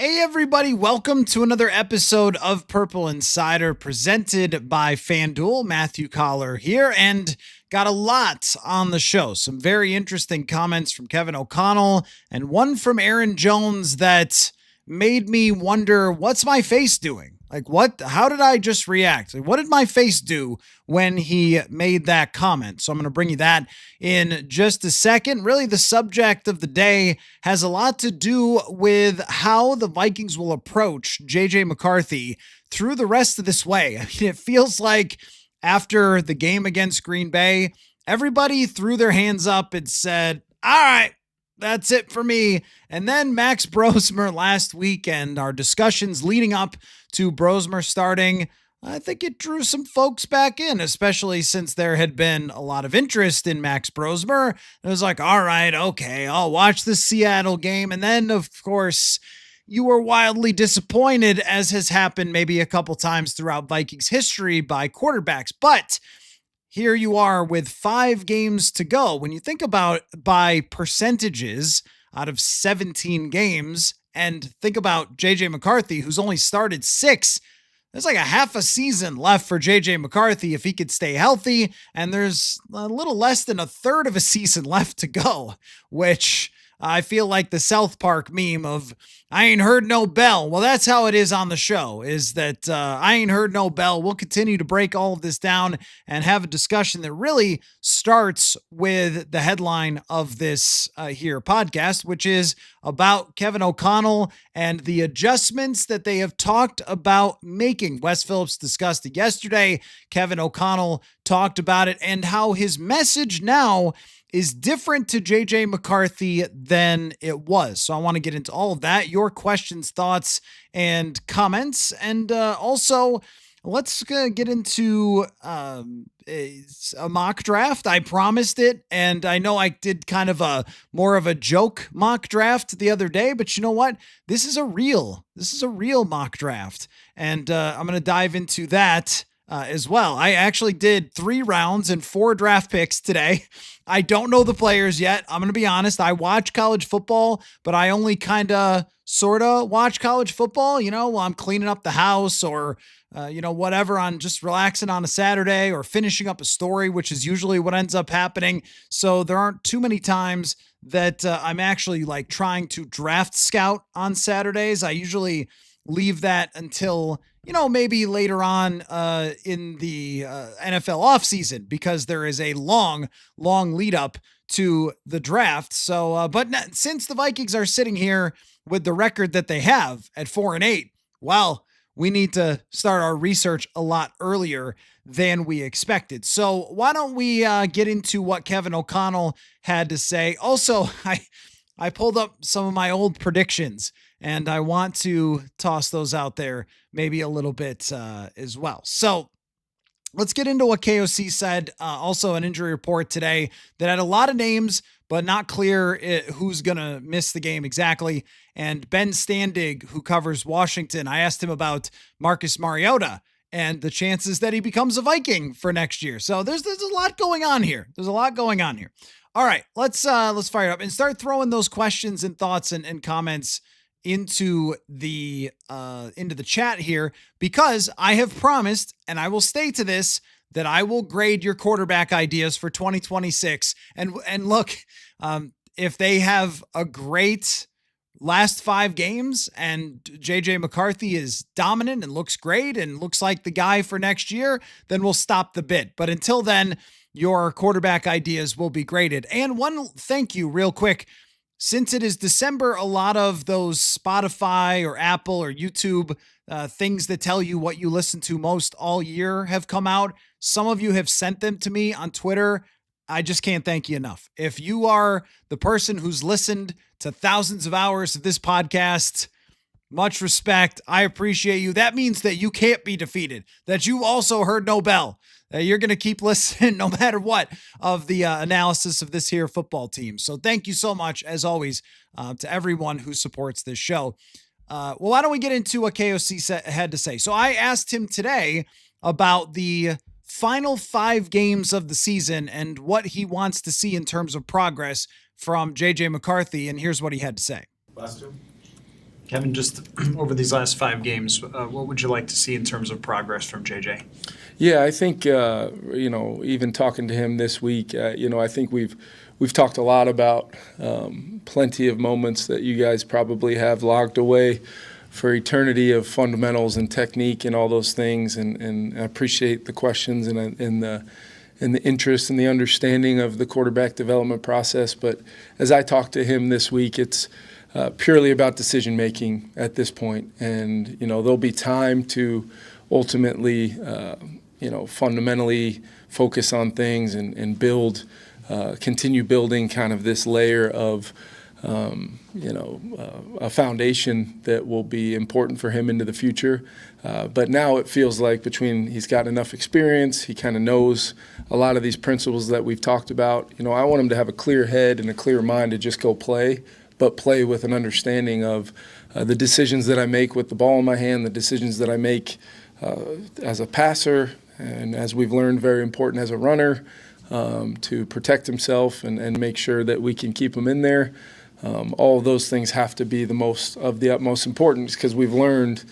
Hey everybody, welcome to another episode of Purple Insider presented by FanDuel. Matthew Coller here, and got a lot on the show. Some very interesting comments from Kevin O'Connell and one from Aaron Jones that made me wonder, what's my face doing? How did I just react? What did my face do when he made that comment? So I'm going to bring you that in just a second. Really, the subject of the day has a lot to do with how the Vikings will approach JJ McCarthy through the rest of this way. I mean, it feels like after the game against Green Bay, everybody threw their hands up and said, all right, that's it for me. And then Max Brosmer last weekend, our discussions leading up to Brosmer starting, I think it drew some folks back in, especially since there had been a lot of interest in Max Brosmer. It was like, all right, okay, I'll watch the Seattle game. And then, of course, you were wildly disappointed, as has happened maybe a couple times throughout Vikings history by quarterbacks. But here you are with 5 games to go. When you think about by percentages out of 17 games, and think about JJ McCarthy, who's only started 6, there's like a half a season left for JJ McCarthy if he could stay healthy, and there's a little less than a third of a season left to go, which I feel like the South Park meme of I ain't heard no bell. Well, that's how it is on the show, is that I ain't heard no bell. We'll continue to break all of this down and have a discussion that really starts with the headline of this here podcast, which is about Kevin O'Connell and the adjustments that they have talked about making. Wes Phillips discussed it yesterday. Kevin O'Connell talked about it and how his message now is different to JJ McCarthy than it was. So I want to get into all of that, your questions, thoughts, and comments. And also, let's get into a mock draft. I promised it, and I know I did kind of a more of a joke mock draft the other day, but you know what? This is a real mock draft. And I'm going to dive into that as well. I actually did 3 rounds and 4 draft picks today. I don't know the players yet. I'm going to be honest. I watch college football, but I only kind of sort of watch college football, while I'm cleaning up the house or, whatever, on just relaxing on a Saturday or finishing up a story, which is usually what ends up happening. So there aren't too many times that I'm actually like trying to draft scout on Saturdays. I usually leave that until maybe later on in the NFL offseason, because there is a long lead up to the draft. So, since the Vikings are sitting here with the record that they have at 4-8, well, we need to start our research a lot earlier than we expected. So why don't we get into what Kevin O'Connell had to say? Also, I pulled up some of my old predictions, and I want to toss those out there maybe a little bit as well. So let's get into what KOC said. Also, an injury report today that had a lot of names, but not clear who's going to miss the game exactly. And Ben Standig, who covers Washington, I asked him about Marcus Mariota and the chances that he becomes a Viking for next year. So there's a lot going on here. All right, let's fire it up and start throwing those questions and thoughts and comments into the chat here, because I have promised, and I will stay to this, that I will grade your quarterback ideas for 2026. And look, if they have a great last 5 games and JJ McCarthy is dominant and looks great and looks like the guy for next year, then we'll stop the bid. But until then, your quarterback ideas will be graded. And one thank you real quick. Since it is December, a lot of those Spotify or Apple or YouTube things that tell you what you listen to most all year have come out. Some of you have sent them to me on Twitter. I just can't thank you enough. If you are the person who's listened to thousands of hours of this podcast, much respect. I appreciate you. That means that you can't be defeated, that you also heard no bell. You're going to keep listening no matter what of the analysis of this here football team. So thank you so much, as always, to everyone who supports this show. Well, why don't we get into what KOC had to say? So I asked him today about the final 5 games of the season and what he wants to see in terms of progress from JJ McCarthy. And here's what he had to say. Last two. Kevin, just over these last 5 games, what would you like to see in terms of progress from JJ? Yeah, I think even talking to him this week, I think we've talked a lot about plenty of moments that you guys probably have logged away for eternity of fundamentals and technique and all those things, and I appreciate the questions and the interest and the understanding of the quarterback development process. But as I talked to him this week, it's purely about decision making at this point, and there'll be time to ultimately fundamentally focus on things and build, continue building kind of this layer of a foundation that will be important for him into the future. But now it feels like he's got enough experience, he kind of knows a lot of these principles that we've talked about. I want him to have a clear head and a clear mind to just go play, but play with an understanding of the decisions that I make with the ball in my hand, the decisions that I make as a passer, and as we've learned, very important as a runner, to protect himself and make sure that we can keep him in there. All of those things have to be of the utmost importance, because we've learned,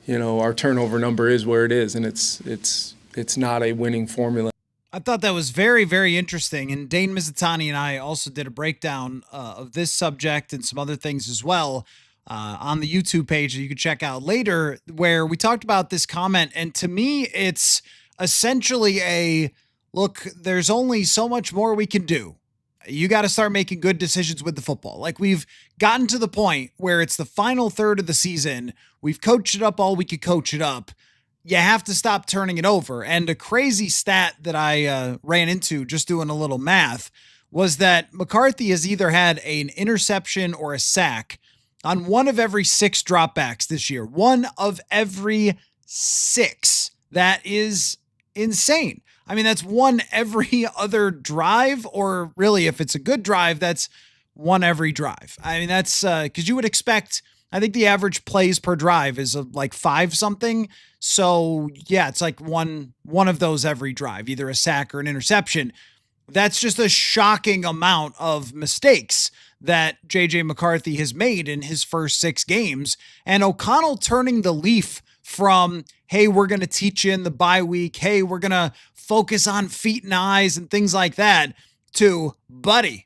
our turnover number is where it is, and it's not a winning formula. I thought that was very, very interesting. And Dane Mizutani and I also did a breakdown of this subject and some other things as well on the YouTube page that you can check out later, where we talked about this comment. And to me, it's essentially look, there's only so much more we can do. You got to start making good decisions with the football. Like, we've gotten to the point where it's the final third of the season. We've coached it up all we could coach it up. You have to stop turning it over. And a crazy stat that I ran into just doing a little math was that McCarthy has either had an interception or a sack on one of every 6 dropbacks this year. One of every 6. That is insane. I mean, that's one every other drive, or really, if it's a good drive, that's one every drive. I mean, that's because you would expect, I think the average plays per drive is like 5 something. So yeah, it's like one of those every drive, either a sack or an interception. That's just a shocking amount of mistakes that JJ McCarthy has made in his first 6 games. And O'Connell turning the leaf from, hey, we're going to teach you in the bye week, hey, we're going to focus on feet and eyes and things like that, to, buddy,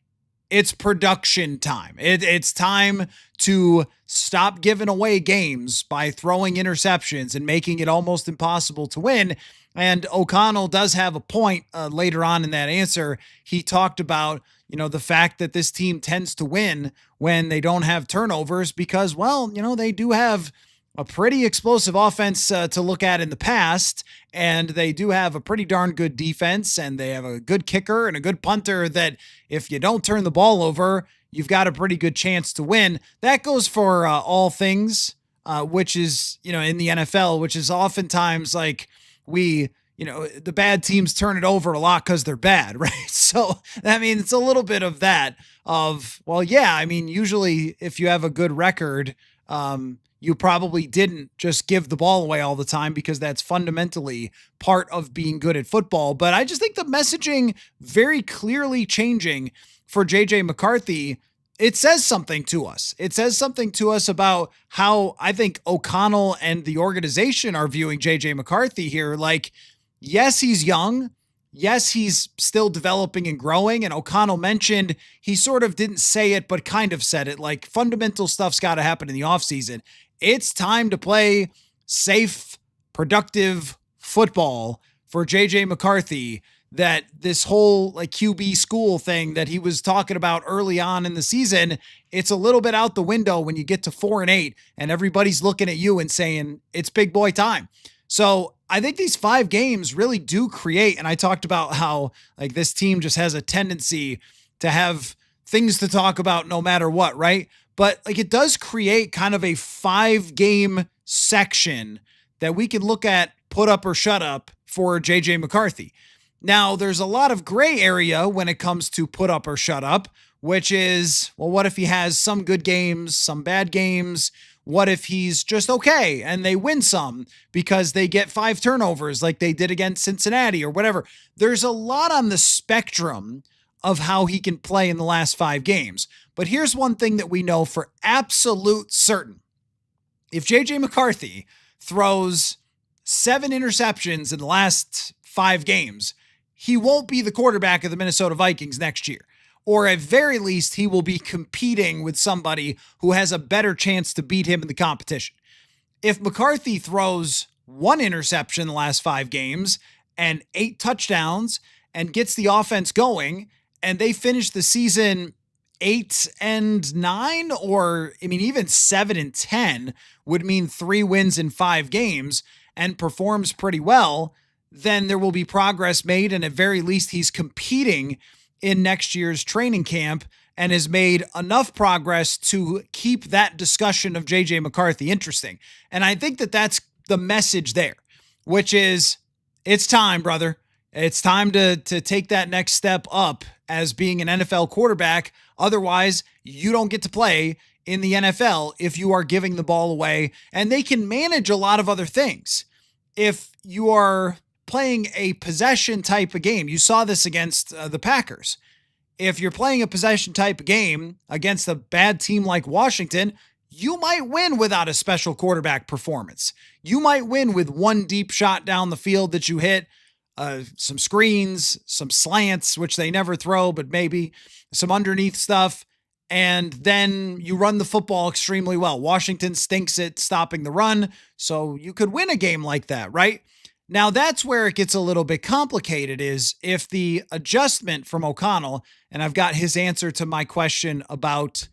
it's production time. It's time to stop giving away games by throwing interceptions and making it almost impossible to win. And O'Connell does have a point later on in that answer. He talked about, the fact that this team tends to win when they don't have turnovers because, well, they do have a pretty explosive offense to look at in the past, and they do have a pretty darn good defense, and they have a good kicker and a good punter that if you don't turn the ball over, you've got a pretty good chance to win. That goes for all things, which is, in the NFL, which is oftentimes like the bad teams turn it over a lot because they're bad, right? So, I mean, it's a little bit of that of, well, yeah, I mean, usually if you have a good record, you probably didn't just give the ball away all the time, because that's fundamentally part of being good at football. But I just think the messaging very clearly changing for JJ McCarthy. It says something to us. It says something to us about how I think O'Connell and the organization are viewing JJ McCarthy here. Like, yes, he's young. Yes, he's still developing and growing. And O'Connell mentioned, he sort of didn't say it, but kind of said it, like, fundamental stuff's got to happen in the offseason. It's time to play safe, productive football for JJ McCarthy. That this whole like QB school thing that he was talking about early on in the season, it's a little bit out the window when you get to 4-8 and everybody's looking at you and saying it's big boy time. So I think these 5 games really do create, and I talked about how like this team just has a tendency to have things to talk about no matter what, right? But like it does create kind of a 5-game section that we can look at, put up or shut up, for JJ McCarthy. Now, there's a lot of gray area when it comes to put up or shut up, which is, well, what if he has some good games, some bad games? What if he's just okay and they win some because they get 5 turnovers like they did against Cincinnati or whatever? There's a lot on the spectrum of how he can play in the last 5 games. But here's one thing that we know for absolute certain. if JJ McCarthy throws 7 interceptions in the last 5 games, he won't be the quarterback of the Minnesota Vikings next year. Or at very least, he will be competing with somebody who has a better chance to beat him in the competition. If McCarthy throws 1 interception in the last 5 games and 8 touchdowns and gets the offense going, and they finish the season 8-9, or even 7-10 would mean 3 wins in 5 games, and performs pretty well, then there will be progress made, and at very least he's competing in next year's training camp and has made enough progress to keep that discussion of JJ McCarthy interesting. And I think that that's the message there, which is it's time, brother. It's time to take that next step up as being an NFL quarterback. Otherwise, you don't get to play in the NFL if you are giving the ball away, and they can manage a lot of other things. If you are playing a possession type of game, you saw this against the Packers. If you're playing a possession type of game against a bad team like Washington, you might win without a special quarterback performance. You might win with 1 deep shot down the field that you hit, some screens, some slants, which they never throw, but maybe some underneath stuff. And then you run the football extremely well. Washington stinks at stopping the run, so you could win a game like that, right? Now, that's where it gets a little bit complicated, is if the adjustment from O'Connell, and I've got his answer to my question about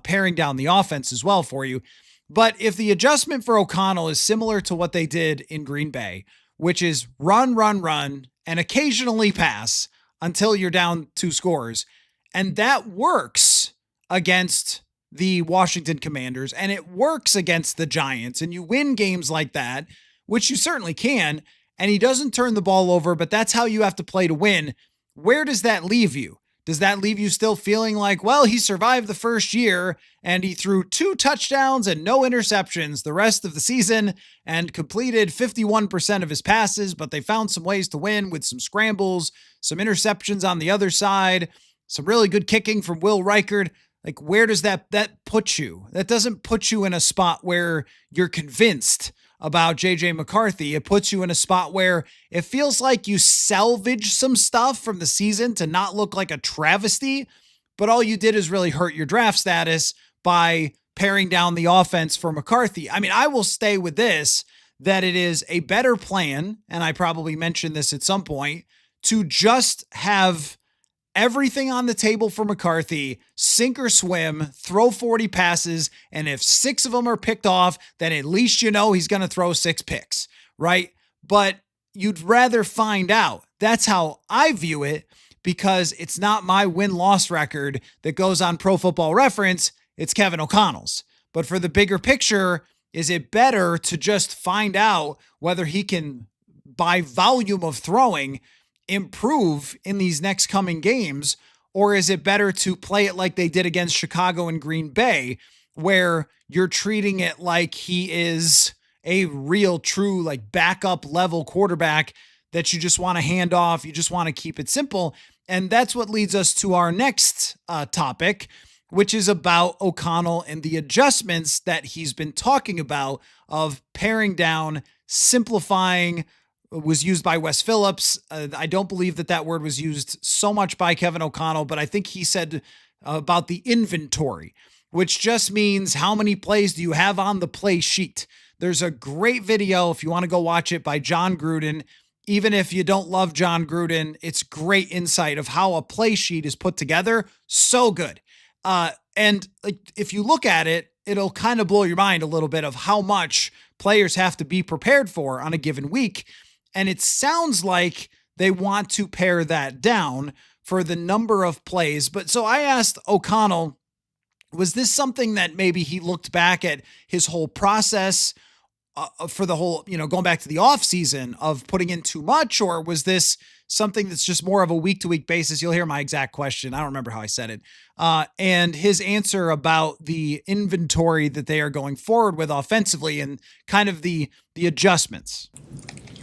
paring down the offense as well for you, but if the adjustment for O'Connell is similar to what they did in Green Bay, which is run, and occasionally pass until you're down 2 scores, and that works against the Washington Commanders, and it works against the Giants, and you win games like that, which you certainly can, and he doesn't turn the ball over, but that's how you have to play to win. Where does that leave you? Does that leave you still feeling like, well, he survived the first year and he threw 2 touchdowns and no interceptions the rest of the season and completed 51% of his passes, but they found some ways to win with some scrambles, some interceptions on the other side, some really good kicking from Will Reichard? Like, where does that put you? That doesn't put you in a spot where you're convinced about JJ McCarthy. It puts you in a spot where it feels like you salvaged some stuff from the season to not look like a travesty, but all you did is really hurt your draft status by paring down the offense for McCarthy. I will stay with this, that it is a better plan, and I probably mentioned this at some point, to just have everything on the table for McCarthy, sink or swim, throw 40 passes, and if 6 of them are picked off, then at least you know he's going to throw 6 picks, right? But you'd rather find out. That's how I view it, because it's not my win-loss record that goes on Pro Football Reference, it's Kevin O'Connell's. But for the bigger picture, is it better to just find out whether he can, by volume of throwing, improve in these next coming games, or is it better to play it like they did against Chicago and Green Bay, where you're treating it like he is a real, true, like backup level quarterback that you just want to hand off, you just want to keep it simple? And that's what leads us to our next topic, which is about O'Connell and the adjustments that he's been talking about of paring down, simplifying. Was used by Wes Phillips. I don't believe that word was used so much by Kevin O'Connell, but I think he said about the inventory, which just means how many plays do you have on the play sheet. There's a great video, if you want to go watch it, by John Gruden. Even if you don't love John Gruden, it's great insight of how a play sheet is put together. So good. And like, if you look at it, it'll kind of blow your mind a little bit of how much players have to be prepared for on a given week. And it sounds like they want to pare that down for the number of plays. But so I asked O'Connell, was this something that maybe he looked back at his whole process for the whole, going back to the off season of putting in too much, or was this something that's just more of a week-to-week basis? You'll hear my exact question. I don't remember how I said it. And his answer about the inventory that they are going forward with offensively and kind of the adjustments.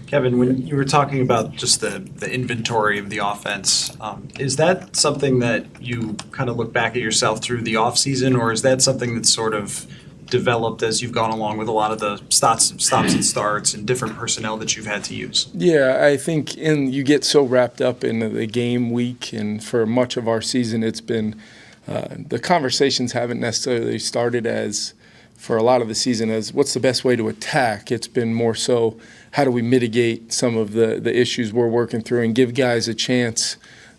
Kevin, when you were talking about just the inventory of the offense, is that something that you kind of look back at yourself through the offseason, or is that something that's sort of developed as you've gone along with a lot of the stops and starts and different personnel that you've had to use? Yeah, I think you get so wrapped up in the game week, and for much of our season, it's been the conversations haven't necessarily started as, for a lot of the season, as what's the best way to attack. It's been more so, how do we mitigate some of the issues we're working through and give guys a chance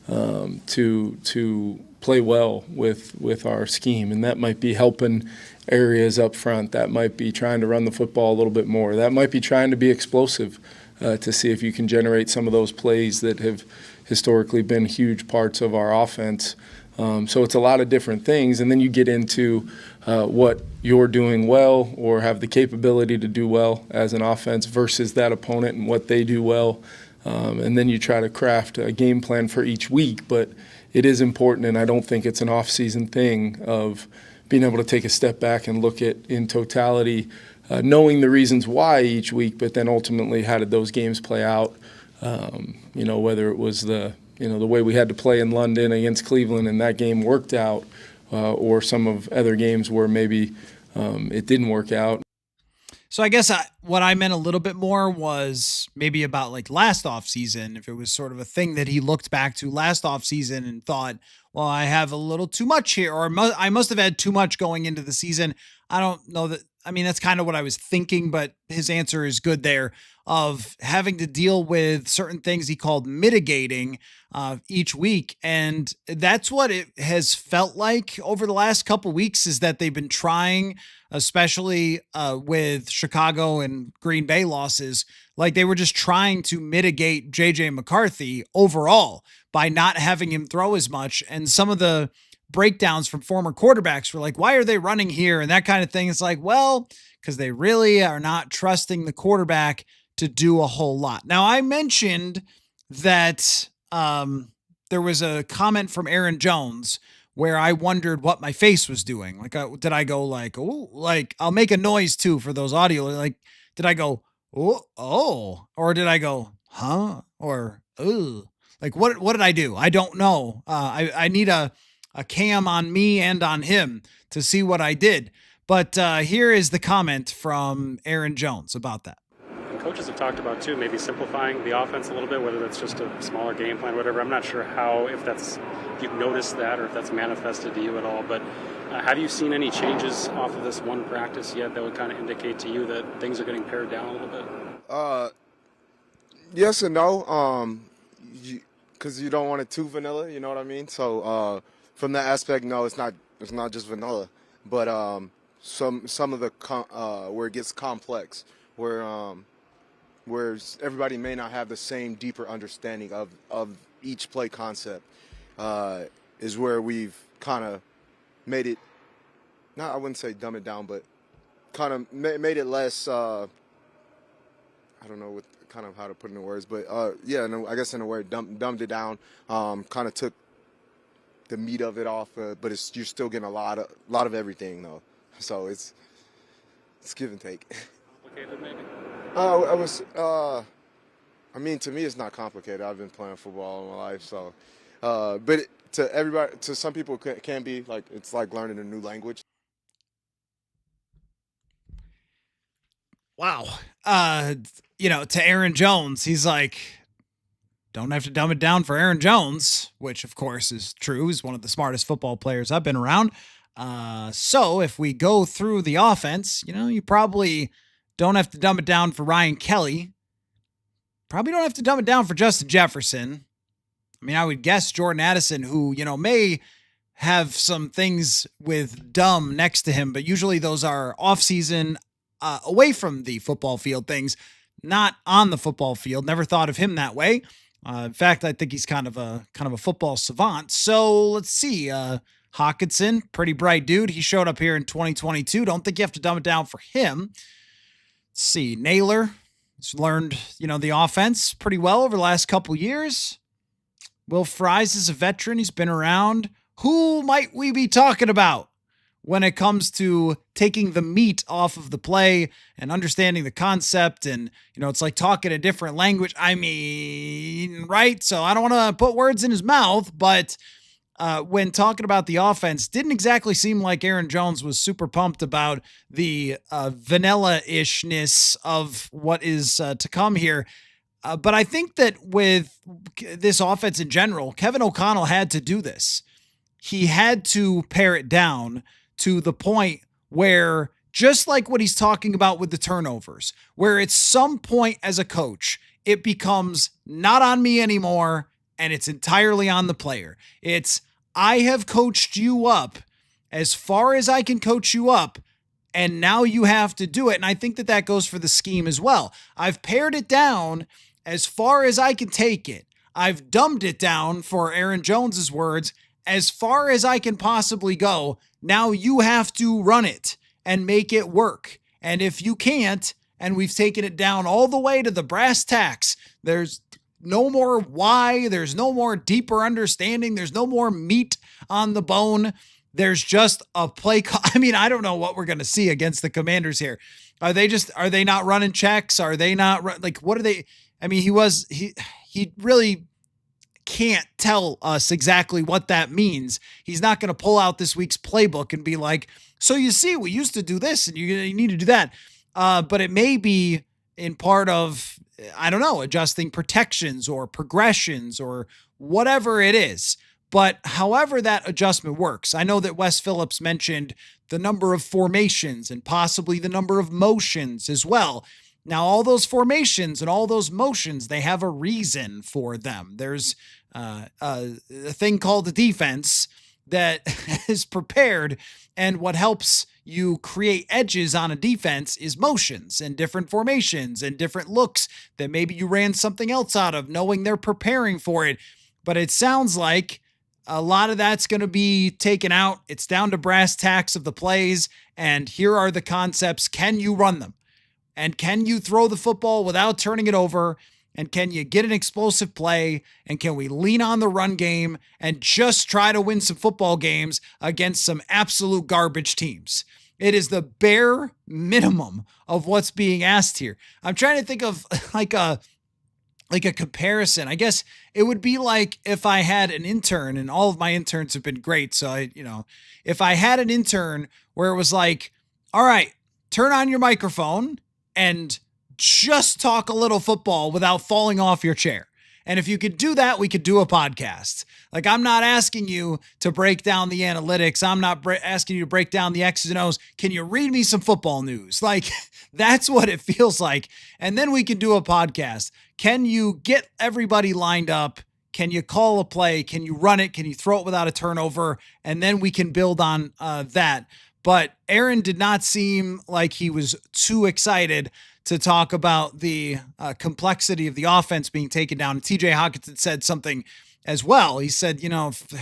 to play well with our scheme. And that might be helping areas up front. That might be trying to run the football a little bit more. That might be trying to be explosive to see if you can generate some of those plays that have historically been huge parts of our offense. So it's a lot of different things. And then you get into what you're doing well or have the capability to do well as an offense versus that opponent and what they do well. And then you try to craft a game plan for each week. But it is important, and I don't think it's an off-season thing, of being able to take a step back and look at in totality, knowing the reasons why each week, but then ultimately how did those games play out, whether it was the way we had to play in London against Cleveland and that game worked out, or some of other games where maybe it didn't work out. So I guess what I meant a little bit more was maybe about like last offseason, if it was sort of a thing that he looked back to last offseason and thought, well, I have a little too much here, or I must have had too much going into the season. I don't know that. I mean, that's kind of what I was thinking, but his answer is good there, of having to deal with certain things he called mitigating each week. And that's what it has felt like over the last couple weeks, is that they've been trying, especially with Chicago and Green Bay losses, like they were just trying to mitigate JJ McCarthy overall by not having him throw as much. And some of the breakdowns from former quarterbacks were like, why are they running here? And that kind of thing. It's like, well, because they really are not trusting the quarterback to do a whole lot. Now, I mentioned that there was a comment from Aaron Jones where I wondered what my face was doing. Like, did I go like, oh, like I'll make a noise too for those audio. Like, did I go, oh, or did I go, huh? Or, ooh, like what did I do? I don't know. I need a cam on me and on him to see what I did. But here is the comment from Aaron Jones about that. And coaches have talked about too, maybe simplifying the offense a little bit, whether that's just a smaller game plan, whatever. I'm not sure if you've noticed that or if that's manifested to you at all. But have you seen any changes off of this one practice yet that would kind of indicate to you that things are getting pared down a little bit? Yes and no. Because you don't want it too vanilla, you know what I mean? So from that aspect, no, it's not just vanilla, but some of the where it gets complex, where everybody may not have the same deeper understanding of each play concept, is where we've kind of made it. I wouldn't say dumb it down, but kind of made it less. I don't know kind of how to put it in words, but I guess in a way dumbed it down. Kind of took the meat of it off, but you're still getting a lot of everything though. So it's give and take. Complicated maybe? I mean, to me, it's not complicated. I've been playing football all my life, so. But to some people, it can be like it's like learning a new language. Wow. To Aaron Jones, he's like, don't have to dumb it down for Aaron Jones, which of course is true. He's one of the smartest football players I've been around. So if we go through the offense, you probably don't have to dumb it down for Ryan Kelly. Probably don't have to dumb it down for Justin Jefferson. I mean, I would guess Jordan Addison, who, may have some things with dumb next to him, but usually those are off-season, away from the football field things, not on the football field. Never thought of him that way. In fact, I think he's kind of a football savant. So let's see. Hawkinson, pretty bright dude. He showed up here in 2022. Don't think you have to dumb it down for him. Let's see. Naylor has learned, the offense pretty well over the last couple years. Will Fries is a veteran. He's been around. Who might we be talking about when it comes to taking the meat off of the play and understanding the concept? And, it's like talking a different language. I mean, right? So I don't want to put words in his mouth, but when talking about the offense, didn't exactly seem like Aaron Jones was super pumped about the vanilla-ishness of what is to come here. But I think that with this offense in general, Kevin O'Connell had to do this. He had to pare it down to the point where, just like what he's talking about with the turnovers, where at some point as a coach, it becomes not on me anymore, and it's entirely on the player. It's, I have coached you up as far as I can coach you up, and now you have to do it. And I think that that goes for the scheme as well. I've pared it down as far as I can take it. I've dumbed it down, for Aaron Jones's words, as far as I can possibly go. Now you have to run it and make it work. And if you can't, and we've taken it down all the way to the brass tacks, there's no more why, there's no more deeper understanding, there's no more meat on the bone. There's just a play call. I mean, I don't know what we're going to see against the Commanders here. Are they not running checks? Are they not like, what are they? I mean, he really can't tell us exactly what that means. He's not going to pull out this week's playbook and be like, so you see, we used to do this and you need to do that. But it may be in part of, I don't know, adjusting protections or progressions or whatever it is. But however that adjustment works, I know that Wes Phillips mentioned the number of formations and possibly the number of motions as well. Now, all those formations and all those motions, they have a reason for them. There's a thing called the defense that is prepared, and what helps you create edges on a defense is motions and different formations and different looks that maybe you ran something else out of, knowing they're preparing for it. But it sounds like a lot of that's going to be taken out. It's down to brass tacks of the plays, and here are the concepts. Can you run them? And can you throw the football without turning it over? And can you get an explosive play? And can we lean on the run game and just try to win some football games against some absolute garbage teams? It is the bare minimum of what's being asked here. I'm trying to think of like a comparison. I guess it would be like if I had an intern, and all of my interns have been great. So if I had an intern where it was like, all right, turn on your microphone and just talk a little football without falling off your chair. And if you could do that, we could do a podcast. Like, I'm not asking you to break down the analytics. I'm not asking you to break down the X's and O's. Can you read me some football news? Like, that's what it feels like. And then we can do a podcast. Can you get everybody lined up? Can you call a play? Can you run it? Can you throw it without a turnover? And then we can build on that. But Aaron did not seem like he was too excited to talk about the complexity of the offense being taken down. And TJ Hawkinson said something as well. He said,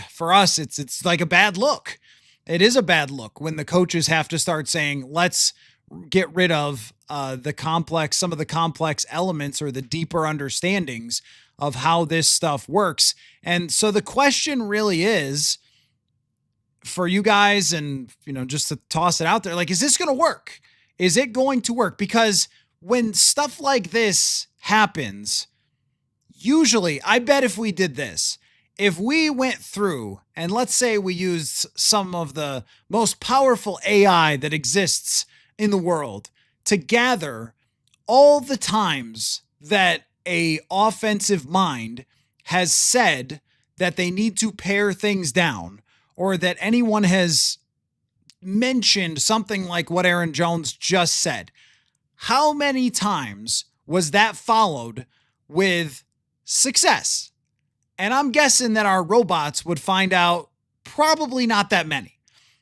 for us, it's like a bad look. It is a bad look when the coaches have to start saying, let's get rid of some of the complex elements or the deeper understandings of how this stuff works. And so the question really is, for you guys, and just to toss it out there, like, is this going to work? Is it going to work? Because when stuff like this happens, usually, I bet if we did this, if we went through and let's say we used some of the most powerful AI that exists in the world to gather all the times that a offensive mind has said that they need to pare things down, or that anyone has mentioned something like what Aaron Jones just said, how many times was that followed with success? And I'm guessing that our robots would find out probably not that many.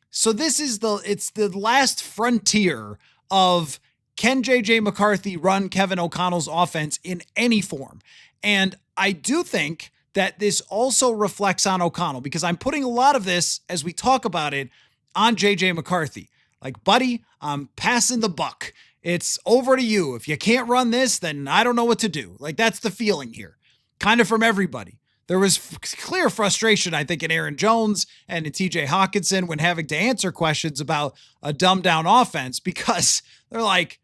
So this is it's the last frontier of, can JJ McCarthy run Kevin O'Connell's offense in any form? And I do think that this also reflects on O'Connell, because I'm putting a lot of this, as we talk about it, on JJ McCarthy. Like, buddy, I'm passing the buck. It's over to you. If you can't run this, then I don't know what to do. Like, that's the feeling here, kind of from everybody. There was clear frustration, I think, in Aaron Jones and in TJ Hawkinson when having to answer questions about a dumbed down offense, because they're like,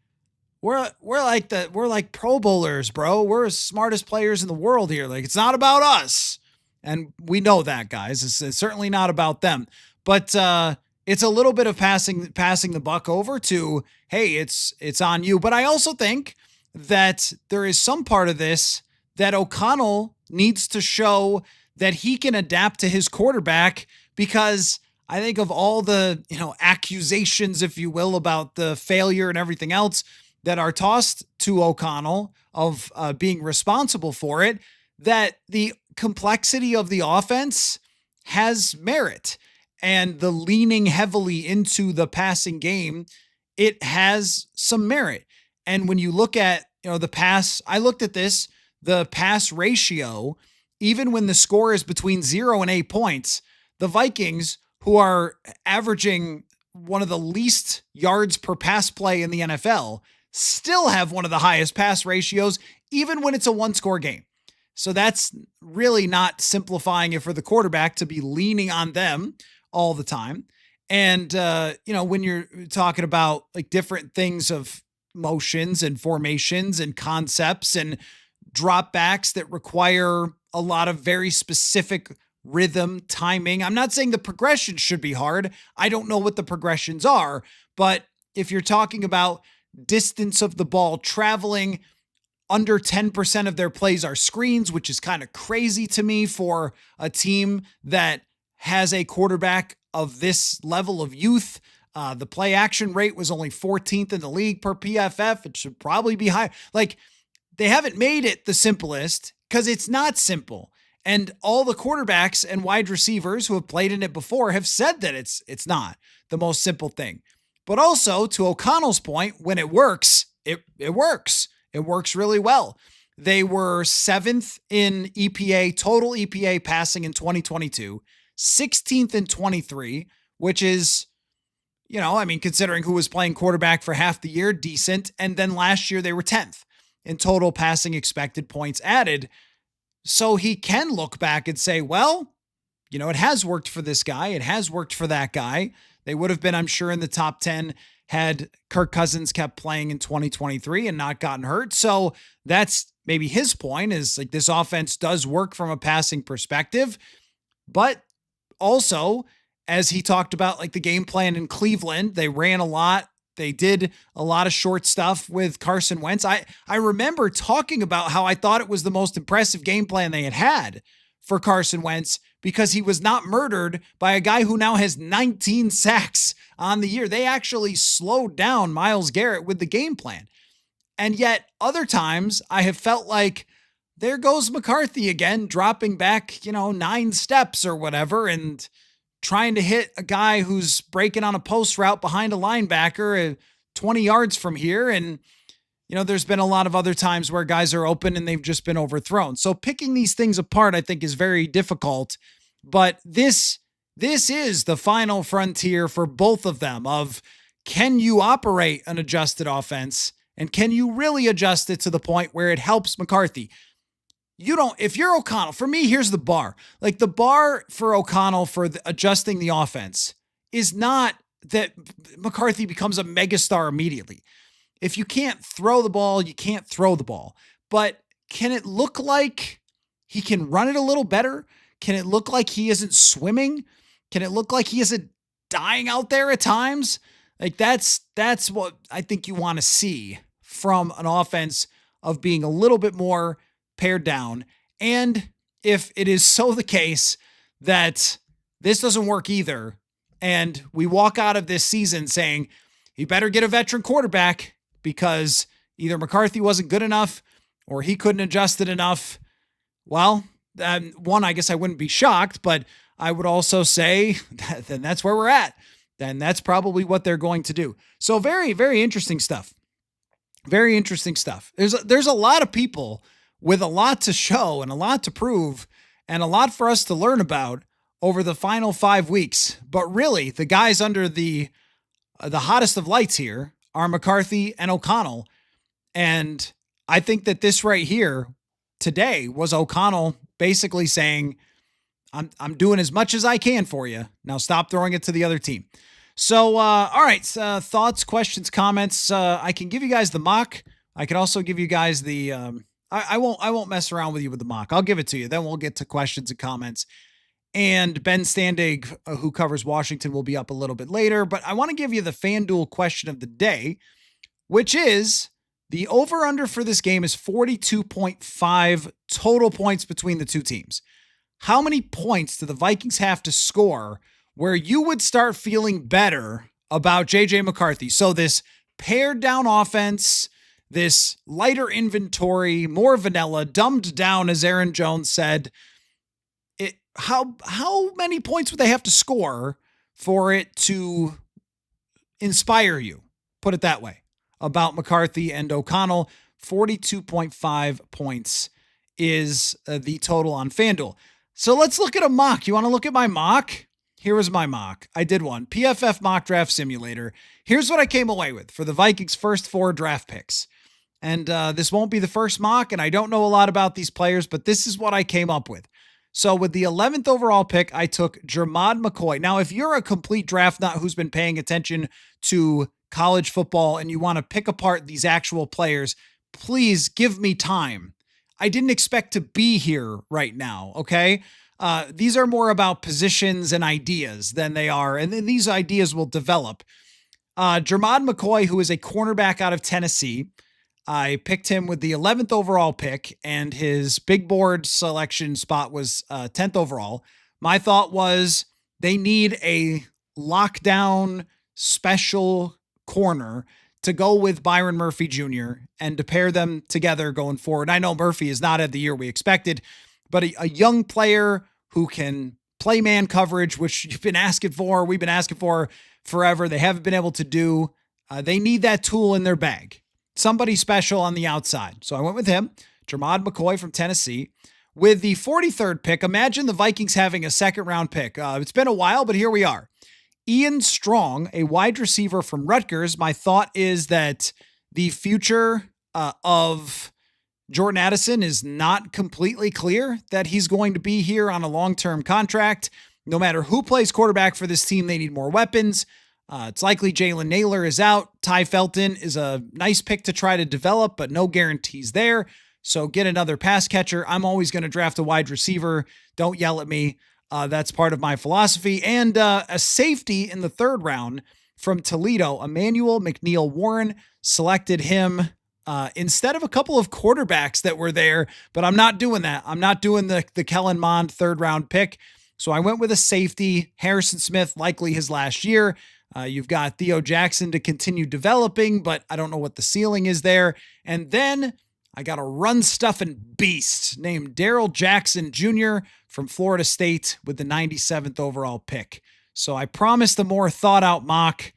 we're like Pro Bowlers, bro. We're the smartest players in the world here. Like, it's not about us. And we know that, guys. It's certainly not about them. But it's a little bit of passing the buck over to, hey, it's on you. But I also think that there is some part of this that O'Connell needs to show that he can adapt to his quarterback, because I think of all the, accusations, if you will, about the failure and everything else that are tossed to O'Connell of being responsible for it, that the complexity of the offense has merit, and the leaning heavily into the passing game, it has some merit. And when you look at, the pass, I looked at this, the pass ratio, even when the score is between 0 and 8 points, the Vikings, who are averaging one of the least yards per pass play in the NFL, still have one of the highest pass ratios, even when it's a one-score game. So that's really not simplifying it for the quarterback to be leaning on them all the time. And, when you're talking about like different things of motions and formations and concepts and dropbacks that require a lot of very specific rhythm, timing. I'm not saying the progression should be hard. I don't know what the progressions are, but if you're talking about distance of the ball traveling, under 10% of their plays are screens, which is kind of crazy to me for a team that has a quarterback of this level of youth. The play action rate was only 14th in the league per PFF. It should probably be higher. Like, they haven't made it the simplest because it's not simple. And all the quarterbacks and wide receivers who have played in it before have said that it's not the most simple thing. But also, to O'Connell's point, when it works, it works. It works really well. They were 7th in EPA, total EPA passing in 2022, 16th in 23, which is, considering who was playing quarterback for half the year, decent. And then last year they were 10th in total passing expected points added. So he can look back and say, well, it has worked for this guy. It has worked for that guy. They would have been, I'm sure, in the top 10 had Kirk Cousins kept playing in 2023 and not gotten hurt. So that's maybe his point, is like, this offense does work from a passing perspective. But also, as he talked about, like the game plan in Cleveland, they ran a lot. They did a lot of short stuff with Carson Wentz. I remember talking about how I thought it was the most impressive game plan they had for Carson Wentz, because he was not murdered by a guy who now has 19 sacks on the year. They actually slowed down Myles Garrett with the game plan. And yet other times I have felt like, there goes McCarthy again, dropping back, 9 steps or whatever, and trying to hit a guy who's breaking on a post route behind a linebacker 20 yards from here. And, there's been a lot of other times where guys are open and they've just been overthrown. So picking these things apart, I think, is very difficult. But this is the final frontier for both of them of, can you operate an adjusted offense, and can you really adjust it to the point where it helps McCarthy? If you're O'Connell, for me, here's the bar. Like, the bar for O'Connell for adjusting the offense is not that McCarthy becomes a megastar immediately. If you can't throw the ball, you can't throw the ball. But can it look like he can run it a little better? Can it look like he isn't swimming? Can it look like he isn't dying out there at times? Like, that's what I think you want to see from an offense, of being a little bit more pared down. And if it is so the case that this doesn't work either, and we walk out of this season saying, he better get a veteran quarterback because either McCarthy wasn't good enough or he couldn't adjust it enough, well, one, I guess I wouldn't be shocked, but I would also say that then that's where we're at. Then that's probably what they're going to do. So very, very interesting stuff. Very interesting stuff. There's a lot of people with a lot to show and a lot to prove and a lot for us to learn about over the final 5 weeks. But really, the guys under the hottest of lights here are McCarthy and O'Connell. And I think that this right here today was O'Connell basically saying, I'm doing as much as I can for you. Now stop throwing it to the other team. So, all right, thoughts, questions, comments. I can give you guys the mock. I can also give you guys the I won't mess around with you with the mock. I'll give it to you. Then we'll get to questions and comments. And Ben Standig, who covers Washington, will be up a little bit later. But I want to give you the FanDuel question of the day, which is the over-under for this game is 42.5 total points between the two teams. How many points do the Vikings have to score where you would start feeling better about JJ McCarthy? So this pared down offense, this lighter inventory, more vanilla, dumbed down, as Aaron Jones said. How many points would they have to score for it to inspire you? Put it that way. About McCarthy and O'Connell, 42.5 points is the total on FanDuel. So let's look at a mock. You want to look at my mock? Here was my mock. I did one. PFF Mock Draft Simulator. Here's what I came away with for the Vikings' first 4 draft picks. And this won't be the first mock, and I don't know a lot about these players, but this is what I came up with. So with the 11th overall pick, I took Jermod McCoy. Now, if you're a complete draft nut who's been paying attention to college football and you want to pick apart these actual players, please give me time. I didn't expect to be here right now, okay? These are more about positions and ideas than they are, and then these ideas will develop. Jermod McCoy, who is a cornerback out of Tennessee, I picked him with the 11th overall pick, and his big board selection spot was 10th overall. My thought was they need a lockdown special corner to go with Byron Murphy Jr. and to pair them together going forward. I know Murphy has not had the year we expected, but a young player who can play man coverage, which you've been asking for, we've been asking for forever. They haven't been able to do. They need that tool in their bag. Somebody special on the outside. So I went with him, Jermod McCoy from Tennessee. With the 43rd pick, imagine the Vikings having a second round pick. It's been a while, but here we are. Ian Strong, a wide receiver from Rutgers. My thought is that the future of Jordan Addison is not completely clear, that he's going to be here on a long-term contract. No matter who plays quarterback for this team, they need more weapons. It's likely Jalen Naylor is out. Ty Felton is a nice pick to try to develop, but no guarantees there. So get another pass catcher. I'm always going to draft a wide receiver. Don't yell at me. That's part of my philosophy. And a safety in the 3rd round from Toledo, Emmanuel McNeil Warren, selected him instead of a couple of quarterbacks that were there, but I'm not doing that. I'm not doing the Kellen Mond 3rd round pick. So I went with a safety, Harrison Smith, likely his last year. You've got Theo Jackson to continue developing, but I don't know what the ceiling is there. And then I got a run-stuffing beast named Darrell Jackson Jr. from Florida State with the 97th overall pick. So I promised a more thought-out mock,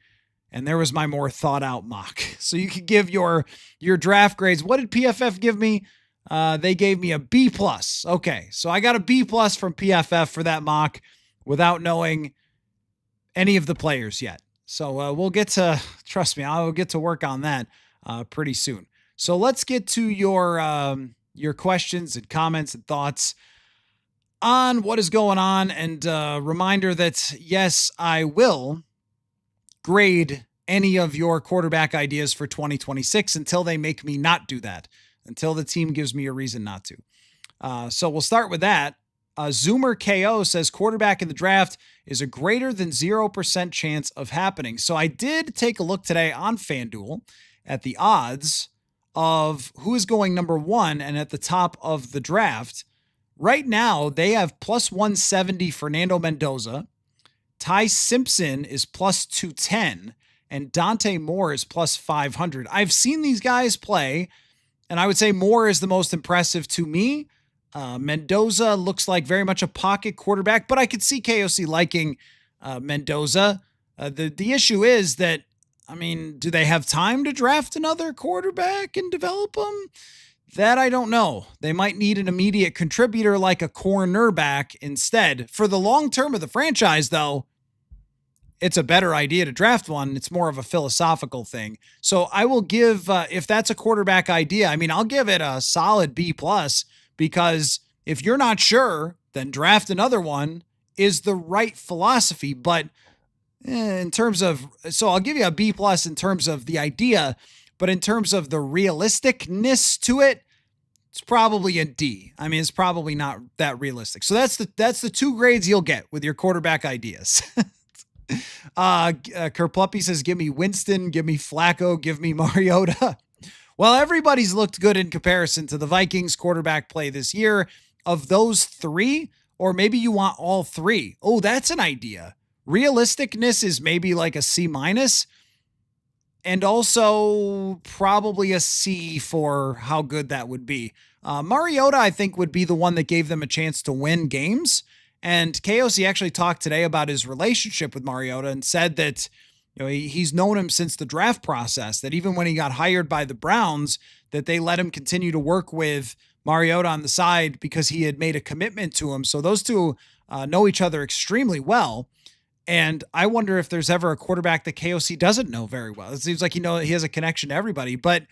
and there was my more thought-out mock. So you could give your draft grades. What did PFF give me? They gave me a B+. Okay, so I got a B+ from PFF for that mock without knowing any of the players yet. So we'll get to, trust me, I'll get to work on that pretty soon. So let's get to your questions and comments and thoughts on what is going on. And reminder that, yes, I will grade any of your quarterback ideas for 2026 until they make me not do that, until the team gives me a reason not to. So we'll start with that. Zoomer KO says quarterback in the draft is a greater than 0% chance of happening. So I did take a look today on FanDuel at the odds of who is going number 1 and at the top of the draft. Right now, they have plus 170 Fernando Mendoza. Ty Simpson is plus 210, and Dante Moore is plus 500. I've seen these guys play, and I would say Moore is the most impressive to me. Mendoza looks like very much a pocket quarterback, but I could see KOC liking Mendoza. The issue is that, I mean, do they have time to draft another quarterback and develop them? That I don't know. They might need an immediate contributor like a cornerback instead. For the long term of the franchise, though, it's a better idea to draft one. It's more of a philosophical thing. So I will give, if that's a quarterback idea, I mean, I'll give it a solid B+, because if you're not sure, then draft another one is the right philosophy. But in terms of, so I'll give you a B+ in terms of the idea, but in terms of the realisticness to it, It's probably a D. I mean, it's probably not that realistic. So that's the 2 grades you'll get with your quarterback ideas. Kerpluppy says, give me Winston, give me Flacco, give me Mariota. Well, everybody's looked good in comparison to the Vikings quarterback play this year. Of those 3, or maybe you want all 3. Oh, that's an idea. Realisticness is maybe like a C-, and also probably a C for how good that would be. Mariota, I think, would be the one that gave them a chance to win games. And KOC actually talked today about his relationship with Mariota and said that he's known him since the draft process, that even when he got hired by the Browns, that they let him continue to work with Mariota on the side because he had made a commitment to him. So those two know each other extremely well. And I wonder if there's ever a quarterback that KOC doesn't know very well. It seems like he has a connection to everybody. But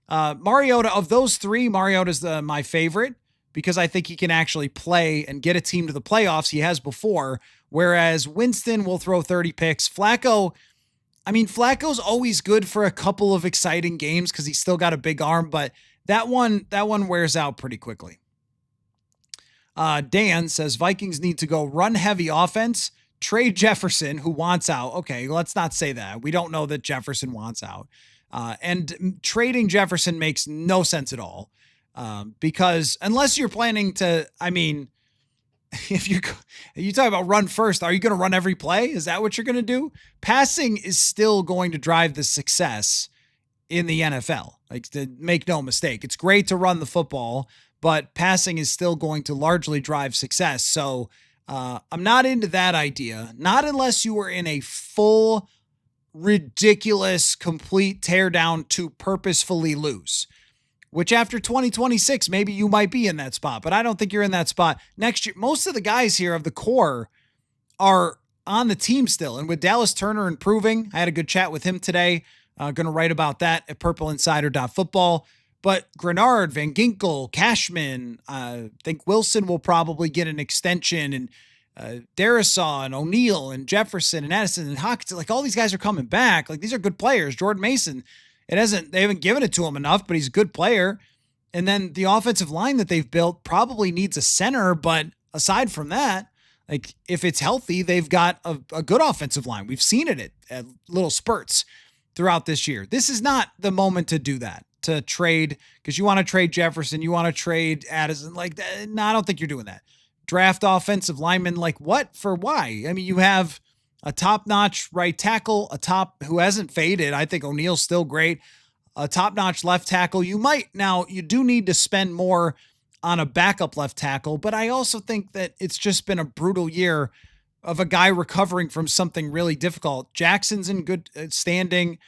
Mariota, of those 3, Mariota's my favorite because I think he can actually play and get a team to the playoffs. He has before. Whereas Winston will throw 30 picks. Flacco's always good for a couple of exciting games because he's still got a big arm. But that one wears out pretty quickly. Dan says Vikings need to go run heavy offense. Trade Jefferson, who wants out. Okay, let's not say that. We don't know that Jefferson wants out. And trading Jefferson makes no sense at all. Because unless you're planning to, if you talk about run first, are you going to run every play? Is that what you're going to do? Passing is still going to drive the success in the NFL. Like, to make no mistake, it's great to run the football, but passing is still going to largely drive success. So, I'm not into that idea. Not unless you were in a full, ridiculous, complete teardown to purposefully lose. Which after 2026, maybe you might be in that spot. But I don't think you're in that spot next year. Most of the guys here of the core are on the team still. And with Dallas Turner improving, I had a good chat with him today. Going to write about that at purpleinsider.football. But Grenard, Van Ginkel, Cashman, I think Wilson will probably get an extension, and Darisaw and O'Neal and Jefferson and Addison and Hawkins, like all these guys are coming back. Like, these are good players. Jordan Mason, they haven't given it to him enough, but he's a good player. And then the offensive line that they've built probably needs a center, but aside from that, like, if it's healthy, they've got a good offensive line. We've seen it at little spurts throughout this year. This is not the moment to do that. To trade, because you want to trade Jefferson, you want to trade Addison. Like, no, I don't think you're doing that. Draft offensive lineman, like what? For why? I mean, you have a top-notch right tackle, who hasn't faded. I think O'Neal's still great. A top-notch left tackle. You do need to spend more on a backup left tackle, but I also think that it's just been a brutal year of a guy recovering from something really difficult. Jackson's in good standing.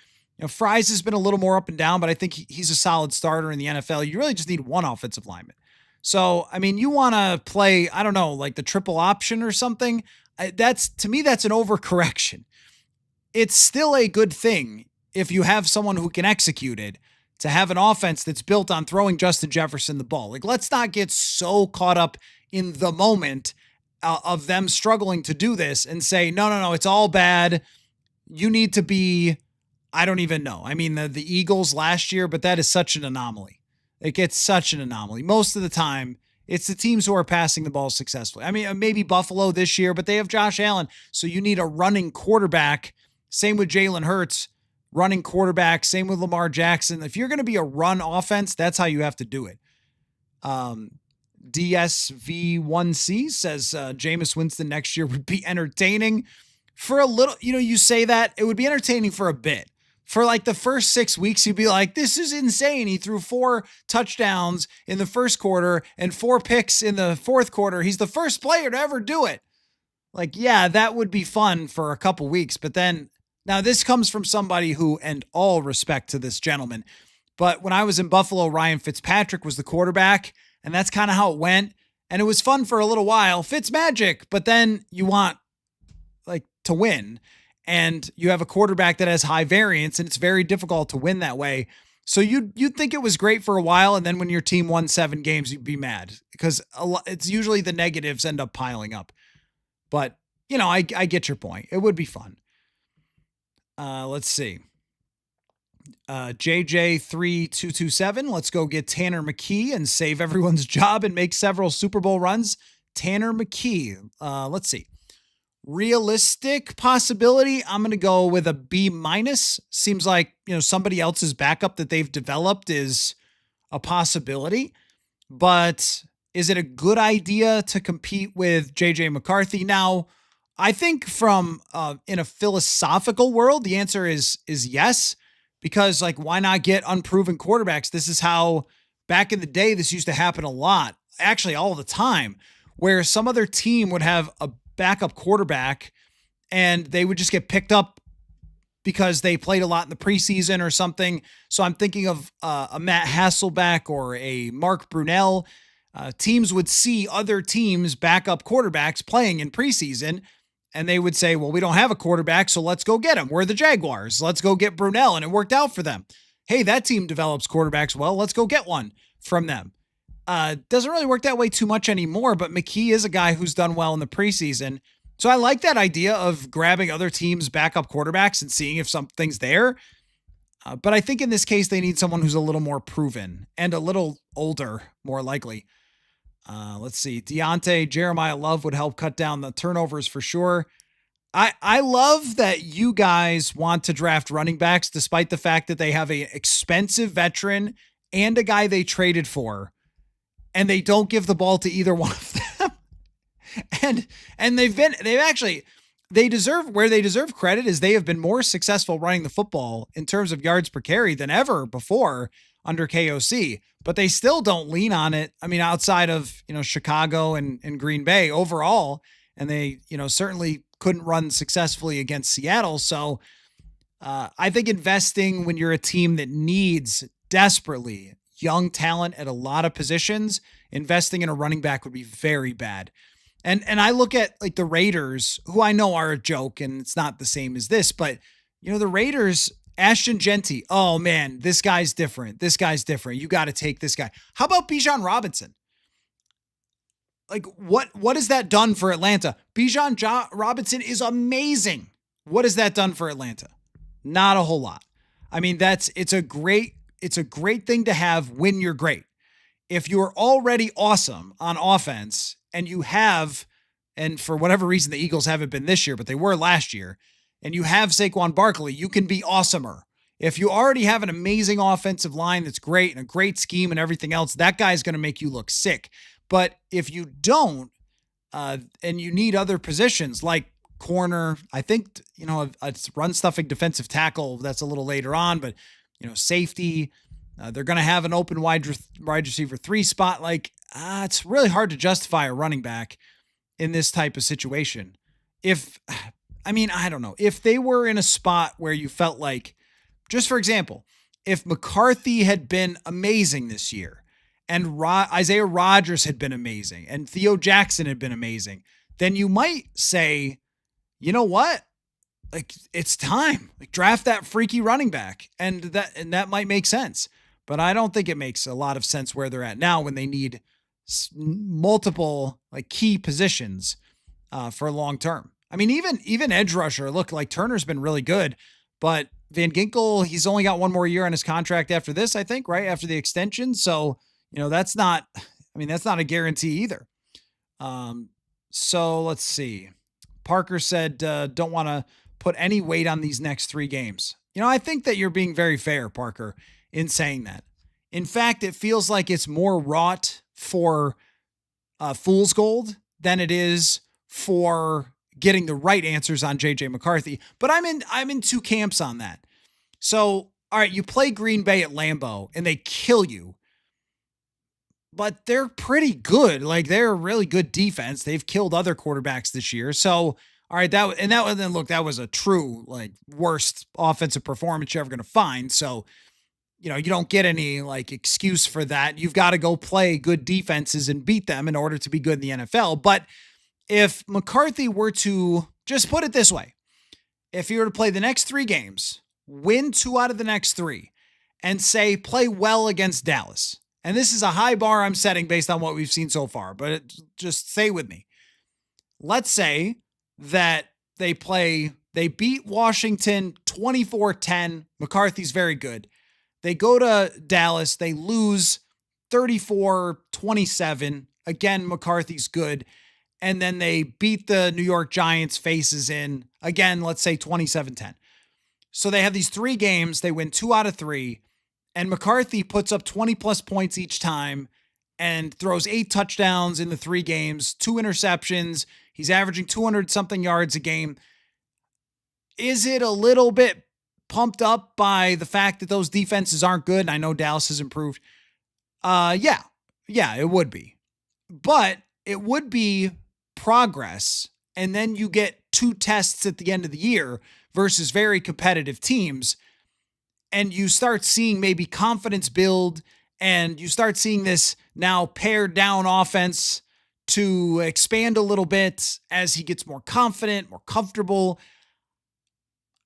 Fries has been a little more up and down, but I think he's a solid starter in the NFL. You really just need one offensive lineman. So, you want to play, I don't know, like the triple option or something. To me, that's an overcorrection. It's still a good thing if you have someone who can execute it, to have an offense that's built on throwing Justin Jefferson the ball. Like, let's not get so caught up in the moment of them struggling to do this and say, no, it's all bad. You need to be, I don't even know. The Eagles last year, but that is such an anomaly. It gets such an anomaly. Most of the time, it's the teams who are passing the ball successfully. Maybe Buffalo this year, but they have Josh Allen. So you need a running quarterback. Same with Jalen Hurts, running quarterback. Same with Lamar Jackson. If you're going to be a run offense, that's how you have to do it. DSV1C says Jameis Winston next year would be entertaining for a little. You say that, it would be entertaining for a bit. For like the first 6 weeks, you'd be like, this is insane. He threw 4 touchdowns in the first quarter and 4 picks in the fourth quarter. He's the first player to ever do it. Like, yeah, that would be fun for a couple weeks. But then, now this comes from somebody who, and all respect to this gentleman, but when I was in Buffalo, Ryan Fitzpatrick was the quarterback, and that's kind of how it went. And it was fun for a little while. Fitzmagic, but then you want to win. And you have a quarterback that has high variance, and it's very difficult to win that way. So you'd think it was great for a while, and then when your team won 7 games, you'd be mad because it's usually the negatives end up piling up. But, I get your point. It would be fun. Let's see. JJ3227, let's go get Tanner McKee and save everyone's job and make several Super Bowl runs. Tanner McKee. Let's see. Realistic possibility, I'm going to go with a B minus. Seems like, somebody else's backup that they've developed is a possibility, but is it a good idea to compete with JJ McCarthy? Now, I think from in a philosophical world, the answer is yes, because why not get unproven quarterbacks? This is how back in the day, this used to happen a lot, actually all the time, where some other team would have a backup quarterback and they would just get picked up because they played a lot in the preseason or something. So I'm thinking of a Matt Hasselbeck or a Mark Brunell. Teams would see other teams' backup quarterbacks playing in preseason, and they would say, well, we don't have a quarterback, so let's go get him. We're the Jaguars. Let's go get Brunell, and it worked out for them. Hey, that team develops quarterbacks well. Let's go get one from them. Doesn't really work that way too much anymore, but McKee is a guy who's done well in the preseason. So I like that idea of grabbing other teams' backup quarterbacks and seeing if something's there. But I think in this case, they need someone who's a little more proven and a little older, more likely. Let's see. Deontay Jeremiah Love would help cut down the turnovers for sure. I love that you guys want to draft running backs despite the fact that they have an expensive veteran and a guy they traded for, and they don't give the ball to either one of them. and they deserve credit is they have been more successful running the football in terms of yards per carry than ever before under KOC, but they still don't lean on it. I mean, outside of, Chicago and Green Bay overall, and they, certainly couldn't run successfully against Seattle. So I think investing when you're a team that needs desperately young talent at a lot of positions, investing in a running back would be very bad. And I look at the Raiders, who I know are a joke and it's not the same as this, but the Raiders, Ashton Genty, oh man, this guy's different. This guy's different. You got to take this guy. How about Bijan Robinson? What has that done for Atlanta? Bijan Robinson is amazing. What has that done for Atlanta? Not a whole lot. I mean, it's a great thing to have when you're great. If you're already awesome on offense and you have, and for whatever reason, the Eagles haven't been this year, but they were last year, and you have Saquon Barkley, you can be awesomer. If you already have an amazing offensive line that's great and a great scheme and everything else, that guy's going to make you look sick. But if you don't, and you need other positions like corner, I think, a run stuffing defensive tackle, that's a little later on, but, safety, they're going to have an open wide receiver 3 spot. It's really hard to justify a running back in this type of situation. I don't know. If they were in a spot where you felt like, just for example, if McCarthy had been amazing this year and Isaiah Rodgers had been amazing and Theo Jackson had been amazing, then you might say, you know what? It's time. Draft that freaky running back. And that might make sense. But I don't think it makes a lot of sense where they're at now when they need multiple key positions for long term. I mean, even edge rusher, look, Turner's been really good, but Van Ginkel, he's only got one more year on his contract after this, I think, right? After the extension. So, that's not a guarantee either. So let's see. Parker said, don't want to put any weight on these next 3 games. I think that you're being very fair, Parker, in saying that. In fact, it feels like it's more wrought for fool's gold than it is for getting the right answers on JJ McCarthy. But I'm in 2 camps on that. So, all right, you play Green Bay at Lambeau and they kill you, but they're pretty good. They're a really good defense. They've killed other quarterbacks this year. So, all right, that was a true worst offensive performance you're ever going to find. So, you don't get any excuse for that. You've got to go play good defenses and beat them in order to be good in the NFL. But if McCarthy were to, just put it this way, if he were to play the next 3 games, win 2 out of the next 3, and say play well against Dallas, and this is a high bar I'm setting based on what we've seen so far, but just stay with me. Let's say that they beat Washington 24-10. McCarthy's very good. They go to Dallas. They lose 34-27. Again, McCarthy's good. And then they beat the New York Giants faces in, again, let's say 27-10. So they have these 3 games. They win 2 out of 3. And McCarthy puts up 20-plus points each time and throws 8 touchdowns in the 3 games, 2 interceptions. He's averaging 200-something yards a game. Is it a little bit pumped up by the fact that those defenses aren't good? And I know Dallas has improved. Yeah, it would be. But it would be progress. And then you get 2 tests at the end of the year versus very competitive teams. And you start seeing maybe confidence build, and you start seeing this now pared down offense to expand a little bit as he gets more confident, more comfortable.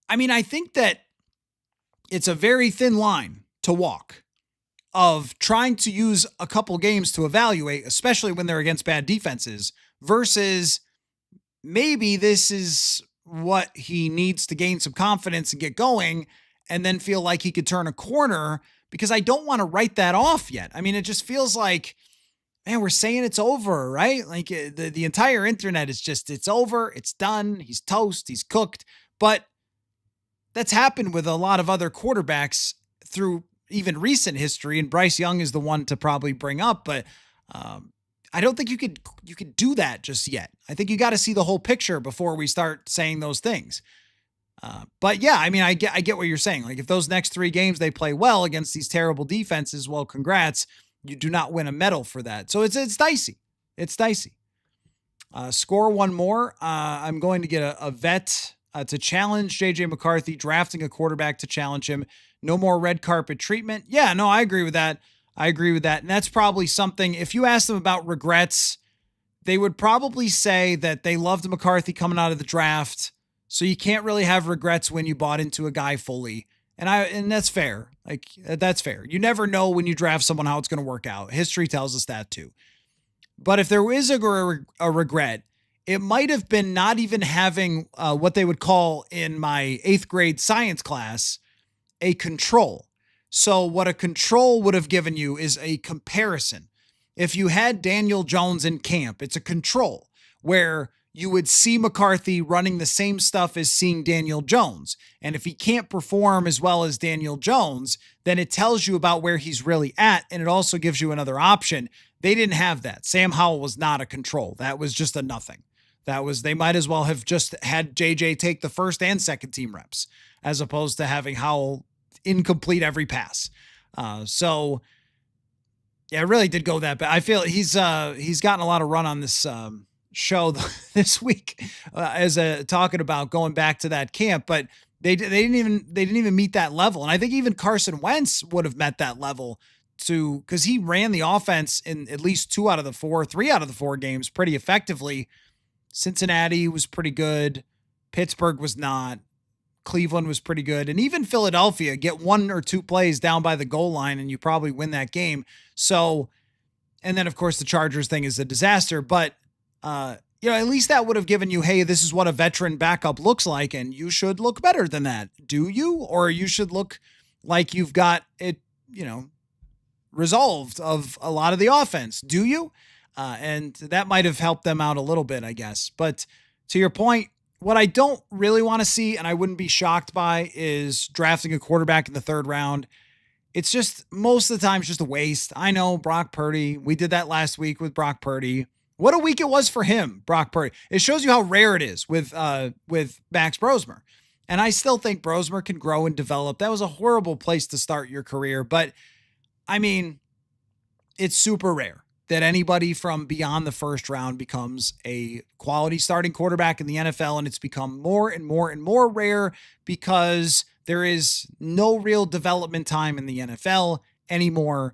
I mean, I think that it's a very thin line to walk of trying to use a couple games to evaluate, especially when they're against bad defenses, versus maybe this is what he needs to gain some confidence and get going and then feel like he could turn a corner, because I don't want to write that off yet. I mean, it just feels like, man, we're saying it's over, right? Like the entire internet is just, it's over, it's done, he's toast, he's cooked. But that's happened with a lot of other quarterbacks through even recent history, and Bryce Young is the one to probably bring up, but I don't think you could do that just yet. I think you got to see the whole picture before we start saying those things. But yeah, I mean, I get what you're saying. Like, if those next 3 games they play well against these terrible defenses, well, congrats. You do not win a medal for that. So it's dicey. It's dicey. Score one more. I'm going to get a vet to challenge JJ McCarthy, drafting a quarterback to challenge him. No more red carpet treatment. Yeah, no, I agree with that. And that's probably something, if you ask them about regrets, they would probably say that they loved McCarthy coming out of the draft. So you can't really have regrets when you bought into a guy fully. And that's fair. Like, that's fair. You never know when you draft someone how it's going to work out. History tells us that too. But if there is a regret, it might have been not even having what they would call in my 8th grade science class a control. So what a control would have given you is a comparison. If you had Daniel Jones in camp, it's a control where you would see McCarthy running the same stuff as seeing Daniel Jones. And if he can't perform as well as Daniel Jones, then it tells you about where he's really at. And it also gives you another option. They didn't have that. Sam Howell was not a control. That was just a nothing. They might as well have just had JJ take the first and second team reps, as opposed to having Howell incomplete every pass. So yeah, it really did go that bad. I feel he's gotten a lot of run on this show this week as talking about going back to that camp, but they didn't even meet that level. And I think even Carson Wentz would have met that level too, because he ran the offense in at least 3 out of the 4 games pretty effectively. Cincinnati was pretty good. Pittsburgh was not. Cleveland was pretty good. And even Philadelphia, get 1 or 2 plays down by the goal line and you probably win that game. So, and then of course the Chargers thing is a disaster, but at least that would have given you, hey, this is what a veteran backup looks like, and you should look better than that. Do you? Or you should look like you've got it, resolved of a lot of the offense. Do you? And that might have helped them out a little bit, I guess. But to your point, what I don't really want to see, and I wouldn't be shocked by, is drafting a quarterback in the 3rd round. It's just, most of the time, it's just a waste. I know, Brock Purdy. We did that last week with Brock Purdy. What a week it was for him, Brock Purdy. It shows you how rare it is with Max Brosmer. And I still think Brosmer can grow and develop. That was a horrible place to start your career. But, I mean, it's super rare that anybody from beyond the 1st round becomes a quality starting quarterback in the NFL. And it's become more and more and more rare because there is no real development time in the NFL anymore.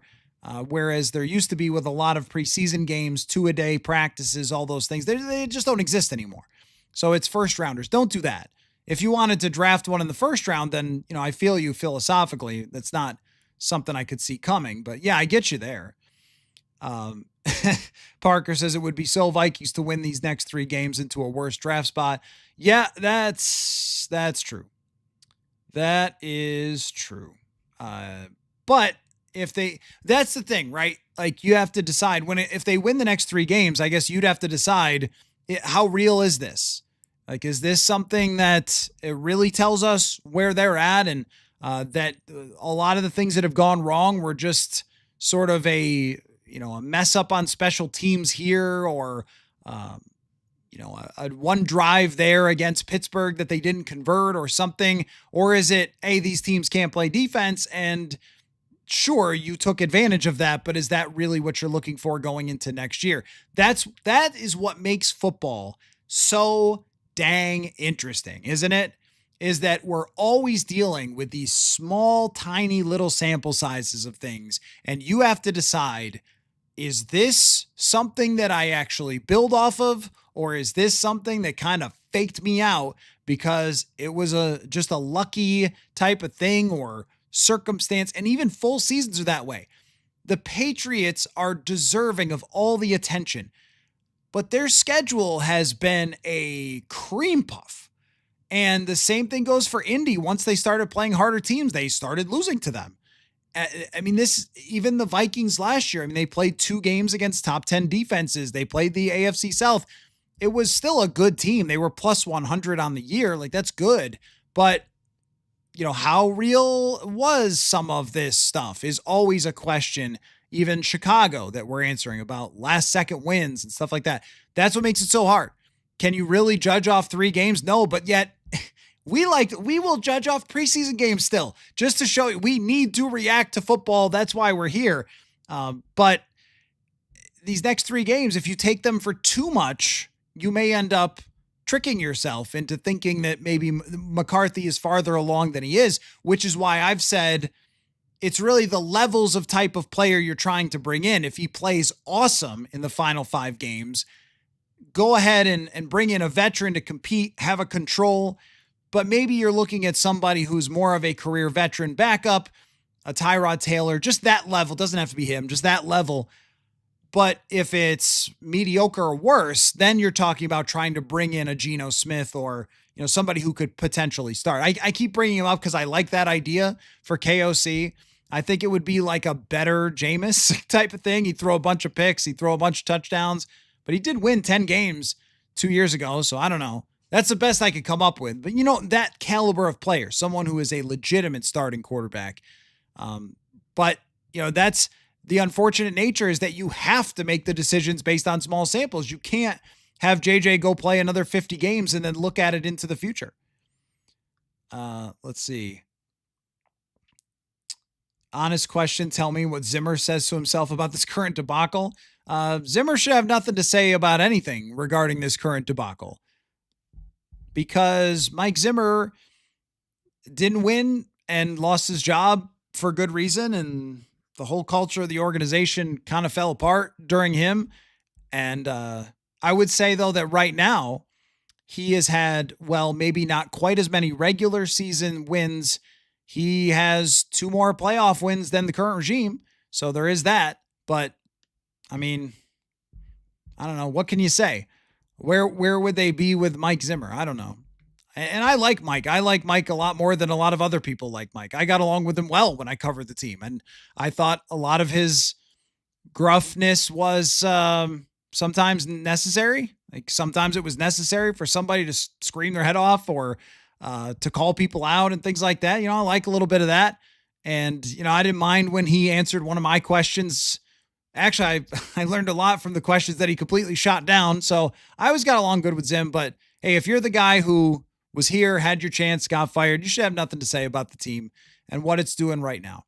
Whereas there used to be with a lot of preseason games, 2-a-day practices, all those things, they just don't exist anymore. So it's 1st rounders. Don't do that. If you wanted to draft one in the 1st round, then, I feel you philosophically. That's not something I could see coming, but yeah, I get you there. Parker says it would be so Vikings to win these next 3 games into a worse draft spot. Yeah, that's true. That is true. But that's the thing, right? Like you have to decide if they win the next 3 games, I guess you'd have to decide how real is this? Like, is this something that it really tells us where they're at and that a lot of the things that have gone wrong were just sort of a mess up on special teams here or, a one drive there against Pittsburgh that they didn't convert or something? Or is it, hey, these teams can't play defense and sure, you took advantage of that, but is that really what you're looking for going into next year? That is what makes football so dang interesting, isn't it? Is that we're always dealing with these small, tiny little sample sizes of things. And you have to decide, is this something that I actually build off of? Or is this something that kind of faked me out because it was just a lucky type of thing or circumstance? And even full seasons are that way. The Patriots are deserving of all the attention, but their schedule has been a cream puff. And the same thing goes for Indy. Once they started playing harder teams, they started losing to them. I mean, even the Vikings last year, I mean, they played 2 games against top 10 defenses. They played the AFC South. It was still a good team. They were plus 100 on the year. Like, that's good. But, how real was some of this stuff is always a question. Even Chicago that we're answering about last second wins and stuff like that. That's what makes it so hard. Can you really judge off 3 games? No, but yet we will judge off preseason games still just to show you we need to react to football. That's why we're here. But these next 3 games, if you take them for too much, you may end up tricking yourself into thinking that maybe McCarthy is farther along than he is, which is why I've said it's really the levels of type of player you're trying to bring in. If he plays awesome in the final 5 games, go ahead and bring in a veteran to compete, have a control. But maybe you're looking at somebody who's more of a career veteran backup, a Tyrod Taylor, just that level. Doesn't have to be him, just that level. But if it's mediocre or worse, then you're talking about trying to bring in a Geno Smith or somebody who could potentially start. I keep bringing him up because I like that idea for KOC. I think it would be like a better Jameis type of thing. He'd throw a bunch of picks. He'd throw a bunch of touchdowns. But he did win 10 games 2 years ago, so I don't know. That's the best I could come up with. But that caliber of player, someone who is a legitimate starting quarterback. But that's the unfortunate nature is that you have to make the decisions based on small samples. You can't have JJ go play another 50 games and then look at it into the future. Let's see. Honest question. Tell me what Zimmer says to himself about this current debacle. Zimmer should have nothing to say about anything regarding this current debacle because Mike Zimmer didn't win and lost his job for good reason. And the whole culture of the organization kind of fell apart during him. And I would say, though, that right now he has had, well, maybe not quite as many regular season wins. He has 2 more playoff wins than the current regime. So there is that. But I mean, I don't know. What can you say? Where would they be with Mike Zimmer? I don't know. And I like Mike. I like Mike a lot more than a lot of other people like Mike. I got along with him well when I covered the team. And I thought a lot of his gruffness was sometimes necessary. Like sometimes it was necessary for somebody to scream their head off or to call people out and things like that. I like a little bit of that. And, I didn't mind when he answered one of my questions. Actually, I learned a lot from the questions that he completely shot down. So I always got along good with Zim. But hey, if you're the guy who was here, had your chance, got fired, you should have nothing to say about the team and what it's doing right now.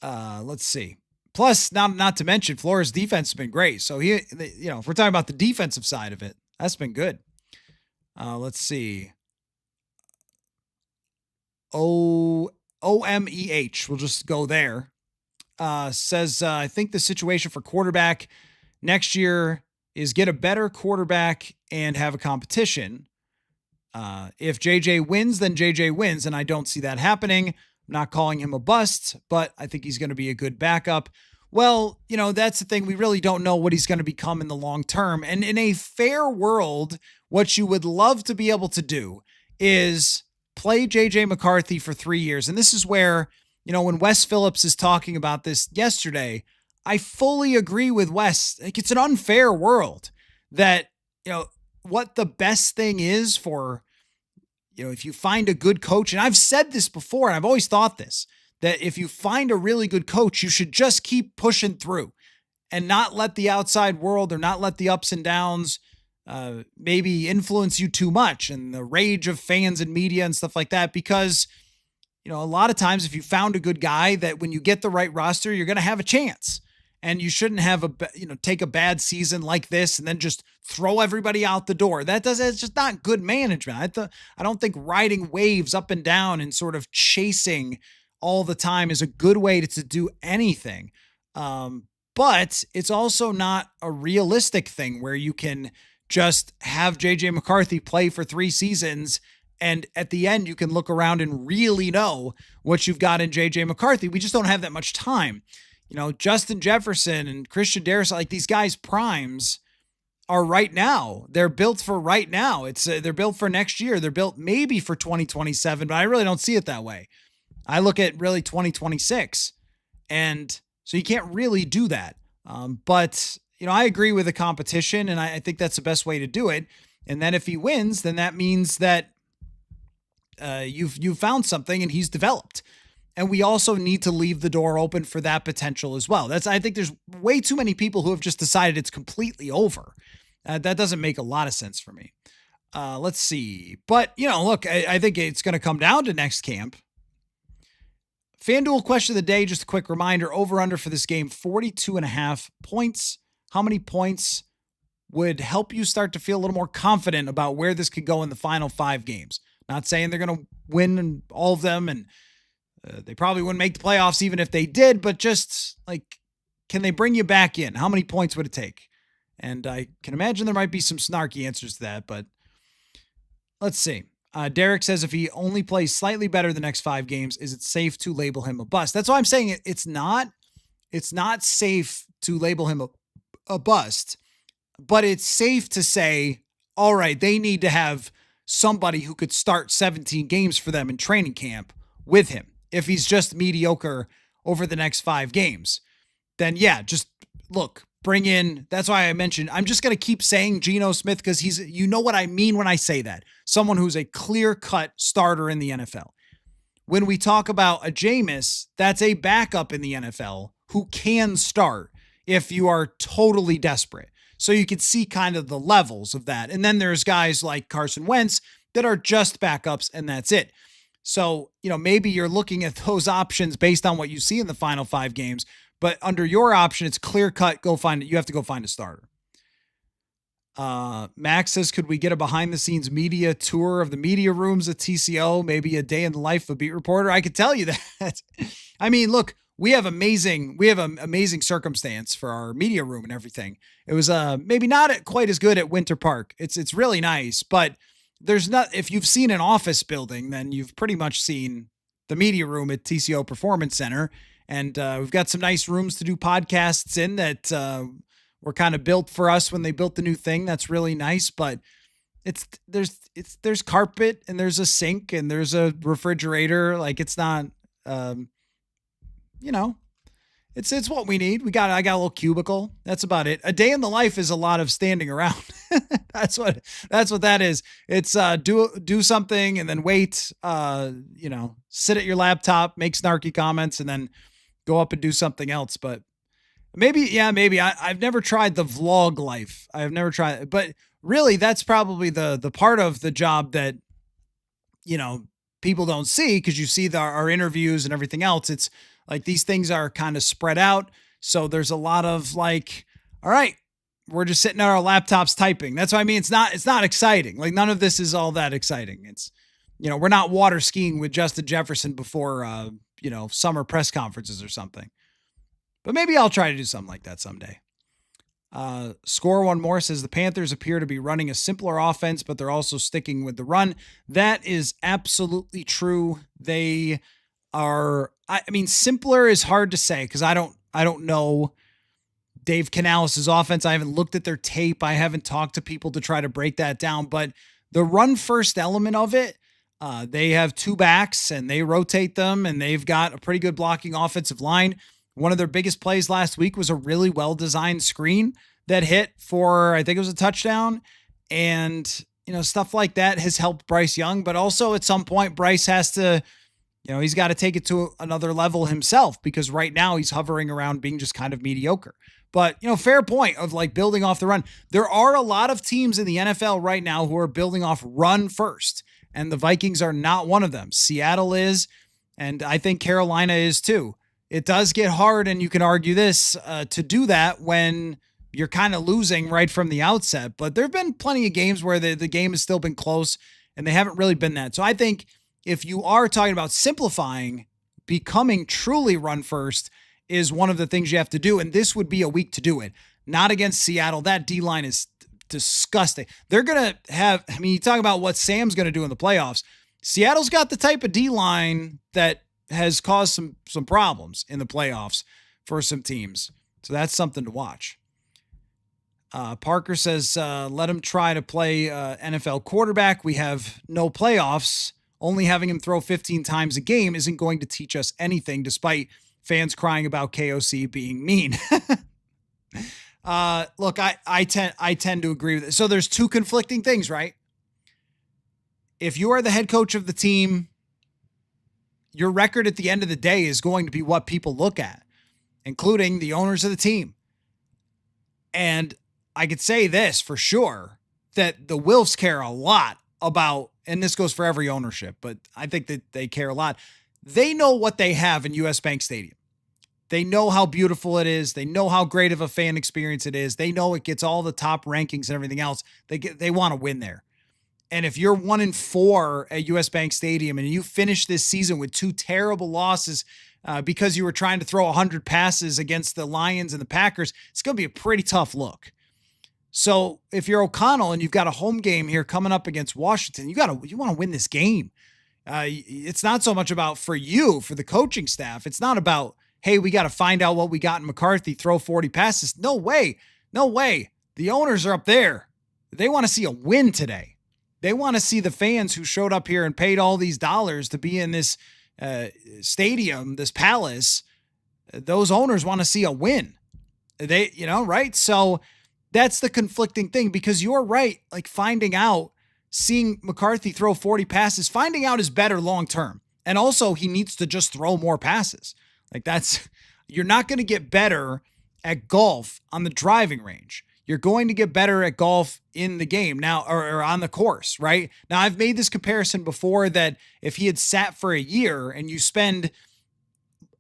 Let's see. Plus, not to mention, Flores' defense has been great. So if we're talking about the defensive side of it, that's been good. Let's see. OMEH, we'll just go there. Says, I think the situation for quarterback next year is get a better quarterback and have a competition. If JJ wins, then JJ wins, and I don't see that happening. I'm not calling him a bust, but I think he's going to be a good backup. Well, that's the thing. We really don't know what he's going to become in the long term. And in a fair world, what you would love to be able to do is play JJ McCarthy for 3 years. And this is where, when Wes Phillips is talking about this yesterday, I fully agree with Wes. Like, it's an unfair world that, what the best thing is for, if you find a good coach, and I've said this before, and I've always thought this, that if you find a really good coach, you should just keep pushing through and not let the outside world or not let the ups and downs maybe influence you too much and the rage of fans and media and stuff like that. Because, a lot of times if you found a good guy, that when you get the right roster, you're going to have a chance. And you shouldn't have take a bad season like this and then just throw everybody out the door. It's just not good management. I don't think riding waves up and down and sort of chasing all the time is a good way to do anything. But it's also not a realistic thing where you can just have JJ McCarthy play for 3 seasons and at the end you can look around and really know what you've got in JJ McCarthy. We just don't have that much time. Justin Jefferson and Christian Darrisaw, like these guys' primes are right now. They're built for right now. They're built for next year. They're built maybe for 2027, but I really don't see it that way. I look at really 2026. And so you can't really do that. But I agree with the competition, and I think that's the best way to do it. And then if he wins, then that means that you've found something and he's developed. And we also need to leave the door open for that potential as well. I think there's way too many people who have just decided it's completely over. That doesn't make a lot of sense for me. Let's see. But, look, I think it's going to come down to next camp. FanDuel question of the day, just a quick reminder, over under for this game, 42.5 points. How many points would help you start to feel a little more confident about where this could go in the final 5 games? Not saying they're going to win all of them, and they probably wouldn't make the playoffs even if they did, but just like, can they bring you back in? How many points would it take? And I can imagine there might be some snarky answers to that, but let's see. Derek says if he only plays slightly better the next 5 games, is it safe to label him a bust? That's why I'm saying it's not safe to label him a bust, but it's safe to say, all right, they need to have somebody who could start 17 games for them in training camp with him. If he's just mediocre over the next 5 games, then yeah, just look, bring in, that's why I mentioned, I'm just going to keep saying Geno Smith because he's, what I mean when I say that, someone who's a clear-cut starter in the NFL. When we talk about a Jameis, that's a backup in the NFL who can start if you are totally desperate. So you can see kind of the levels of that. And then there's guys like Carson Wentz that are just backups and that's it. So, maybe you're looking at those options based on what you see in the final 5 games, but under your option, it's clear cut. Go find it. You have to go find a starter. Max says, could we get a behind the scenes media tour of the media rooms at TCO? Maybe a day in the life of a beat reporter. I could tell you that. I mean, look, we have amazing circumstance for our media room and everything. It was maybe not quite as good at Winter Park. It's really nice, but if you've seen an office building, then you've pretty much seen the media room at TCO Performance Center. And we've got some nice rooms to do podcasts in that were kind of built for us when they built the new thing. That's really nice. But there's carpet and there's a sink and there's a refrigerator. Like it's not, it's what we need. I got a little cubicle. That's about it. A day in the life is a lot of standing around. That's what that is. It's do something and then wait, sit at your laptop, make snarky comments and then go up and do something else. But maybe I've never tried the vlog life. I've never tried it, but really that's probably the part of the job that, people don't see because you see our interviews and everything else. It's like these things are kind of spread out. So there's a lot of like, all right, we're just sitting at our laptops typing. That's what I mean. It's not exciting. Like none of this is all that exciting. It's, we're not water skiing with Justin Jefferson before, summer press conferences or something, but maybe I'll try to do something like that someday. Score one more says the Panthers appear to be running a simpler offense, but they're also sticking with the run. That is absolutely true. They are, simpler is hard to say because I don't know Dave Canales' offense. I haven't looked at their tape. I haven't talked to people to try to break that down, but the run first element of it, They have two backs and they rotate them, and they've got a pretty good blocking offensive line. One of their biggest plays last week was a really well-designed screen that hit for, I think it was a touchdown. And, stuff like that has helped Bryce Young, but also at some point, Bryce has to, he's got to take it to another level himself, because right now he's hovering around being just kind of mediocre. But, fair point of like building off the run. There are a lot of teams in the NFL right now who are building off run first, and the Vikings are not one of them. Seattle is, and I think Carolina is too. It does get hard, and you can argue this, to do that when you're kind of losing right from the outset. But there have been plenty of games where the game has still been close, and they haven't really been that. So I think if you are talking about simplifying, becoming truly run first is one of the things you have to do, and this would be a week to do it. Not against Seattle. That D-line is disgusting. They're going to have, you talk about what Sam's going to do in the playoffs. Seattle's got the type of D-line that has caused some problems in the playoffs for some teams. So that's something to watch. Parker says, let him try to play NFL quarterback. We have no playoffs. Only having him throw 15 times a game isn't going to teach us anything, despite fans crying about KOC being mean. Look, I tend to agree with it. So there's two conflicting things, right? If you are the head coach of the team, your record at the end of the day is going to be what people look at, including the owners of the team. And I could say this for sure, that the Wilfs care a lot about, and this goes for every ownership, but I think that they care a lot. They know what they have in US Bank Stadium. They know how beautiful it is. They know how great of a fan experience it is. They know it gets all the top rankings and everything else. They want to win there. And if you're 1-4 at US Bank Stadium and you finish this season with two terrible losses because you were trying to throw 100 passes against the Lions and the Packers, it's going to be a pretty tough look. So if you're O'Connell and you've got a home game here coming up against Washington, you want to win this game. It's not so much about for the coaching staff. It's not about, hey, we got to find out what we got in McCarthy, throw 40 passes. No way. The owners are up there. They want to see a win today. They want to see the fans who showed up here and paid all these dollars to be in this stadium, this palace. Those owners want to see a win. Right? So that's the conflicting thing, because you're right. Like seeing McCarthy throw 40 passes, finding out is better long-term. And also he needs to just throw more passes. You're not going to get better at golf on the driving range. You're going to get better at golf in the game now, or on the course, right? Now, I've made this comparison before that if he had sat for a year and you spend,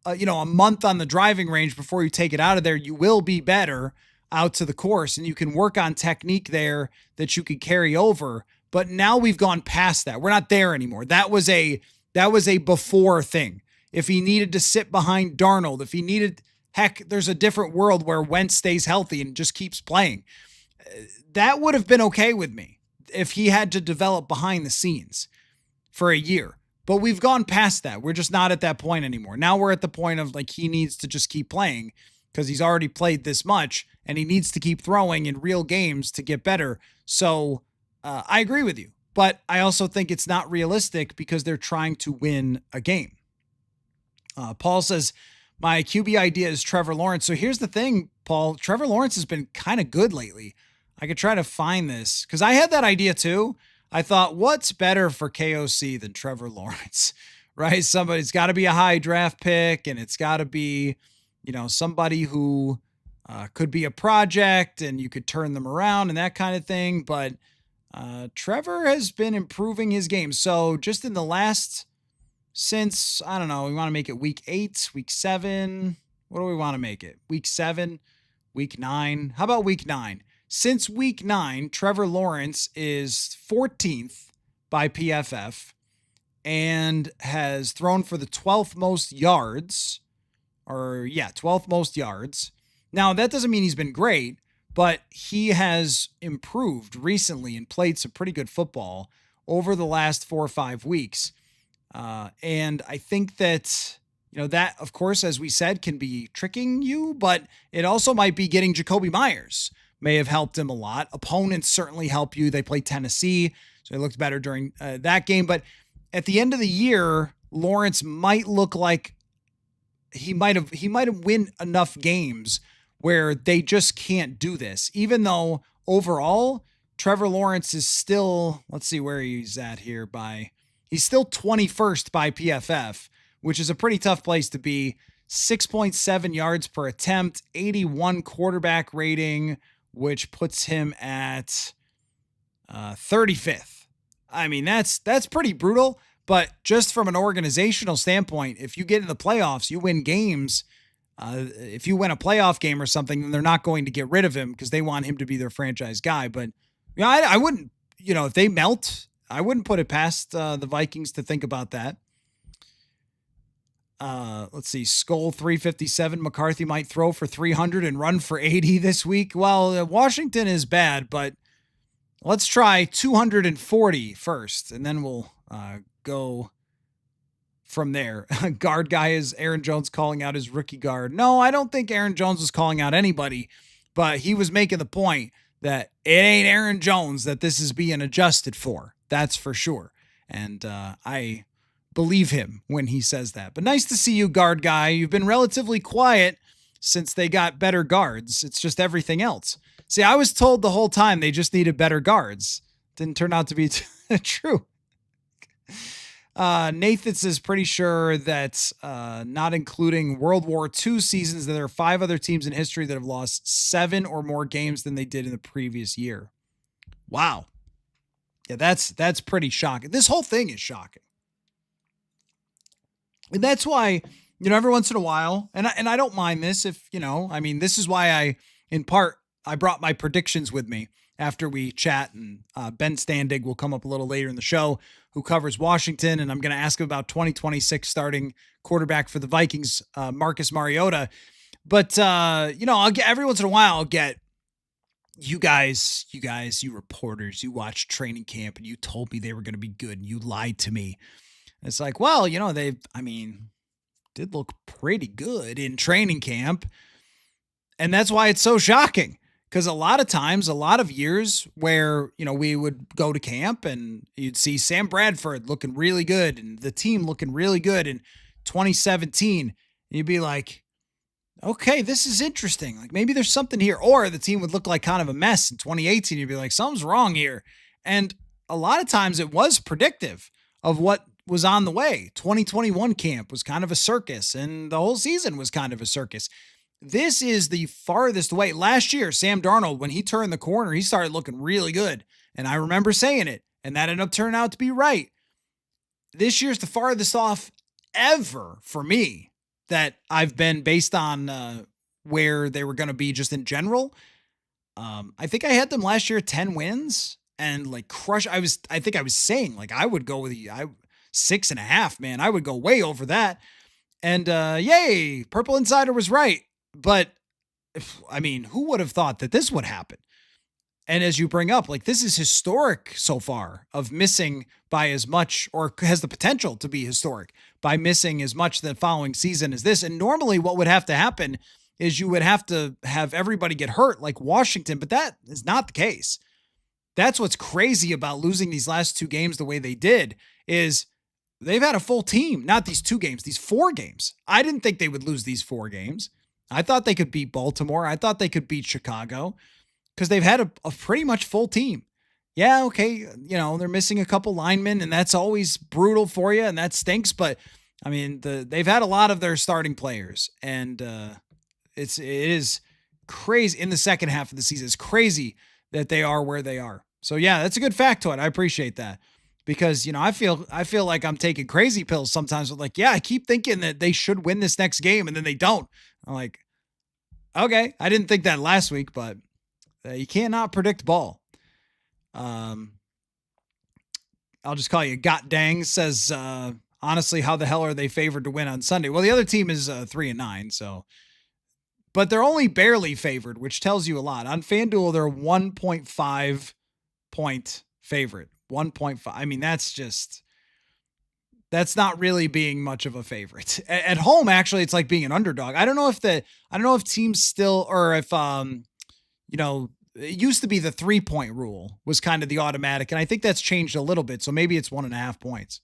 a month on the driving range before you take it out of there, you will be better out to the course, and you can work on technique there that you could carry over. But now we've gone past that. We're not there anymore. That was a before thing. If he needed to sit behind Darnold, there's a different world where Wentz stays healthy and just keeps playing. That would have been okay with me if he had to develop behind the scenes for a year. But we've gone past that. We're just not at that point anymore. Now we're at the point of he needs to just keep playing because he's already played this much and he needs to keep throwing in real games to get better. So I agree with you, but I also think it's not realistic because they're trying to win a game. Paul says, my QB idea is Trevor Lawrence. So here's the thing, Paul. Trevor Lawrence has been kind of good lately. I could try to find this because I had that idea too. I thought, what's better for KOC than Trevor Lawrence, right? Somebody's got to be a high draft pick, and it's got to be, somebody who could be a project and you could turn them around and that kind of thing. But Trevor has been improving his game. So just in the last, since, I don't know, we want to make it week 8, week 7. What do we want to make it? Week 7, week 9. How about week 9? Since week 9, Trevor Lawrence is 14th by PFF and has thrown for the 12th most yards. 12th most yards. Now, that doesn't mean he's been great, but he has improved recently and played some pretty good football over the last 4 or 5 weeks. And I think that, that, of course, as we said, can be tricking you, but it also might be getting Jacoby Myers. May have helped him a lot. Opponents certainly help you. They play Tennessee, so they looked better during that game. But at the end of the year, Lawrence might look like he might have win enough games where they just can't do this. Even though overall, Trevor Lawrence is still, let's see where he's at here he's still 21st by PFF, which is a pretty tough place to be. 6.7 yards per attempt, 81 quarterback rating, which puts him at 35th. I mean, that's pretty brutal, but just from an organizational standpoint, if you get in the playoffs, you win games. If you win a playoff game or something, then they're not going to get rid of him because they want him to be their franchise guy. But I wouldn't, if they melt, I wouldn't put it past the Vikings to think about that. Let's see, Skull 357. McCarthy might throw for 300 and run for 80 this week. Well, Washington is bad, but let's try 240 first, and then we'll go from there. Guard guy is Aaron Jones calling out his rookie guard. No, I don't think Aaron Jones was calling out anybody, but he was making the point that it ain't Aaron Jones that this is being adjusted for. That's for sure. And I believe him when he says that. But nice to see you, guard guy. You've been relatively quiet since they got better guards. It's just everything else. See, I was told the whole time they just needed better guards. Didn't turn out to be true. Nathan's is pretty sure that not including World War II seasons, that there are 5 other teams in history that have lost 7 or more games than they did in the previous year. Wow. Yeah, that's pretty shocking. This whole thing is shocking. And that's why, every once in a while, and I don't mind this if, this is why I brought my predictions with me after we chat, and Ben Standig will come up a little later in the show, who covers Washington, and I'm going to ask him about 2026 starting quarterback for the Vikings, Marcus Mariota. But, I'll get every once in a while, I'll get you guys, you reporters, you watched training camp and you told me they were going to be good and you lied to me. And it's like, well, they did look pretty good in training camp. And that's why it's so shocking. Because a lot of times, a lot of years where, we would go to camp and you'd see Sam Bradford looking really good and the team looking really good in 2017. And you'd be like, okay, this is interesting. Like maybe there's something here. Or the team would look like kind of a mess in 2018. You'd be like, something's wrong here. And a lot of times it was predictive of what was on the way. 2021 camp was kind of a circus and the whole season was kind of a circus. This is the farthest away. Last year, Sam Darnold, when he turned the corner, he started looking really good. And I remember saying it, and that ended up turning out to be right. This year's the farthest off ever for me that I've been based on where they were going to be just in general. I think I had them last year 10 wins and like crush. I think I was saying like I would go with 6.5, man. I would go way over that. And yay, Purple Insider was right. But who would have thought that this would happen? And as you bring up, like this is historic so far of missing by as much, or has the potential to be historic by missing as much the following season as this. And normally what would have to happen is you would have to have everybody get hurt like Washington, but that is not the case. That's what's crazy about losing these last 2 games the way they did is they've had a full team, not these 2 games, these 4 games. I didn't think they would lose these 4 games. I thought they could beat Baltimore. I thought they could beat Chicago because they've had a pretty much full team. Yeah, okay, they're missing a couple linemen, and that's always brutal for you, and that stinks. But they've had a lot of their starting players, and it is crazy in the second half of the season. It's crazy that they are where they are. So yeah, that's a good factoid. I appreciate that. Because, I feel like I'm taking crazy pills sometimes with like, yeah, I keep thinking that they should win this next game and then they don't. I'm like, okay, I didn't think that last week, but you cannot predict ball. I'll just call you Got Dang says, honestly, how the hell are they favored to win on Sunday? Well, the other team is 3-9, so, but they're only barely favored, which tells you a lot. On FanDuel, they're 1.5 point favorite. 1.5. That's not really being much of a favorite. At home, actually, it's like being an underdog. I don't know if teams still, or if, it used to be the 3-point rule was kind of the automatic. And I think that's changed a little bit. So maybe it's 1.5 points.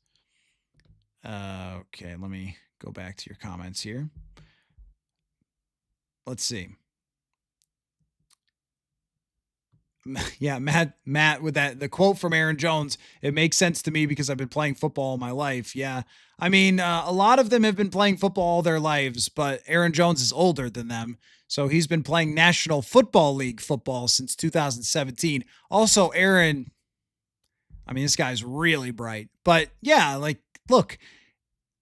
Okay, let me go back to your comments here. Let's see. Yeah, Matt, with the quote from Aaron Jones, it makes sense to me because I've been playing football all my life. Yeah. I mean, a lot of them have been playing football all their lives, but Aaron Jones is older than them. So he's been playing National Football League football since 2017. Also, Aaron, I mean, this guy's really bright. But yeah, like, look,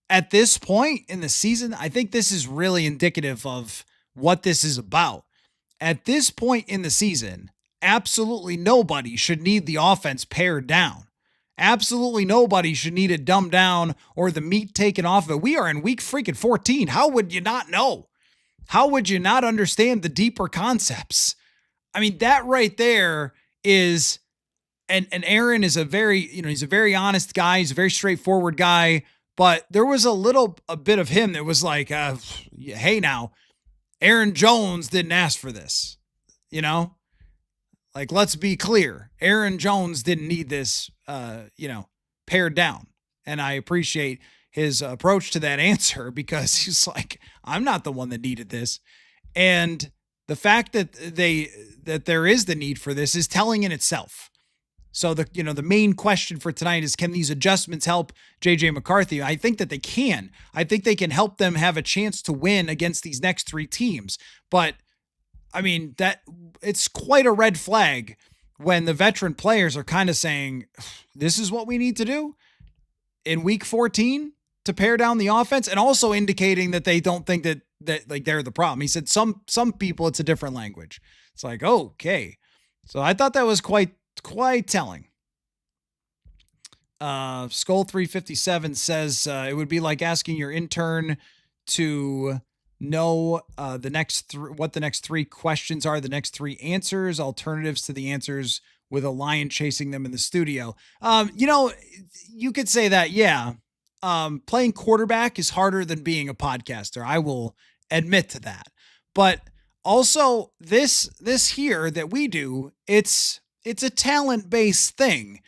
at this point in the season, I think this is really indicative of what this is about. At this point in the season, absolutely nobody should need the offense pared down. Absolutely nobody should need it dumbed down or the meat taken off of it. We are in week freaking 14. How would you not know? How would you not understand the deeper concepts? I mean, that right there is, and Aaron is a very, he's a very honest guy. He's a very straightforward guy, but there was a bit of him that was like, hey now, Aaron Jones didn't ask for this, Like, let's be clear. Aaron Jones didn't need this, pared down. And I appreciate his approach to that answer because he's like, I'm not the one that needed this. And the fact that there is the need for this is telling in itself. So the main question for tonight is, can these adjustments help JJ McCarthy? I think that they can. I think they can help them have a chance to win against these next three teams. But I mean, that it's quite a red flag when the veteran players are kind of saying, this is what we need to do in week 14 to pare down the offense, and also indicating that they don't think that like they're the problem. He said some people, it's a different language. It's like, okay. So I thought that was quite telling. Skull 357 says it would be like asking your intern to know what the next three questions are, the next three answers, alternatives to the answers, with a lion chasing them in the studio. You could say that, yeah. Playing quarterback is harder than being a podcaster. I will admit to that. But also this here that we do, it's a talent-based thing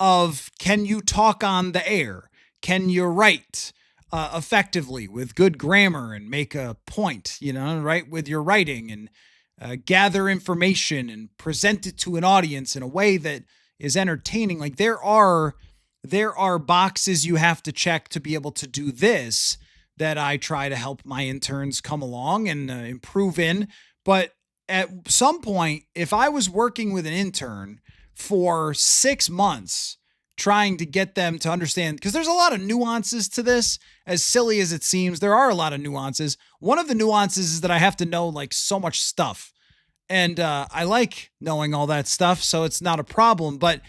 of, can you talk on the air? Can you write effectively with good grammar and make a point, right, with your writing, and gather information and present it to an audience in a way that is entertaining. Like, there are boxes you have to check to be able to do this that I try to help my interns come along and improve in. But at some point, if I was working with an intern for 6 months, trying to get them to understand, because there's a lot of nuances to this, as silly as it seems, there are a lot of nuances. One of the nuances is that I have to know like so much stuff. And I like knowing all that stuff, so it's not a problem. But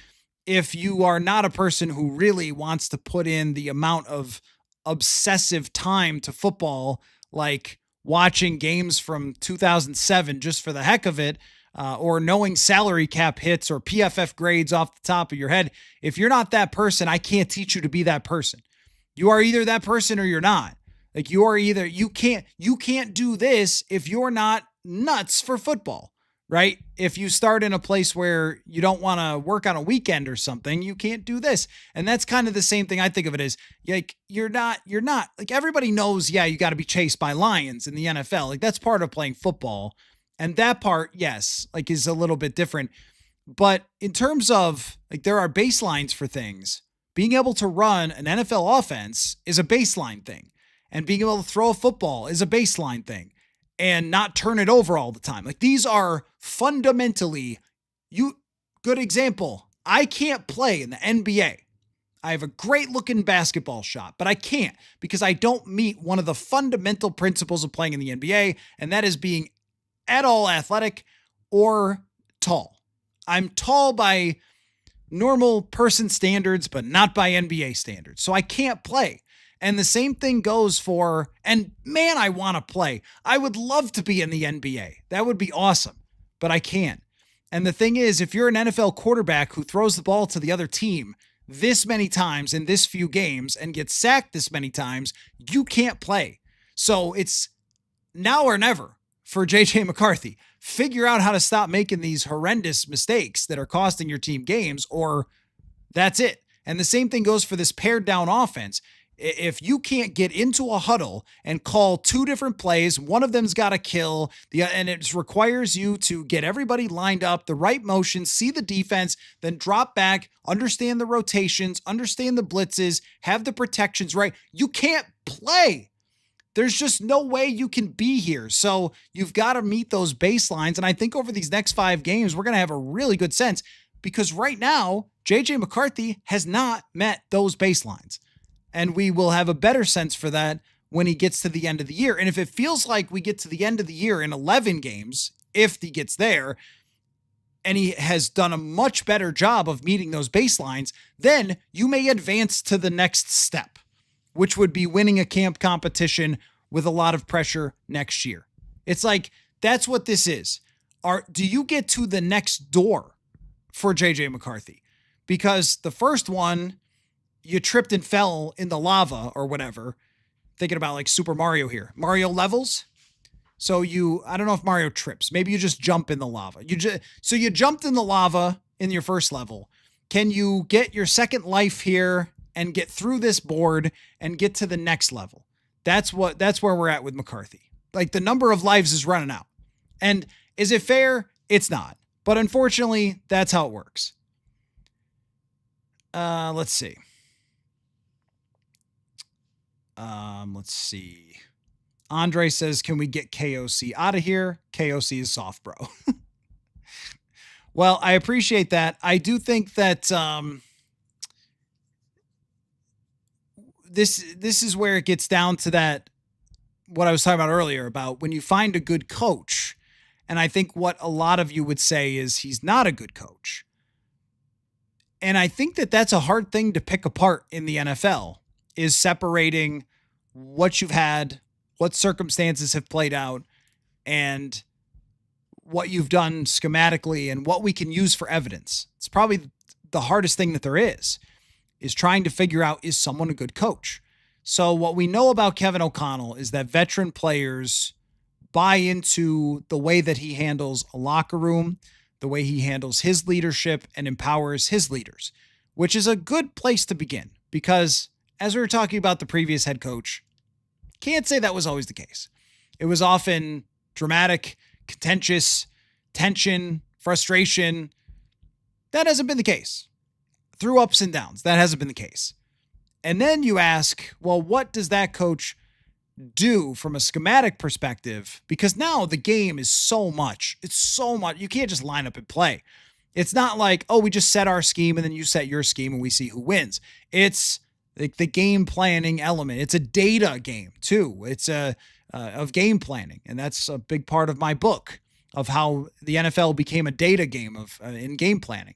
if you are not a person who really wants to put in the amount of obsessive time to football, like watching games from 2007 just for the heck of it, or knowing salary cap hits or PFF grades off the top of your head, if you're not that person, I can't teach you to be that person. You are either that person or you're not. Like, you can't do this if you're not nuts for football, right? If you start in a place where you don't want to work on a weekend or something, you can't do this. And that's kind of the same thing I think of it as. Like, you're not, like, everybody knows, yeah, you got to be chased by lions in the NFL. Like, that's part of playing football. And that part, yes, like, is a little bit different. But in terms of, like, there are baselines for things. Being able to run an NFL offense is a baseline thing. And being able to throw a football is a baseline thing. And not turn it over all the time. Like, these are fundamentally, good example. I can't play in the NBA. I have a great looking basketball shot, but I can't because I don't meet one of the fundamental principles of playing in the NBA. And that is being at all athletic or tall. I'm tall by normal person standards, but not by NBA standards. So I can't play. And the same thing goes for, and man, I want to play. I would love to be in the NBA. That would be awesome, but I can't. And the thing is, if you're an NFL quarterback who throws the ball to the other team this many times in this few games and gets sacked this many times, you can't play. So it's now or never for JJ McCarthy. Figure out how to stop making these horrendous mistakes that are costing your team games, or that's it. And the same thing goes for this pared down offense. If you can't get into a huddle and call 2 different plays, one of them's got to kill, and it requires you to get everybody lined up, the right motion, see the defense, then drop back, understand the rotations, understand the blitzes, have the protections right. You can't play. There's just no way you can be here. So you've got to meet those baselines. And I think over these next 5 games, we're going to have a really good sense, because right now, JJ McCarthy has not met those baselines. And we will have a better sense for that when he gets to the end of the year. And if it feels like we get to the end of the year in 11 games, if he gets there, and he has done a much better job of meeting those baselines, then you may advance to the next step, which would be winning a camp competition with a lot of pressure next year. It's like, that's what this is. Do you get to the next door for JJ McCarthy? Because the first one, you tripped and fell in the lava or whatever. Thinking about like Super Mario here. Mario levels. So I don't know if Mario trips. Maybe you just jump in the lava. So you jumped in the lava in your first level. Can you get your second life here and get through this board and get to the next level? That's where we're at with McCarthy. Like, the number of lives is running out. And is it fair? It's not. But unfortunately, that's how it works. Let's see. Let's see. Andre says, can we get KOC out of here? KOC is soft, bro. Well, I appreciate that. I do think that this is where it gets down to that, what I was talking about earlier about when you find a good coach. And I think what a lot of you would say is he's not a good coach. And I think that that's a hard thing to pick apart in the NFL, is separating what you've had, what circumstances have played out, and what you've done schematically and what we can use for evidence. It's probably the hardest thing that there is trying to figure out, is someone a good coach? So what we know about Kevin O'Connell is that veteran players buy into the way that he handles a locker room, the way he handles his leadership and empowers his leaders, which is a good place to begin, because as we were talking about the previous head coach, can't say that was always the case. It was often dramatic, contentious, tension, frustration. That hasn't been the case. Through ups and downs, that hasn't been the case. And then you ask, well, what does that coach do from a schematic perspective? Because now the game is so much. It's so much. You can't just line up and play. It's not like, oh, we just set our scheme and then you set your scheme and we see who wins. It's like the game planning element. It's a data game too. It's of game planning. And that's a big part of my book, of how the NFL became a data game of in game planning.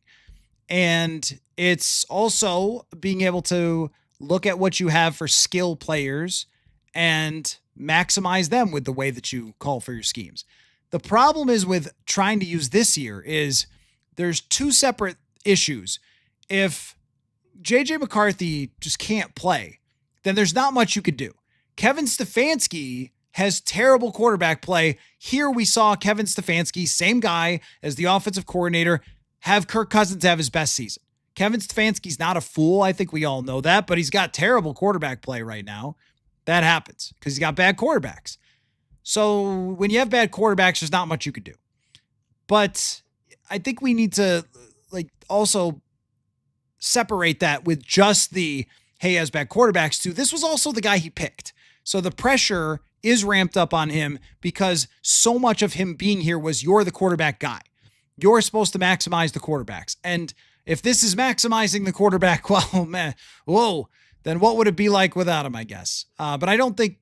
And it's also being able to look at what you have for skill players and maximize them with the way that you call for your schemes. The problem is with trying to use this year is there's 2 separate issues. If JJ McCarthy just can't play, then there's not much you could do. Kevin Stefanski has terrible quarterback play. Here we saw Kevin Stefanski, same guy as the offensive coordinator, have Kirk Cousins have his best season. Kevin Stefanski's not a fool. I think we all know that, but he's got terrible quarterback play right now. That happens because he's got bad quarterbacks. So when you have bad quarterbacks, there's not much you could do. But I think we need to also separate that with just the, hey, he has bad quarterbacks too. This was also the guy he picked. So the pressure is ramped up on him because so much of him being here was, you're the quarterback guy. You're supposed to maximize the quarterbacks. And if this is maximizing the quarterback, well, man, whoa, then what would it be like without him, I guess? But I don't think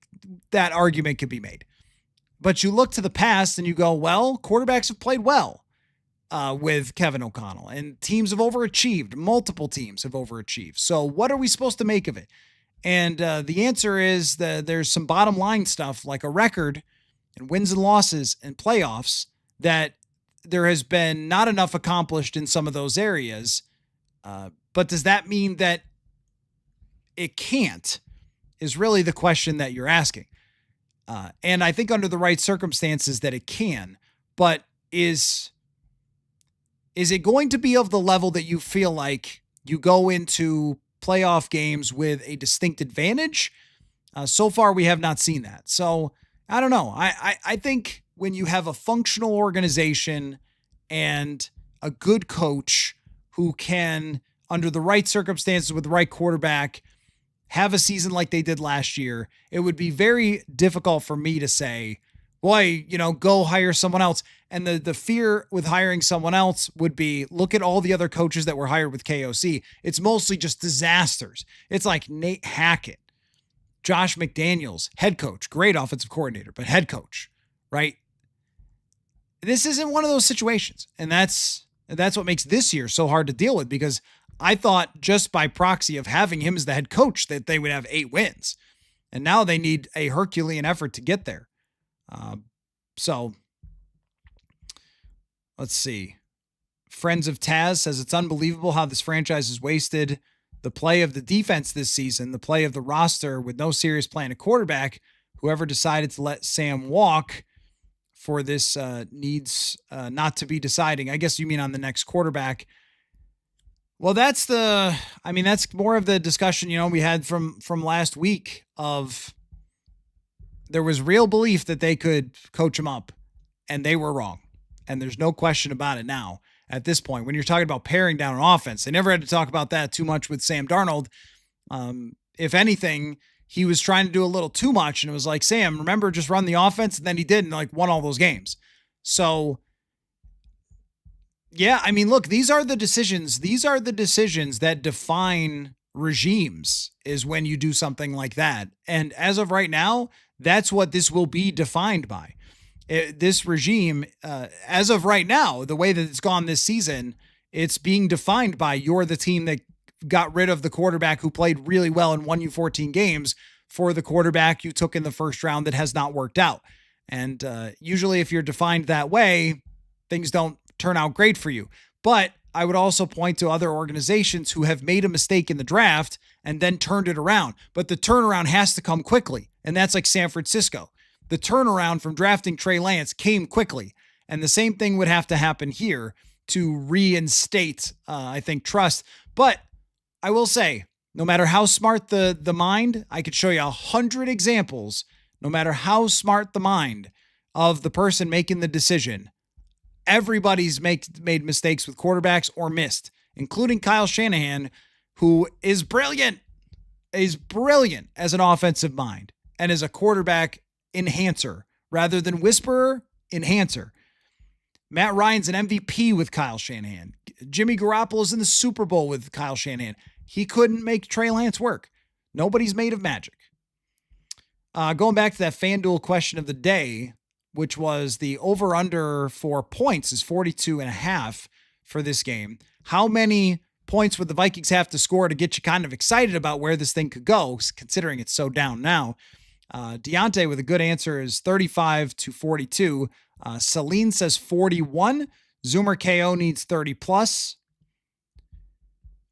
that argument could be made. But you look to the past and you go, well, quarterbacks have played well with Kevin O'Connell, and teams have overachieved. Multiple teams have overachieved. So what are we supposed to make of it? And the answer is that there's some bottom line stuff like a record and wins and losses and playoffs that there has been not enough accomplished in some of those areas. But does that mean that it can't, is really the question that you're asking. And I think under the right circumstances that it can, but is it going to be of the level that you feel like you go into playoff games with a distinct advantage. So far, we have not seen that. So I don't know. I think when you have a functional organization and a good coach who can, under the right circumstances with the right quarterback, have a season like they did last year, it would be very difficult for me to say, boy, go hire someone else. And the fear with hiring someone else would be, look at all the other coaches that were hired with KOC. It's mostly just disasters. It's like Nate Hackett, Josh McDaniels, head coach, great offensive coordinator, but head coach, right? This isn't one of those situations. And that's what makes this year so hard to deal with, because I thought just by proxy of having him as the head coach that they would have 8 wins. And now they need a Herculean effort to get there. So let's see. Friends of Taz says it's unbelievable how this franchise has wasted the play of the defense this season, the play of the roster with no serious plan at quarterback. Whoever decided to let Sam walk for this needs not to be deciding. I guess you mean on the next quarterback. Well, that's more of the discussion, we had from last week of there was real belief that they could coach him up, and they were wrong. And there's no question about it now at this point. When you're talking about paring down an offense, they never had to talk about that too much with Sam Darnold. If anything, he was trying to do a little too much, and it was like, Sam, remember, just run the offense, and then he did and won all those games. So yeah, look, these are the decisions that define regimes, is when you do something like that. And as of right now, that's what this will be defined by. This regime, as of right now, the way that it's gone this season, it's being defined by you're the team that got rid of the quarterback who played really well and won you 14 games for the quarterback you took in the first round that has not worked out. And usually if you're defined that way, things don't turn out great for you. But I would also point to other organizations who have made a mistake in the draft and then turned it around. But the turnaround has to come quickly. And that's like San Francisco. The turnaround from drafting Trey Lance came quickly. And the same thing would have to happen here to reinstate, I think, trust. But I will say, no matter how smart the mind, I could show you 100 examples, no matter how smart the mind of the person making the decision, everybody's made mistakes with quarterbacks or missed, including Kyle Shanahan, who is brilliant as an offensive mind and is a quarterback enhancer rather than whisperer, enhancer. Matt Ryan's an MVP with Kyle Shanahan. Jimmy Garoppolo's in the Super Bowl with Kyle Shanahan. He couldn't make Trey Lance work. Nobody's made of magic. Going back to that FanDuel question of the day, which was the over-under for points is 42.5 for this game. How many points would the Vikings have to score to get you kind of excited about where this thing could go, considering it's so down now? Deontay with a good answer is 35-42. Celine says 41. Zoomer KO needs 30 plus.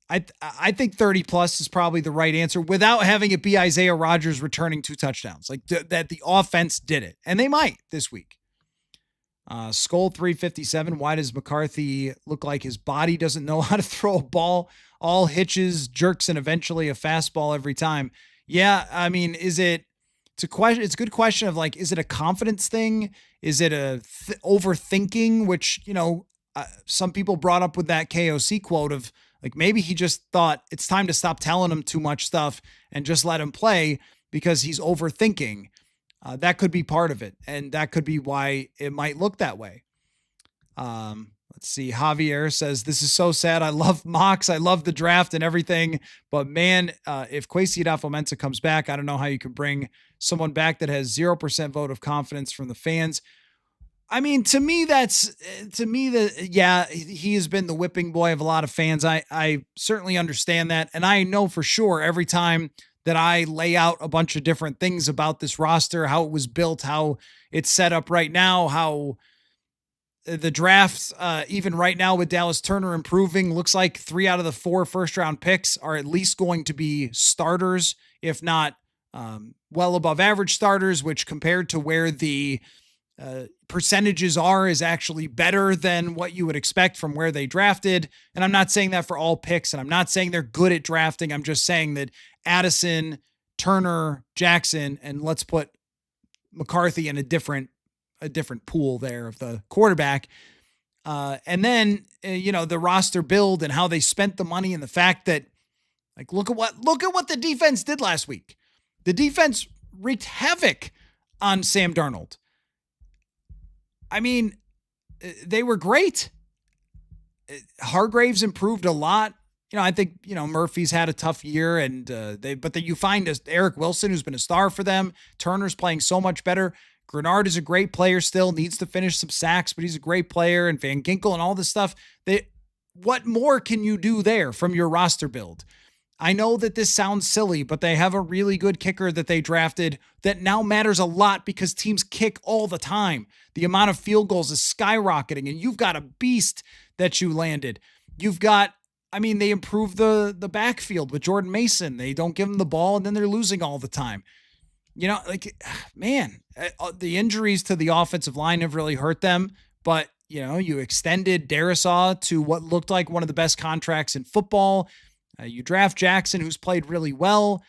I think 30 plus is probably the right answer without having it be Isaiah Rodgers returning 2 touchdowns. That the offense did it. And they might this week. Skull 357. Why does McCarthy look like his body doesn't know how to throw a ball? All hitches, jerks, and eventually a fastball every time. Yeah, it's a question. It's a good question of is it a confidence thing? Is it a overthinking? Which, some people brought up with that KOC quote of maybe he just thought it's time to stop telling him too much stuff and just let him play because he's overthinking. That could be part of it. And that could be why it might look that way. Let's see. Javier says, this is so sad. I love mocks. I love the draft and everything. But man, if Kwesi Adofo-Mensah comes back, I don't know how you can bring someone back that has 0% vote of confidence from the fans. To me, he has been the whipping boy of a lot of fans. I certainly understand that. And I know for sure every time that I lay out a bunch of different things about this roster, how it was built, how it's set up right now, how the draft, even right now with Dallas Turner improving, looks like 3 out of the 4 first-round picks are at least going to be starters, if not well above average starters, which compared to where the percentages is actually better than what you would expect from where they drafted. And I'm not saying that for all picks, and I'm not saying they're good at drafting. I'm just saying that Addison, Turner, Jackson, and let's put McCarthy in a different pool there of the quarterback. And then, the roster build and how they spent the money, and the fact that, like, look at what the defense did last week. The defense wreaked havoc on Sam Darnold. I mean, they were great. Hargraves improved a lot. I think, Murphy's had a tough year, and you find Eric Wilson, who's been a star for them. Turner's playing so much better. Grenard is a great player still, needs to finish some sacks, but he's a great player, and Van Ginkel and all this stuff. What more can you do there from your roster build? I know that this sounds silly, but they have a really good kicker that they drafted that now matters a lot because teams kick all the time. The amount of field goals is skyrocketing, and you've got a beast that you landed. They improved the backfield with Jordan Mason. They don't give him the ball, and then they're losing all the time. The injuries to the offensive line have really hurt them, but, you extended Darisaw to what looked like one of the best contracts in football. You draft Jackson, who's played really well.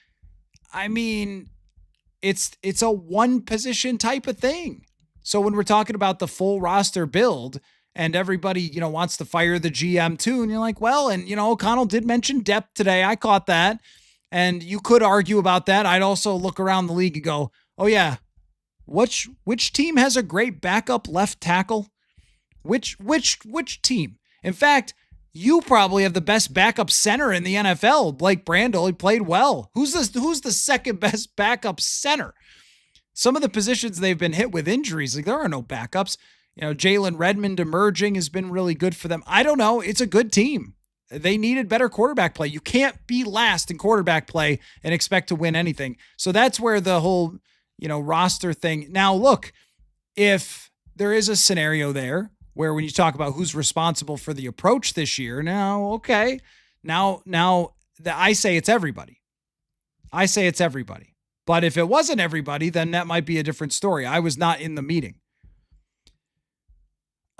It's a one position type of thing. So when we're talking about the full roster build and everybody, wants to fire the GM too, and you're like, well, and, O'Connell did mention depth today. I caught that. And you could argue about that. I'd also look around the league and go, oh yeah, which team has a great backup left tackle? Which team? In fact, you probably have the best backup center in the NFL. Blake Brandel, he played well. Who's the second best backup center? Some of the positions they've been hit with injuries, like there are no backups. Jalen Redmond emerging has been really good for them. I don't know. It's a good team. They needed better quarterback play. You can't be last in quarterback play and expect to win anything. So that's where the whole, roster thing. Now, look, if there is a scenario there where when you talk about who's responsible for the approach this year, now I say it's everybody. But if it wasn't everybody, then that might be a different story. I was not in the meeting.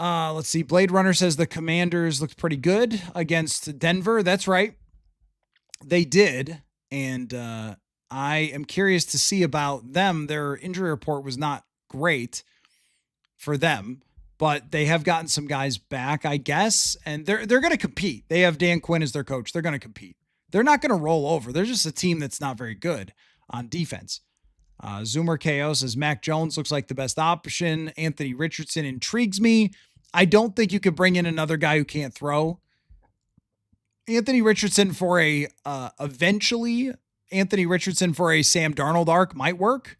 Let's see. Blade Runner says the Commanders looked pretty good against Denver. That's right. They did. And I am curious to see about them. Their injury report was not great for them, but they have gotten some guys back, I guess. And they're going to compete. They have Dan Quinn as their coach. They're going to compete. They're not going to roll over. They're just a team that's not very good on defense. Zoomer KO says Mac Jones looks like the best option. Anthony Richardson intrigues me. I don't think you could bring in another guy who can't throw. Anthony Richardson for a Sam Darnold arc might work,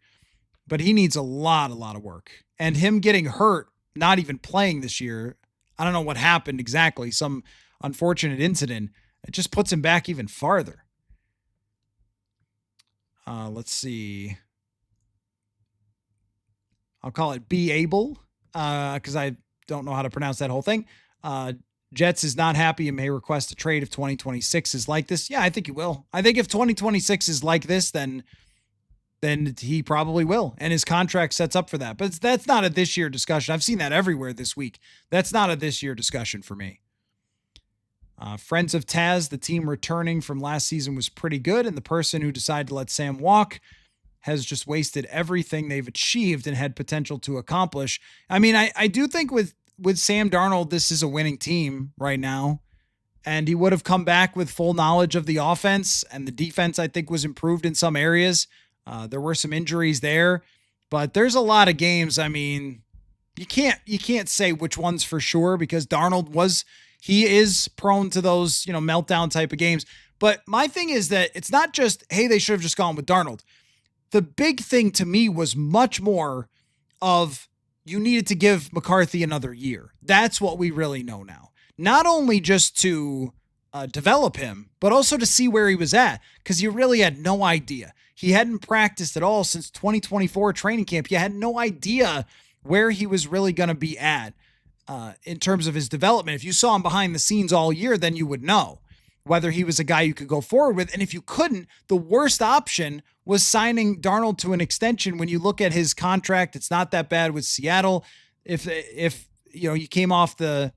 but he needs a lot of work. And him getting hurt, not even playing this year, I don't know what happened exactly. Some unfortunate incident. It just puts him back even farther. Let's see. I'll call it Be Able, because I don't know how to pronounce that whole thing. Jets is not happy and may request a trade if 2026 is like this. Yeah, I think he will. I think if 2026 is like this, then he probably will. And his contract sets up for that. But that's not a this year discussion. I've seen that everywhere this week. That's not a this year discussion for me. Friends of Taz, the team returning from last season was pretty good. And the person who decided to let Sam walk has just wasted everything they've achieved and had potential to accomplish. I do think with Sam Darnold, this is a winning team right now. And he would have come back with full knowledge of the offense, and the defense, I think, was improved in some areas. There were some injuries there, but there's a lot of games. You can't say which ones for sure, because Darnold he is prone to those, meltdown type of games. But my thing is that it's not just, hey, they should have just gone with Darnold. The big thing to me was much more of you needed to give McCarthy another year. That's what we really know now. Not only just to develop him, but also to see where he was at, because you really had no idea. He hadn't practiced at all since 2024 training camp. You had no idea where he was really going to be at in terms of his development. If you saw him behind the scenes all year, then you would know. whether he was a guy you could go forward with. And if you couldn't, the worst option was signing Darnold to an extension. When you look at his contract, it's not that bad with Seattle. If you came off a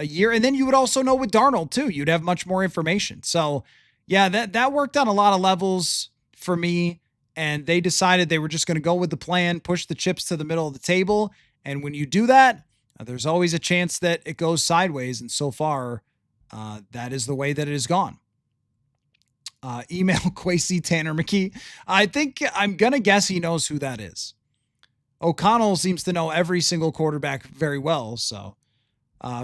year, and then you would also know with Darnold too, you'd have much more information. So yeah, that worked on a lot of levels for me. And they decided they were just going to go with the plan, push the chips to the middle of the table. And when you do that, there's always a chance that it goes sideways. And so far, that is the way that it has gone. Email Kwesi Tanner McKee. I think I'm going to guess he knows who that is. O'Connell seems to know every single quarterback very well. So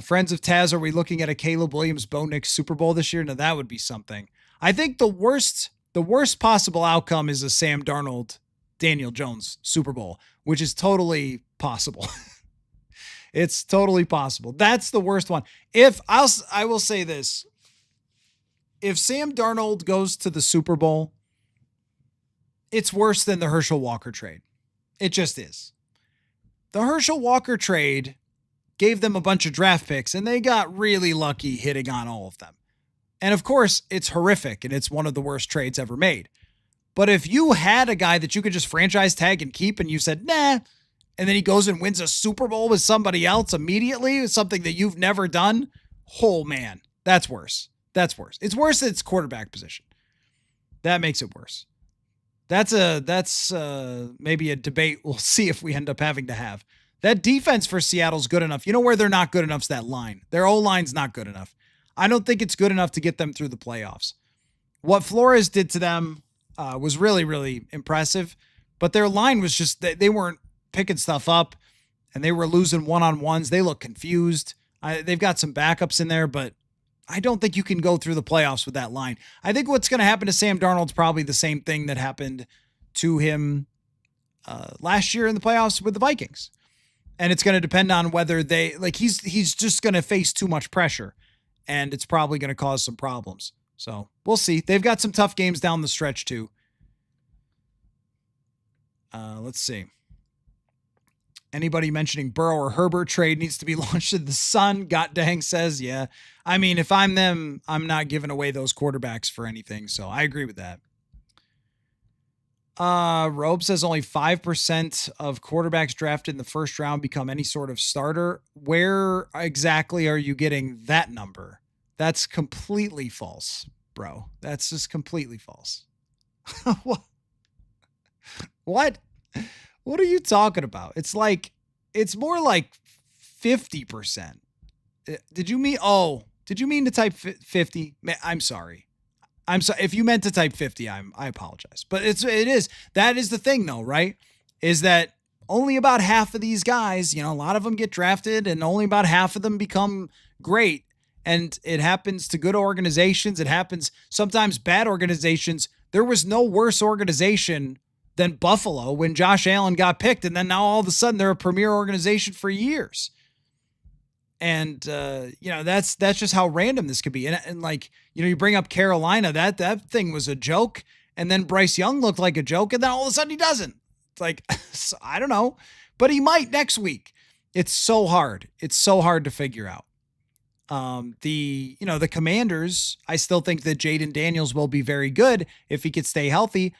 friends of Taz, are we looking at a Caleb Williams Bo Nix Super Bowl this year? Now that would be something. I think the worst possible outcome is a Sam Darnold, Daniel Jones Super Bowl, which is totally possible. It's totally possible. That's the worst one. I will say this, if Sam Darnold goes to the Super Bowl, it's worse than the Herschel Walker trade. It just is. The Herschel Walker trade gave them a bunch of draft picks, and they got really lucky hitting on all of them. And of course, it's horrific, and it's one of the worst trades ever made. But if you had a guy that you could just franchise tag and keep, and you said, nah, and then he goes and wins a Super Bowl with somebody else immediately, something that you've never done, oh man, that's worse. That's worse. It's worse than its quarterback position. That makes it worse. That's maybe a debate we'll see if we end up having to have. That defense for Seattle's good enough. You know where they're not good enough is that line. Their O-line's not good enough. I don't think it's good enough to get them through the playoffs. What Flores did to them was really, really impressive, but their line was just, they weren't picking stuff up, and they were losing one-on-ones. They look confused. They've got some backups in there, but I don't think you can go through the playoffs with that line. I think what's going to happen to Sam Darnold's probably the same thing that happened to him last year in the playoffs with the Vikings. And it's going to depend on whether he's just going to face too much pressure, and it's probably going to cause some problems. So we'll see. They've got some tough games down the stretch too. Let's see. Anybody mentioning Burrow or Herbert trade needs to be launched in the sun? God dang says, yeah. I mean, if I'm them, I'm not giving away those quarterbacks for anything. So I agree with that. Robe says only 5% of quarterbacks drafted in the first round become any sort of starter. Where exactly are you getting that number? That's completely false, bro. That's just completely false. What? What are you talking about? It's more like 50%. Did you mean to type 50? I'm sorry. If you meant to type 50, I apologize. But that is the thing though, right? Is that only about half of these guys, a lot of them get drafted and only about half of them become great. And it happens to good organizations. It happens sometimes bad organizations. There was no worse organization than Buffalo when Josh Allen got picked. And then now all of a sudden they're a premier organization for years. And, that's just how random this could be. And you bring up Carolina, that thing was a joke. And then Bryce Young looked like a joke. And then all of a sudden he doesn't. It's I don't know, but he might next week. It's so hard. It's so hard to figure out. The Commanders, I still think that Jaden Daniels will be very good if he could stay healthy.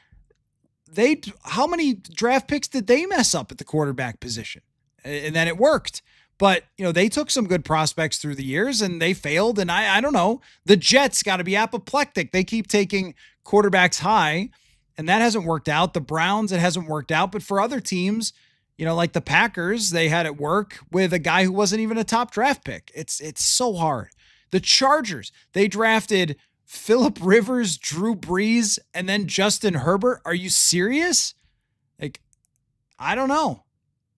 How many draft picks did they mess up at the quarterback position? And then it worked. But, they took some good prospects through the years and they failed. And I don't know. The Jets got to be apoplectic. They keep taking quarterbacks high and that hasn't worked out. The Browns, it hasn't worked out. But for other teams, like the Packers, they had it work with a guy who wasn't even a top draft pick. It's so hard. The Chargers, they drafted Phillip Rivers, Drew Brees, and then Justin Herbert. Are you serious? I don't know.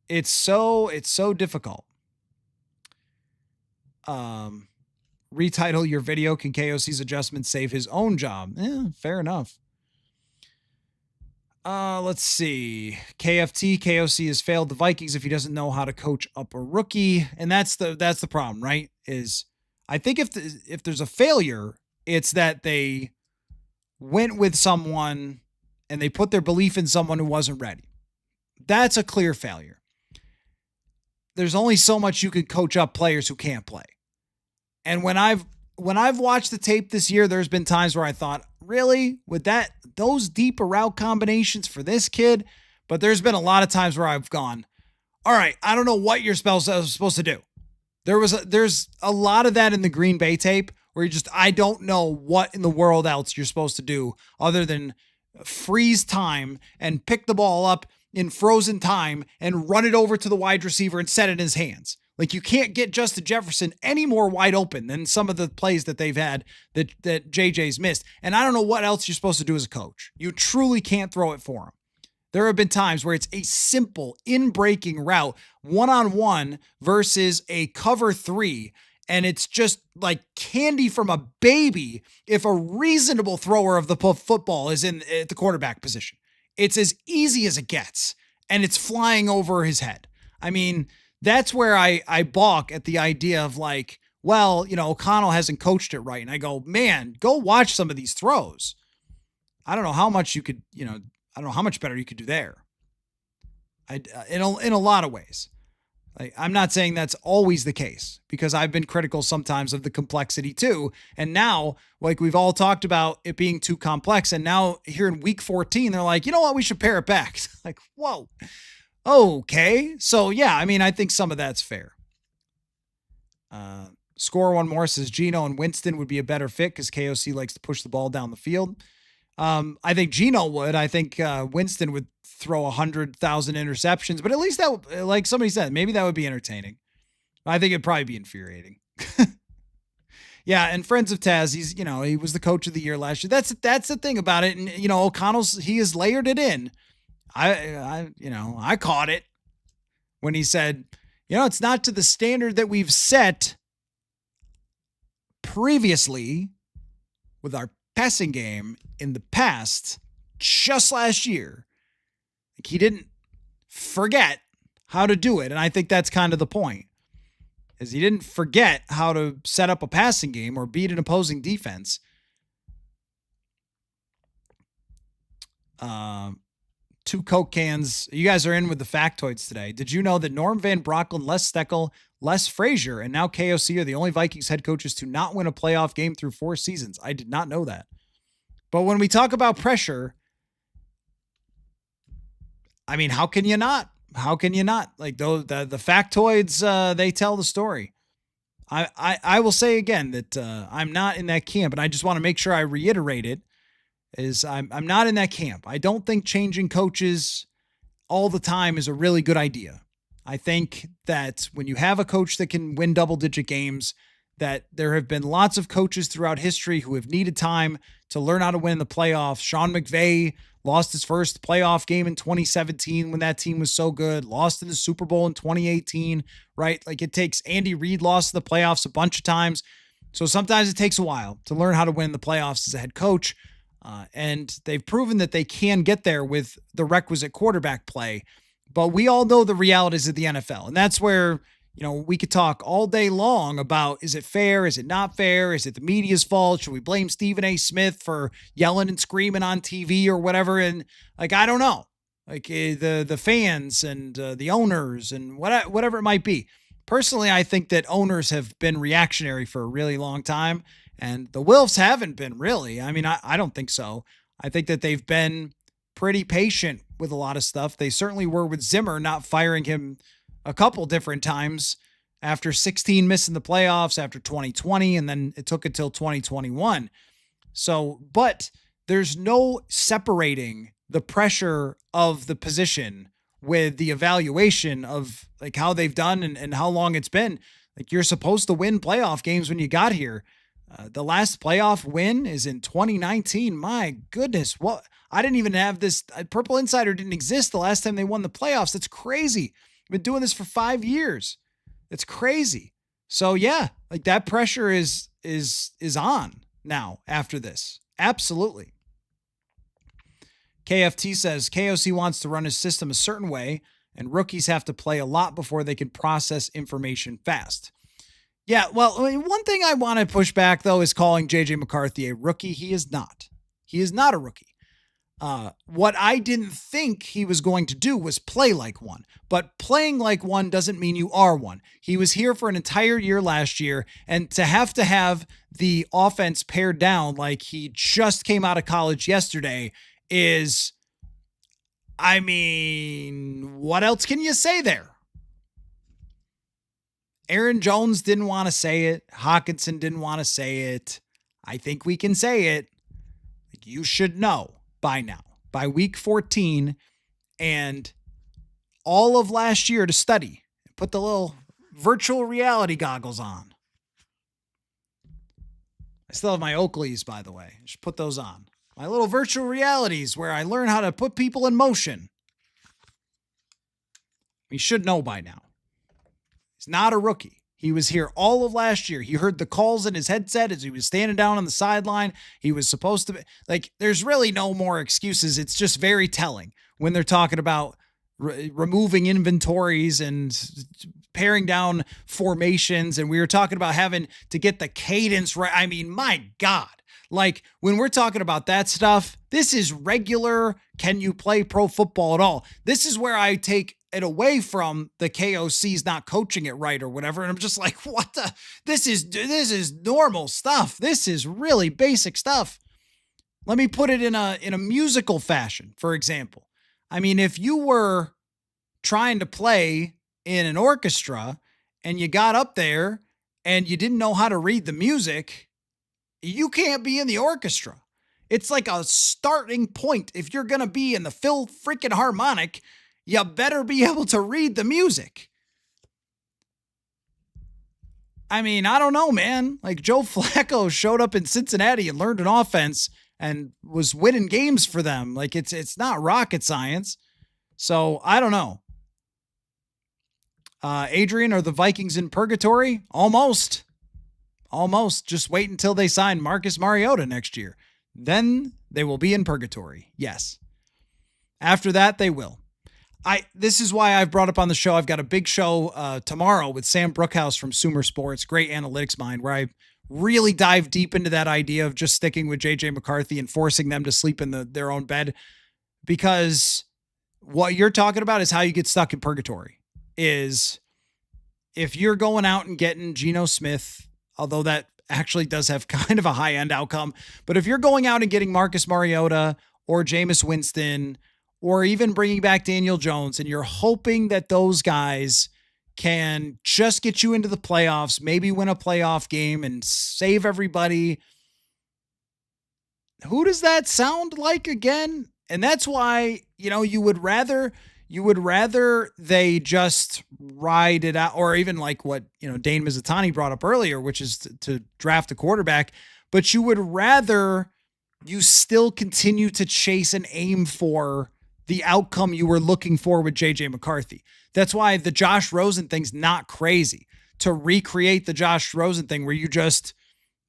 It's so difficult. Retitle your video. Can KOC's adjustment save his own job? Yeah, fair enough. Let's see. KOC has failed the Vikings if he doesn't know how to coach up a rookie. And that's the problem, right? Is I think if there's a failure, it's that they went with someone and they put their belief in someone who wasn't ready. That's a clear failure. There's only so much you can coach up players who can't play. And when I've when I've watched the tape this year, there's been times where I thought, really, with those deeper route combinations for this kid? But there's been a lot of times where I've gone, all right, I don't know what you're supposed to do. There's a lot of that in the Green Bay tape where I don't know what in the world else you're supposed to do other than freeze time and pick the ball up in frozen time and run it over to the wide receiver and set it in his hands. Like, you can't get Justin Jefferson any more wide open than some of the plays that they've had that JJ's missed. And I don't know what else you're supposed to do as a coach. You truly can't throw it for him. There have been times where it's a simple in-breaking route, one-on-one versus a cover 3, and it's just like candy from a baby if a reasonable thrower of the football is at the quarterback position. It's as easy as it gets, and it's flying over his head. I mean, that's where I balk at the idea of like, well, O'Connell hasn't coached it right. And I go, man, go watch some of these throws. I don't know how much you could, I don't know how much better you could do there. In a lot of ways. Like, I'm not saying that's always the case, because I've been critical sometimes of the complexity too. And now, like, we've all talked about it being too complex. And now here in week 14, they're like, you know what? We should pare it back. Like, whoa. Okay. So yeah, I mean, I think some of that's fair. Score one more says Geno and Winston would be a better fit because KOC likes to push the ball down the field. I think Geno would. I think Winston would throw 100,000 interceptions, but at least that, like somebody said, maybe that would be entertaining. I think it'd probably be infuriating. Yeah, and friends of Taz, he was the coach of the year last year. That's the thing about it. And he has layered it in. I caught it when he said, it's not to the standard that we've set previously with our passing game in the past, just last year. Like, he didn't forget how to do it. And I think that's kind of the point, is he didn't forget how to set up a passing game or beat an opposing defense. Two Coke cans. You guys are in with the factoids today. Did you know that Norm Van Brocklin, Les Steckel, Les Frazier, and now KOC are the only Vikings head coaches to not win a playoff game through 4 seasons? I did not know that. But when we talk about pressure, I mean, how can you not? How can you not? Like, the factoids, they tell the story. I will say again that I'm not in that camp, and I just want to make sure I reiterate it. I'm not in that camp. I don't think changing coaches all the time is a really good idea. I think that when you have a coach that can win double-digit games, that there have been lots of coaches throughout history who have needed time to learn how to win the playoffs. Sean McVay lost his first playoff game in 2017 when that team was so good, lost in the Super Bowl in 2018, right? Like, it takes Andy Reid lost the playoffs a bunch of times. So sometimes it takes a while to learn how to win the playoffs as a head coach. And they've proven that they can get there with the requisite quarterback play. But we all know the realities of the NFL. And that's where, we could talk all day long about, is it fair? Is it not fair? Is it the media's fault? Should we blame Stephen A. Smith for yelling and screaming on TV or whatever? And like, I don't know, like the fans and the owners and whatever it might be. Personally, I think that owners have been reactionary for a really long time. And the Wilfs haven't been really. I mean, I don't think so. I think that they've been pretty patient with a lot of stuff. They certainly were with Zimmer, not firing him a couple different times after 16 missing the playoffs, after 2020, and then it took until 2021. So, but there's no separating the pressure of the position with the evaluation of like how they've done and how long it's been. Like, you're supposed to win playoff games when you got here. The last playoff win is in 2019. My goodness. What? I didn't even have this. Purple Insider didn't exist the last time they won the playoffs. That's crazy. I've been doing this for 5 years. It's crazy. So yeah, like that pressure is on now after this. Absolutely. KFT says KOC wants to run his system a certain way, and rookies have to play a lot before they can process information fast. Yeah, well, I mean, one thing I want to push back, though, is calling JJ McCarthy a rookie. He is not. He is not a rookie. What I didn't think he was going to do was play like one. But playing like one doesn't mean you are one. He was here for an entire year last year, and to have the offense pared down like he just came out of college yesterday is, I mean, what else can you say there? Aaron Jones didn't want to say it. Hawkinson didn't want to say it. I think we can say it. You should know by now, by week 14 and all of last year to study. Put the little virtual reality goggles on. I still have my Oakleys, by the way. I should put those on. My little virtual realities where I learn how to put people in motion. We should know by now. He's not a rookie. He was here all of last year. He heard the calls in his headset as he was standing down on the sideline. He was supposed to be like, there's really no more excuses. It's just very telling when they're talking about removing inventories and paring down formations. And we were talking about having to get the cadence right. I mean, my God, like when we're talking about that stuff, this is regular. Can you play pro football at all? This is where I take it away from the KOC's not coaching it right or whatever. And I'm just like, what the, this is normal stuff. This is really basic stuff. Let me put it in a musical fashion, for example. I mean, if you were trying to play in an orchestra and you got up there and you didn't know how to read the music, you can't be in the orchestra. It's like a starting point. If you're going to be in the Phil freaking harmonic, you better be able to read the music. I mean, I don't know, man. Like Joe Flacco showed up in Cincinnati and learned an offense and was winning games for them. Like it's not rocket science. So I don't know. Adrian, are the Vikings in purgatory? Almost. Just wait until they sign Marcus Mariota next year. Then they will be in purgatory. Yes. After that, they will. This is why I've brought up on the show. I've got a big show tomorrow with Sam Brookhouse from Sumer Sports, great analytics mind, where I really dive deep into that idea of just sticking with JJ McCarthy and forcing them to sleep in their own bed. Because what you're talking about is how you get stuck in purgatory. Is if you're going out and getting Geno Smith, although that actually does have kind of a high-end outcome, but if you're going out and getting Marcus Mariota or Jameis Winston, or even bringing back Daniel Jones, and you're hoping that those guys can just get you into the playoffs, maybe win a playoff game and save everybody. Who does that sound like again? And that's why, you would rather they just ride it out, or even like what, Dane Mizutani brought up earlier, which is to draft a quarterback, but you would rather you still continue to chase and aim for the outcome you were looking for with JJ McCarthy. That's why the Josh Rosen thing's not crazy, to recreate the Josh Rosen thing where you just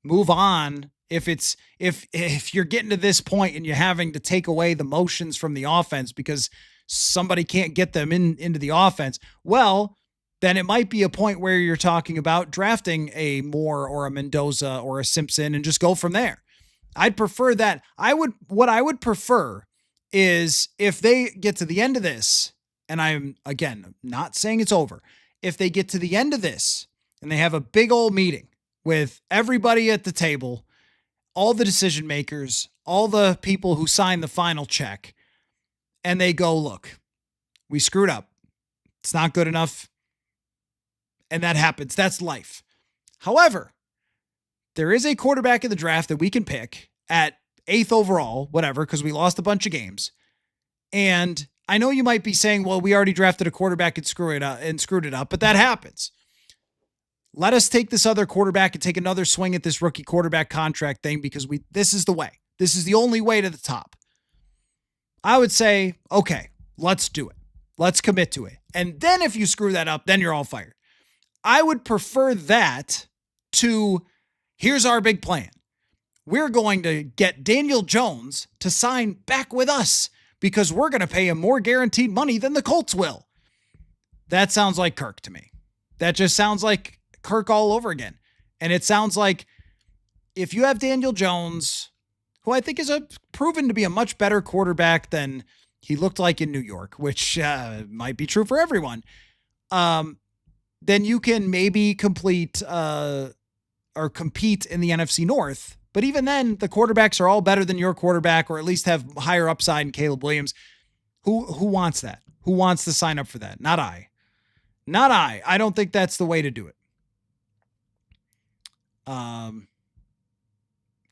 move on. If you're getting to this point and you're having to take away the motions from the offense because somebody can't get them into the offense, well, then it might be a point where you're talking about drafting a Moore or a Mendoza or a Simpson and just go from there. I'd prefer that. What I would prefer is if they get to the end of this, and I'm, again, not saying it's over. If they get to the end of this and they have a big old meeting with everybody at the table, all the decision makers, all the people who sign the final check, and they go, look, we screwed up. It's not good enough. And that happens. That's life. However, there is a quarterback in the draft that we can pick at 8th overall, whatever, because we lost a bunch of games. And I know you might be saying, well, we already drafted a quarterback and screwed it up, but that happens. Let us take this other quarterback and take another swing at this rookie quarterback contract thing, because this is the way. This is the only way to the top. I would say, okay, let's do it. Let's commit to it. And then if you screw that up, then you're all fired. I would prefer that to, here's our big plan. We're going to get Daniel Jones to sign back with us because we're going to pay him more guaranteed money than the Colts will. That sounds like Kirk to me. That just sounds like Kirk all over again. And it sounds like if you have Daniel Jones, who I think is proven to be a much better quarterback than he looked like in New York, which might be true for everyone, then you can maybe complete or compete in the NFC North. But even then, the quarterbacks are all better than your quarterback, or at least have higher upside in Caleb Williams. Who wants that? Who wants to sign up for that? Not I. Not I. I don't think that's the way to do it.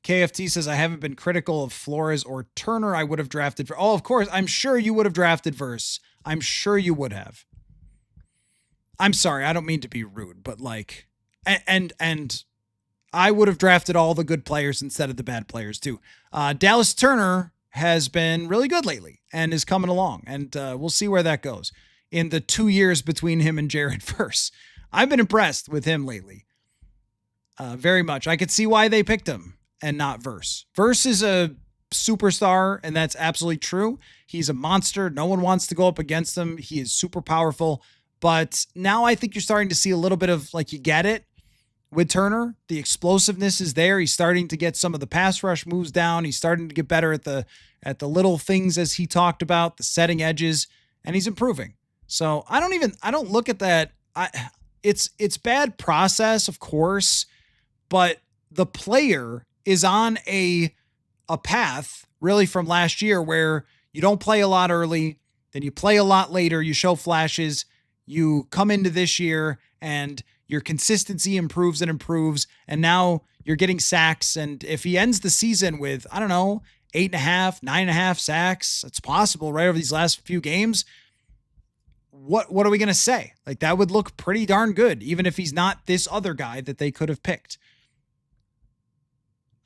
KFT says, I haven't been critical of Flores or Turner. I would have drafted. Oh, of course. I'm sure you would have drafted Verse. I'm sure you would have. I'm sorry. I don't mean to be rude, but like, and I would have drafted all the good players instead of the bad players too. Dallas Turner has been really good lately and is coming along, and we'll see where that goes in the 2 years between him and Jared Verse. I've been impressed with him lately. Very much. I could see why they picked him and not Verse. Verse is a superstar, and that's absolutely true. He's a monster. No one wants to go up against him. He is super powerful. But now I think you're starting to see a little bit of, like, you get it with Turner. The explosiveness is there. He's starting to get some of the pass rush moves down. He's starting to get better at the little things, as he talked about, the setting edges, and he's improving. So I don't look at that. It's bad process, of course, but the player is on a path really from last year where you don't play a lot early, then you play a lot later, you show flashes, you come into this year and your consistency improves and improves, and now you're getting sacks. And if he ends the season with, I don't know, 8.5, 9.5 sacks, it's possible right over these last few games. What are we going to say? Like, that would look pretty darn good, even if he's not this other guy that they could have picked.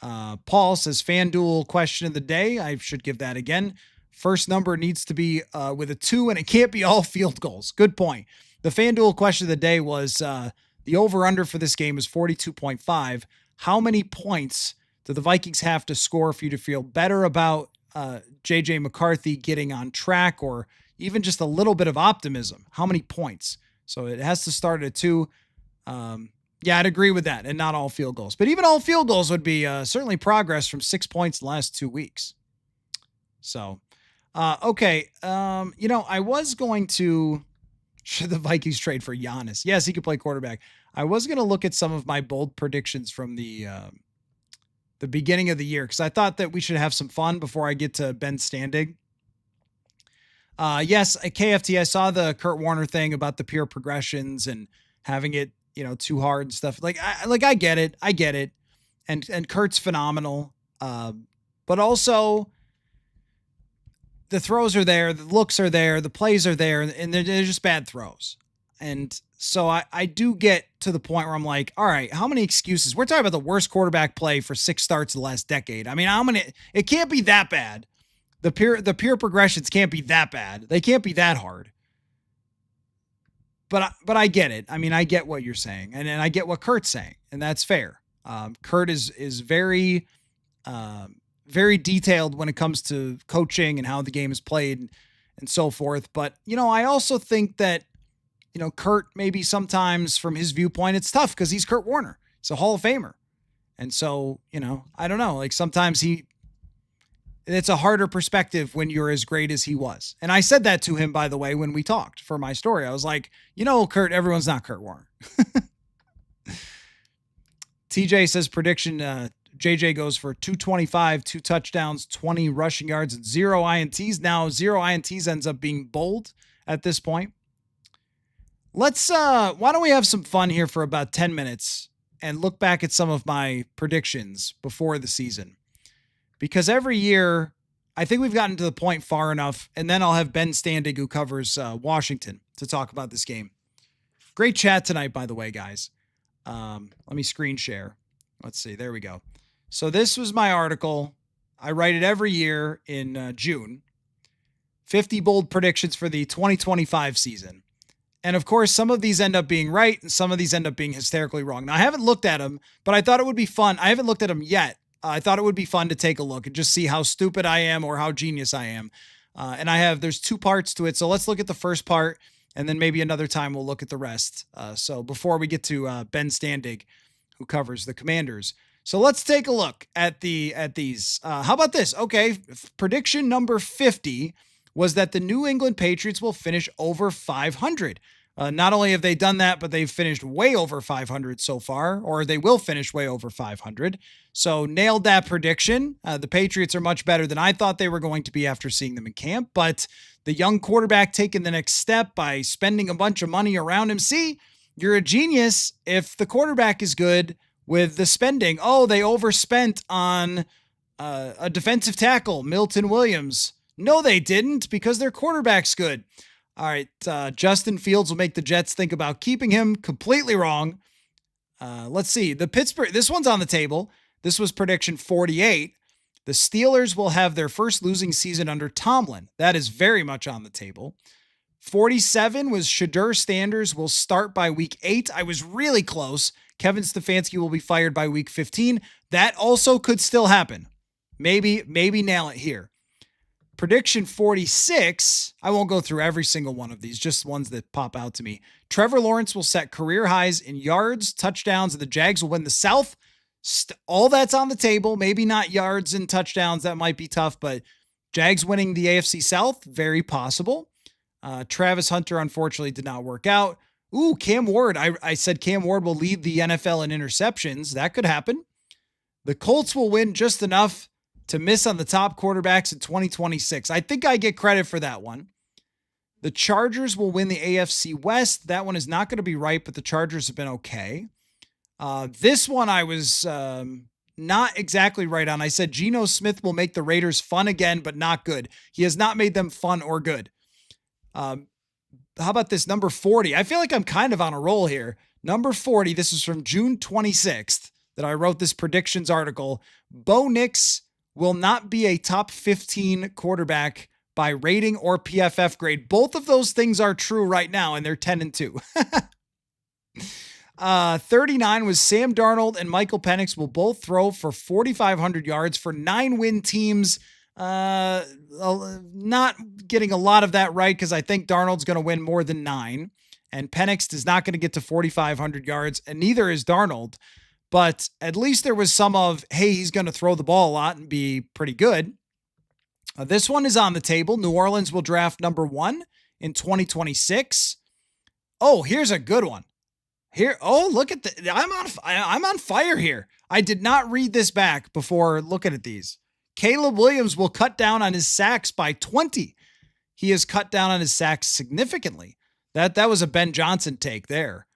Paul says, FanDuel question of the day. I should give that again. First number needs to be with a 2, and it can't be all field goals. Good point. The FanDuel question of the day was the over-under for this game is 42.5. How many points do the Vikings have to score for you to feel better about JJ McCarthy getting on track, or even just a little bit of optimism? How many points? So it has to start at 2. Yeah, I'd agree with that, and not all field goals. But even all field goals would be certainly progress from 6 points in the last 2 weeks. So, okay. I was going to... Should the Vikings trade for Giannis? Yes, he could play quarterback. I was going to look at some of my bold predictions from the beginning of the year, because I thought that we should have some fun before I get to Ben Standig. Yes, at KFT, I saw the Kurt Warner thing about the pure progressions and having it, too hard and stuff. I get it. And Kurt's phenomenal. But also the throws are there, the looks are there, the plays are there, and they're just bad throws. And so I do get to the point where I'm like, all right, how many excuses? We're talking about the worst quarterback play for 6 starts in the last decade. I mean, it can't be that bad. The pure progressions can't be that bad. They can't be that hard. But I get it. I mean, I get what you're saying, and I get what Kurt's saying, and that's fair. Kurt is very, very detailed when it comes to coaching and how the game is played and so forth. But, I also think that, Kurt, maybe sometimes from his viewpoint, it's tough because he's Kurt Warner. He's a Hall of Famer. And so, I don't know, like sometimes it's a harder perspective when you're as great as he was. And I said that to him, by the way, when we talked for my story. I was like, Kurt, everyone's not Kurt Warner. TJ says prediction, JJ goes for 225, 2 touchdowns, 20 rushing yards, and 0 INTs. Now 0 INTs ends up being bold at this point. Let's, why don't we have some fun here for about 10 minutes and look back at some of my predictions before the season. Because every year, I think we've gotten to the point far enough, and then I'll have Ben Standig, who covers Washington, to talk about this game. Great chat tonight, by the way, guys. Let me screen share. Let's see. There we go. So this was my article. I write it every year in June. 50 bold predictions for the 2025 season. And of course, some of these end up being right, and some of these end up being hysterically wrong. Now, I haven't looked at them, but I thought it would be fun. I haven't looked at them yet. I thought it would be fun to take a look and just see how stupid I am or how genius I am. And there's 2 parts to it. So let's look at the first part, and then maybe another time we'll look at the rest. So before we get to Ben Standig, who covers the Commanders. So let's take a look at these. How about this? Okay, prediction number 50 was that the New England Patriots will finish over 500. Not only have they done that, but they've finished way over 500 so far, or they will finish way over 500. So nailed that prediction. The Patriots are much better than I thought they were going to be after seeing them in camp, but the young quarterback taking the next step by spending a bunch of money around him. See, you're a genius if the quarterback is good with the spending. Oh, they overspent on a defensive tackle, Milton Williams. No, they didn't, because their quarterback's good. All right, Justin Fields will make the Jets think about keeping him. Completely wrong. Let's see. This one's on the table. This was prediction 48. The Steelers will have their first losing season under Tomlin. That is very much on the table. 47 was Shadur Sanders will start by week 8. I was really close. Kevin Stefanski will be fired by week 15. That also could still happen. Maybe nail it here. Prediction 46, I won't go through every single one of these, just ones that pop out to me. Trevor Lawrence will set career highs in yards, touchdowns, and the Jags will win the South. All that's on the table. Maybe not yards and touchdowns. That might be tough, but Jags winning the AFC South, very possible. Travis Hunter, unfortunately, did not work out. Ooh, Cam Ward. I said Cam Ward will lead the NFL in interceptions. That could happen. The Colts will win just enough to miss on the top quarterbacks in 2026. I think I get credit for that one. The Chargers will win the AFC West. That one is not going to be right, but the Chargers have been okay. This one I was not exactly right on. I said Geno Smith will make the Raiders fun again, but not good. He has not made them fun or good. How about this number 40? I feel like I'm kind of on a roll here. Number 40, this is from June 26th that I wrote this predictions article. Bo Nix will not be a top 15 quarterback by rating or PFF grade. Both of those things are true right now, and they're 10-2. 39 was Sam Darnold and Michael Penix will both throw for 4,500 yards for 9-win teams. Not getting a lot of that right because I think Darnold's going to win more than 9, and Penix is not going to get to 4,500 yards, and neither is Darnold. But at least there was some of, hey, he's going to throw the ball a lot and be pretty good. This one is on the table. New Orleans will draft number 1 in 2026. Oh, here's a good one. Here, oh, look at the, I'm on fire here. I did not read this back before looking at these. Caleb Williams will cut down on his sacks by 20. He has cut down on his sacks significantly. That was a Ben Johnson take there.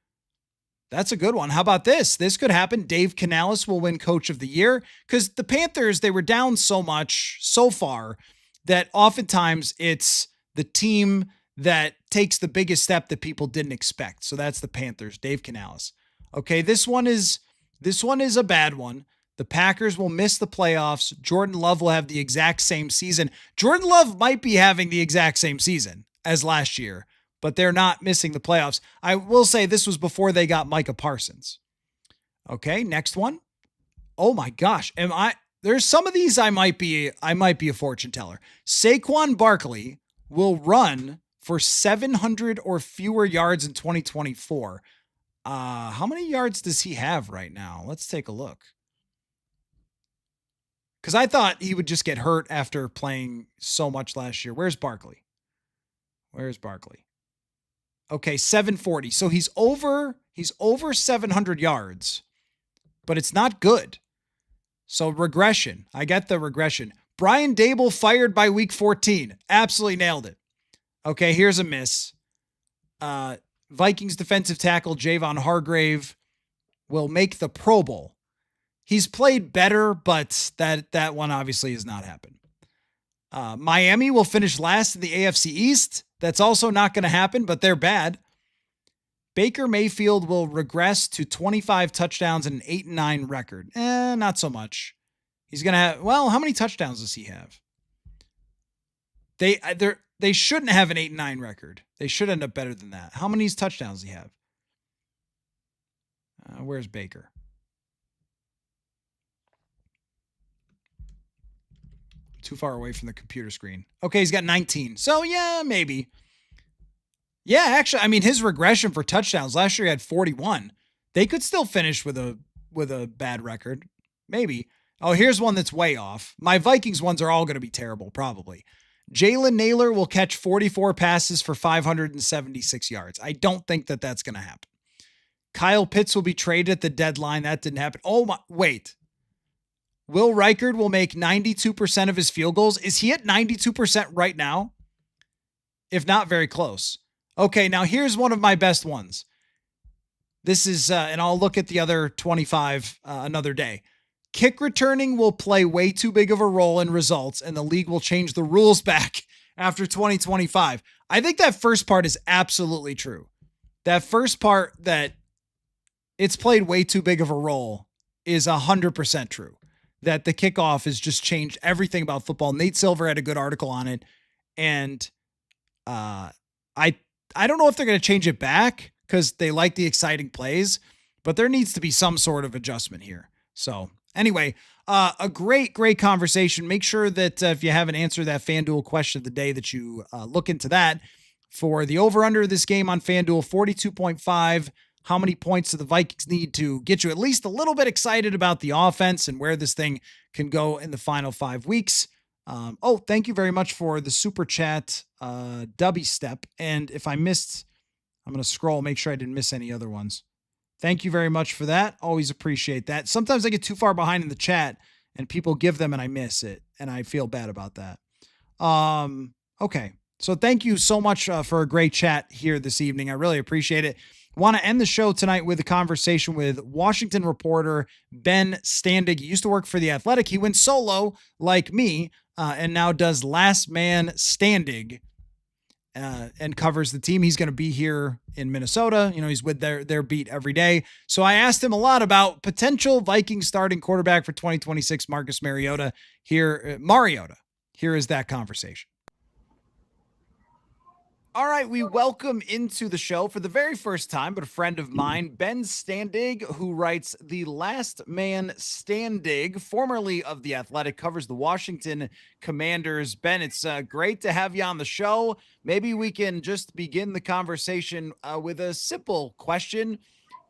That's a good one. How about this? This could happen. Dave Canales will win Coach of the Year because the Panthers, they were down so much so far that oftentimes it's the team that takes the biggest step that people didn't expect. So that's the Panthers, Dave Canales. Okay, this one is a bad one. The Packers will miss the playoffs. Jordan Love will have the exact same season. Jordan Love might be having the exact same season as last year, but they're not missing the playoffs. I will say this was before they got Micah Parsons. Okay, next one. Oh my gosh. There's some of these I might be a fortune teller. Saquon Barkley will run for 700 or fewer yards in 2024. How many yards does he have right now? Let's take a look. Because I thought he would just get hurt after playing so much last year. Where's Barkley? Okay, 740. So he's over 700 yards, but it's not good. So regression. I get the regression. Brian Dable fired by week 14. Absolutely nailed it. Okay, here's a miss. Vikings defensive tackle Javon Hargrave will make the Pro Bowl. He's played better, but that one obviously has not happened. Miami will finish last in the AFC East. That's also not going to happen, but they're bad. Baker Mayfield will regress to 25 touchdowns and an 8-9 record. Not so much. He's going to have, well, how many touchdowns does he have? They shouldn't have an 8-9 record. They should end up better than that. How many touchdowns does he have? Where's Baker? Too far away from the computer screen. Okay, he's got 19. So yeah, maybe. Yeah, actually, I mean, his regression for touchdowns last year he had 41. They could still finish with a bad record. Maybe. Oh, here's one that's way off. My Vikings ones are all going to be terrible, probably. Jalen Naylor will catch 44 passes for 576 yards. I don't think that that's going to happen. Kyle Pitts will be traded at the deadline. That didn't happen. Oh my, wait. Will Reichard will make 92% of his field goals. Is he at 92% right now? If not, very close. Okay, now here's one of my best ones. This is, and I'll look at the other 25 another day. Kick returning will play way too big of a role in results, and the league will change the rules back after 2025. I think that first part is absolutely true. That first part that it's played way too big of a role is 100% true. That the kickoff has just changed everything about football. Nate Silver had a good article on it, and I don't know if they're going to change it back because they like the exciting plays, but there needs to be some sort of adjustment here. So anyway, a great conversation. Make sure that if you haven't answered that FanDuel question of the day that you look into that. For the over-under of this game on FanDuel, 42.5. How many points do the Vikings need to get you at least a little bit excited about the offense and where this thing can go in the final 5 weeks? Thank you very much for the super chat, Dubby Step. And if I missed, I'm going to scroll, make sure I didn't miss any other ones. Thank you very much for that. Always appreciate that. Sometimes I get too far behind in the chat and people give them and I miss it. And I feel bad about that. Okay. So thank you so much for a great chat here this evening. I really appreciate it. Want to end the show tonight with a conversation with Washington reporter Ben Standig. He used to work for The Athletic. He went solo like me and now does Last Man Standing and covers the team. He's going to be here in Minnesota. You know, he's with their beat every day. So I asked him a lot about potential Vikings starting quarterback for 2026, Marcus Mariota. Here is that conversation. All right, we welcome into the show for the very first time, but a friend of mine, Ben Standig, who writes The Last Man Standing, formerly of The Athletic, covers the Washington Commanders. Ben, it's great to have you on the show. Maybe we can just begin the conversation with a simple question.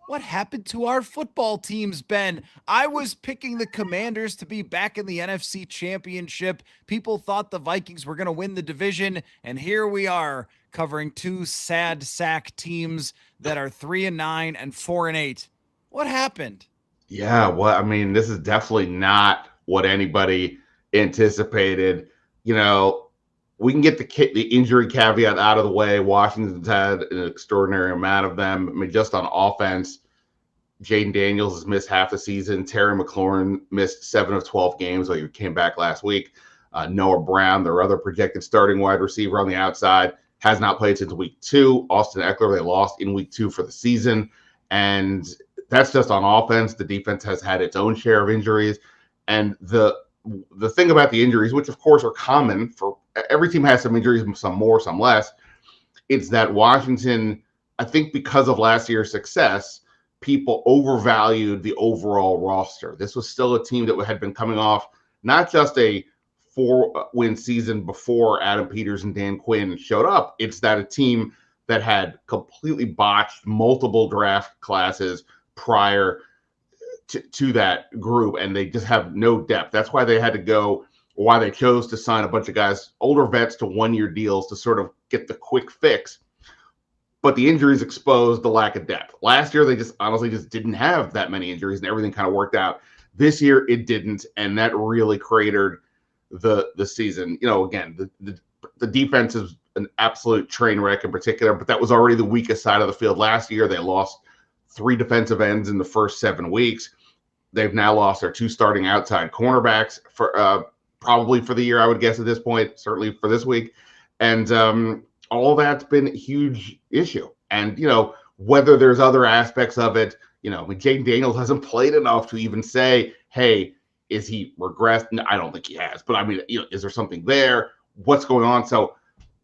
What happened to our football teams, Ben? I was picking the Commanders to be back in the NFC Championship. People thought the Vikings were going to win the division, and here we are covering two sad sack teams that are 3-9 and 4-8. What happened? Yeah, well, I mean, this is definitely not what anybody anticipated. You know, we can get the injury caveat out of the way. Washington's had an extraordinary amount of them. I mean, just on offense, Jaden Daniels has missed half the season. Terry McLaurin missed 7 of 12 games, though he came back last week. Noah Brown, their other projected starting wide receiver on the outside, has not played since week 2. Austin Eckler, they lost in week 2 for the season. And that's just on offense. The defense has had its own share of injuries. And the thing about the injuries, which of course are common for every team, has some injuries, some more, some less. It's that Washington, I think because of last year's success, people overvalued the overall roster. This was still a team that had been coming off not just a 4-win season before Adam Peters and Dan Quinn showed up. It's that a team that had completely botched multiple draft classes prior to that group, and they just have no depth. That's why they had to go, why they chose to sign a bunch of guys, older vets, to one-year deals to sort of get the quick fix. But the injuries exposed the lack of depth. Last year, they just honestly just didn't have that many injuries, and everything kind of worked out. This year, it didn't, and that really cratered the season. You know, again, the defense is an absolute train wreck in particular, but that was already the weakest side of the field last year. They lost 3 defensive ends in the first 7 weeks. They've now lost their 2 starting outside cornerbacks for probably for the year, I would guess at this point, certainly for this week. And all that's been a huge issue. And, you know, whether there's other aspects of it, you know, I mean, Jaden Daniels hasn't played enough to even say, hey, is he regressed? No, I don't think he has. But I mean, you know, is there something there? What's going on? So,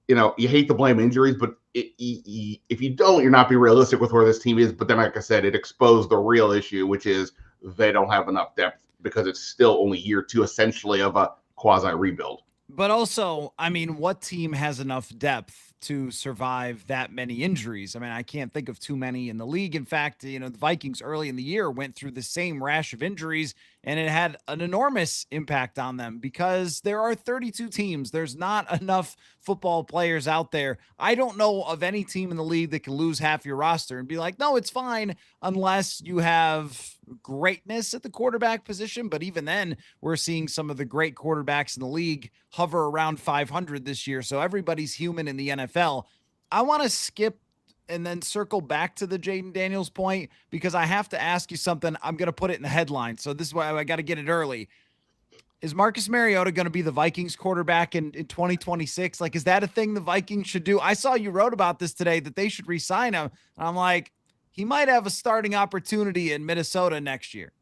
you know, you hate to blame injuries, but if you don't, you're not being realistic with where this team is. But then, like I said, it exposed the real issue, which is they don't have enough depth because it's still only year 2, essentially, of a quasi rebuild. But also, I mean, what team has enough depth to survive that many injuries. I mean, I can't think of too many in the league. In fact, the Vikings early in the year went through the same rash of injuries, and it had an enormous impact on them because there are 32 teams. There's not enough football players out there. I don't know of any team in the league that can lose half your roster and be like, no, it's fine, unless you have greatness at the quarterback position. But even then, we're seeing some of the great quarterbacks in the league hover around 500 this year. So everybody's human in the NFL. I want to skip and then circle back to the Jaden Daniels point because I have to ask you something. I'm going to put it in the headline. So this is why I got to get it early. Is Marcus Mariota going to be the Vikings quarterback in 2026? Like, is that a thing the Vikings should do? I saw you wrote about this today that they should re-sign him. And I'm like, he might have a starting opportunity in Minnesota next year.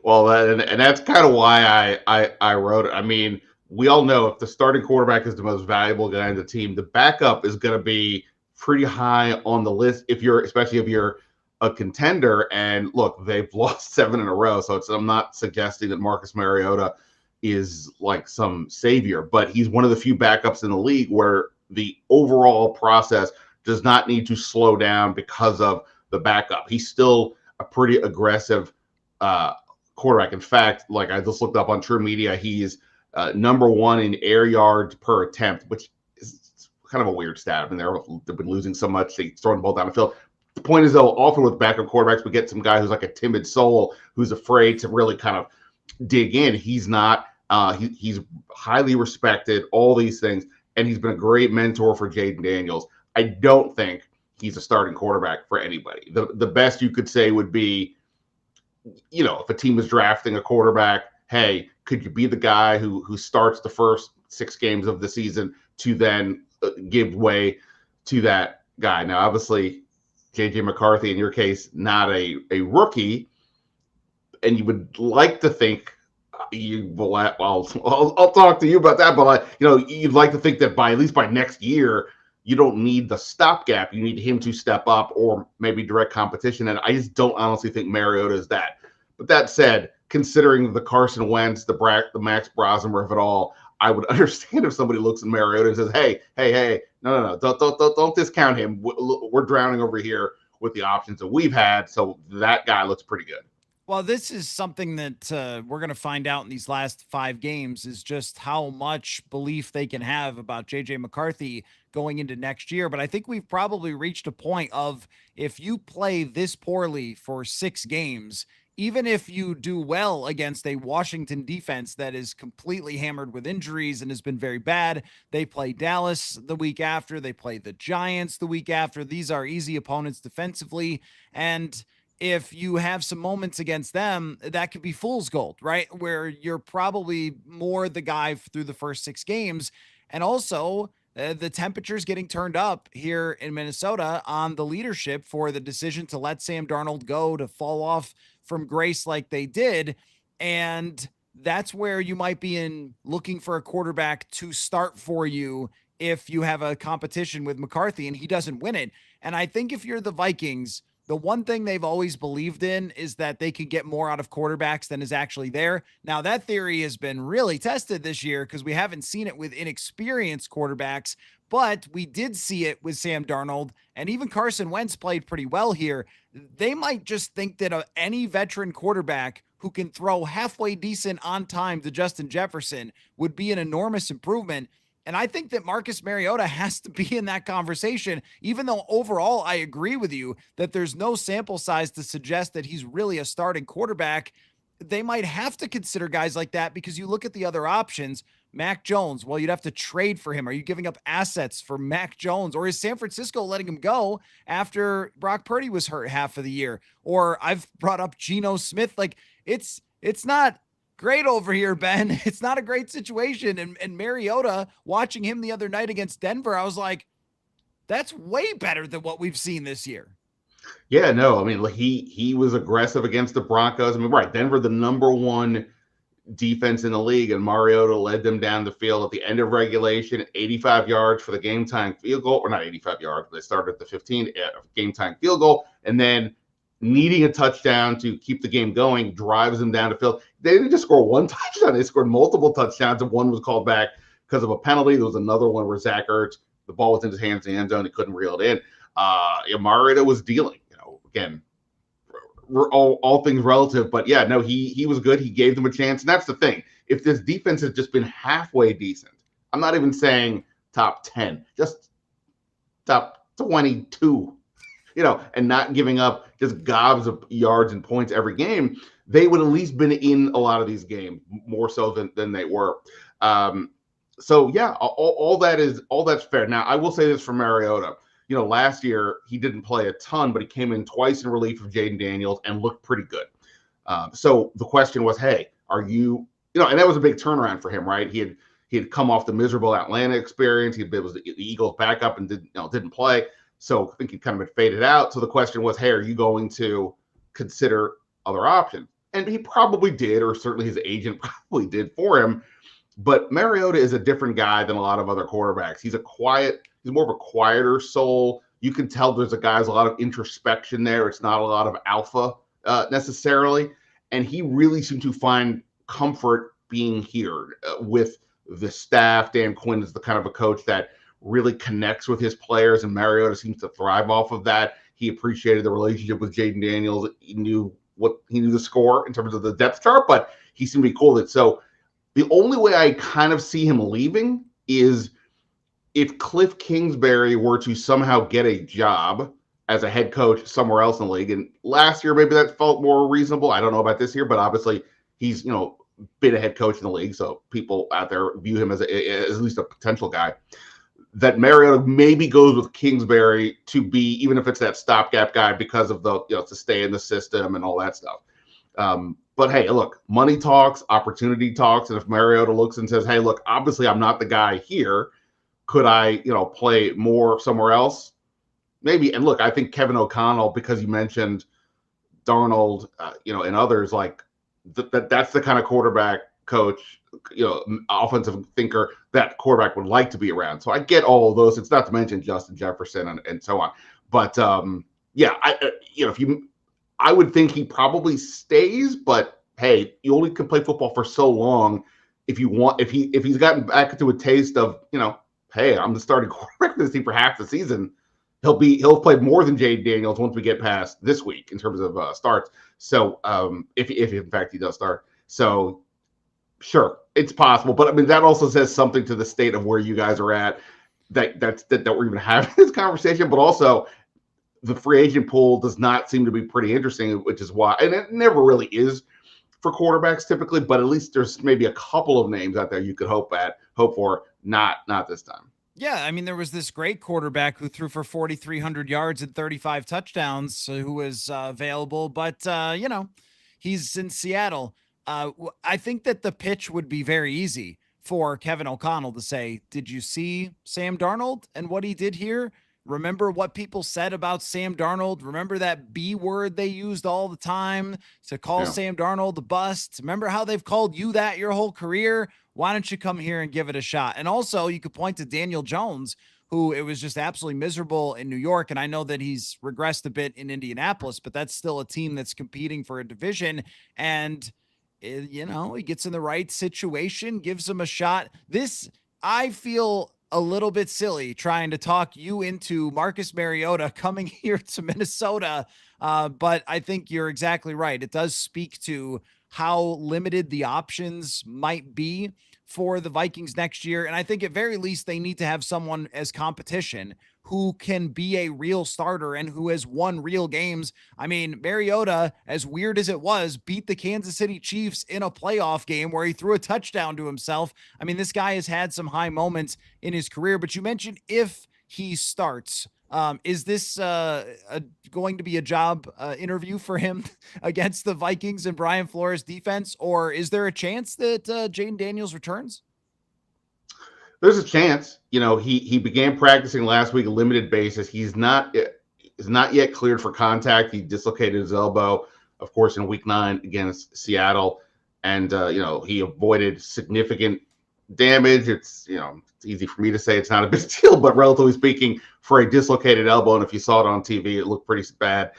Well, and that's kind of why I wrote it. I mean, we all know if the starting quarterback is the most valuable guy in the team, the backup is going to be pretty high on the list especially if you're a contender. And look, they've lost 7 in a row, so I'm not suggesting that Marcus Mariota is like some savior, but he's one of the few backups in the league where the overall process does not need to slow down because of the backup. He's still a pretty aggressive quarterback. In fact, like I just looked up on True Media, he's number 1 in air yards per attempt, which is kind of a weird stat. I mean, they've been losing so much, they're throwing the ball down the field. The point is, though, often with backup quarterbacks, we get some guy who's like a timid soul who's afraid to really kind of dig in. He's not. He's highly respected, all these things, and he's been a great mentor for Jaden Daniels. I don't think he's a starting quarterback for anybody. The best you could say would be, if a team is drafting a quarterback, hey, could you be the guy who starts the first 6 games of the season to then give way to that guy? Now, obviously, JJ McCarthy, in your case, not a rookie, and you would like to think I'll talk to you about that, but you'd like to think that at least by next year, you don't need the stopgap. You need him to step up or maybe direct competition, and I just don't honestly think Mariota is that. But that said, considering the Carson Wentz, the Max Brosmer of it all, I would understand if somebody looks at Mariota and says, hey, no, don't discount him. We're drowning over here with the options that we've had, so that guy looks pretty good. Well, this is something that we're going to find out in these last 5 games is just how much belief they can have about JJ McCarthy going into next year. But I think we've probably reached a point of if you play this poorly for 6 games, even if you do well against a Washington defense that is completely hammered with injuries and has been very bad, they play Dallas the week after, they play the Giants the week after. These are easy opponents defensively. And if you have some moments against them, that could be fool's gold, right? Where you're probably more the guy through the first 6 games. And also, the temperature's getting turned up here in Minnesota on the leadership for the decision to let Sam Darnold go, to fall off from grace like they did. And that's where you might be looking for a quarterback to start for you if you have a competition with McCarthy and he doesn't win it. And I think if you're the Vikings, the one thing they've always believed in is that they could get more out of quarterbacks than is actually there. Now, that theory has been really tested this year because we haven't seen it with inexperienced quarterbacks, but we did see it with Sam Darnold, and even Carson Wentz played pretty well here. They might just think that any veteran quarterback who can throw halfway decent on time to Justin Jefferson would be an enormous improvement. And I think that Marcus Mariota has to be in that conversation, even though overall I agree with you that there's no sample size to suggest that he's really a starting quarterback. They might have to consider guys like that because you look at the other options. Mac Jones, well, you'd have to trade for him. Are you giving up assets for Mac Jones? Or is San Francisco letting him go after Brock Purdy was hurt half of the year? Or I've brought up Geno Smith. Like, it's not great over here, Ben. It's not a great situation. And Mariota, watching him the other night against Denver, I was like, that's way better than what we've seen this year. Yeah, no, I mean, he was aggressive against the Broncos. I mean, right, Denver, the number 1 defense in the league, and Mariota led them down the field at the end of regulation, 85 yards for the game-tying field goal, or not 85 yards, but they started at the 15 game-tying field goal, and then needing a touchdown to keep the game going, drives them down the field. They didn't just score 1 touchdown. They scored multiple touchdowns, and one was called back because of a penalty. There was another one where Zach Ertz the ball was in his hands in the end zone. He couldn't reel it in. Mariota was dealing, again, all things relative, but yeah, no, he was good. He gave them a chance. And that's the thing. If this defense has just been halfway decent, I'm not even saying top 10, just top 22, and not giving up just gobs of yards and points every game, they would at least been in a lot of these games more so than they were. So yeah, all that's fair. Now I will say this for Mariota. Last year he didn't play a ton, but he came in twice in relief of Jaden Daniels and looked pretty good. So the question was, hey, are you, and that was a big turnaround for him, right? He had come off the miserable Atlanta experience. He was the Eagles backup and didn't play. So I think he kind of been faded out. So the question was, hey, are you going to consider other options? And he probably did, or certainly his agent probably did for him. But Mariota is a different guy than a lot of other quarterbacks. He's more of a quieter soul. You can tell there's a lot of introspection there. It's not a lot of alpha necessarily. And he really seemed to find comfort being here with the staff. Dan Quinn is the kind of a coach that really connects with his players, and Mariota seems to thrive off of that. He appreciated the relationship with Jaden Daniels. He knew the score in terms of the depth chart, but he seemed to be cool with it. So the only way I kind of see him leaving is if Cliff Kingsbury were to somehow get a job as a head coach somewhere else in the league. And last year, maybe that felt more reasonable. I don't know about this year, but obviously he's, been a head coach in the league. So people out there view him as at least a potential guy. That Mariota maybe goes with Kingsbury to be, even if it's that stopgap guy, because of the, to stay in the system and all that stuff. But hey, look, money talks, opportunity talks. And if Mariota looks and says, hey, look, obviously I'm not the guy here. Could I, play more somewhere else? Maybe. And look, I think Kevin O'Connell, because you mentioned Darnold, and others, like that's the kind of quarterback coach, offensive thinker that quarterback would like to be around. So I get all of those. It's not to mention Justin Jefferson and so on. But yeah, I would think he probably stays. But hey, you only can play football for so long. If he's gotten back to a taste of, hey, I'm the starting quarterback for this team for half the season, he'll play more than Jaden Daniels once we get past this week in terms of starts. So if in fact he does start, so sure, it's possible. But I mean, that also says something to the state of where you guys are at, that we're even having this conversation. But also, the free agent pool does not seem to be pretty interesting, which is why, and it never really is for quarterbacks typically. But at least there's maybe a couple of names out there you could hope for. Not this time. Yeah, I mean, there was this great quarterback who threw for 4,300 yards and 35 touchdowns who was available, but, he's in Seattle. I think that the pitch would be very easy for Kevin O'Connell to say, did you see Sam Darnold and what he did here? Remember what people said about Sam Darnold? Remember that B word they used all the time to call Sam Darnold the bust? Remember how they've called you that your whole career? Why don't you come here and give it a shot? And also you could point to Daniel Jones, who it was just absolutely miserable in New York. And I know that he's regressed a bit in Indianapolis, but that's still a team that's competing for a division. And, he gets in the right situation, gives him a shot. I feel a little bit silly trying to talk you into Marcus Mariota coming here to Minnesota. But I think you're exactly right. It does speak to how limited the options might be for the Vikings next year. And I think at very least they need to have someone as competition who can be a real starter and who has won real games. I mean, Mariota, as weird as it was, beat the Kansas City Chiefs in a playoff game where he threw a touchdown to himself. I mean, this guy has had some high moments in his career, but you mentioned if he starts, is this going to be a job interview for him against the Vikings and Brian Flores defense? Or is there a chance that Jaden Daniels returns? There's a chance. He began practicing last week, a limited basis. Is not yet cleared for contact. He dislocated his elbow, of course, in week 9 against Seattle. And, he avoided significant damage. It's easy for me to say it's not a big deal, but relatively speaking, for a dislocated elbow, and if you saw it on TV, it looked pretty bad.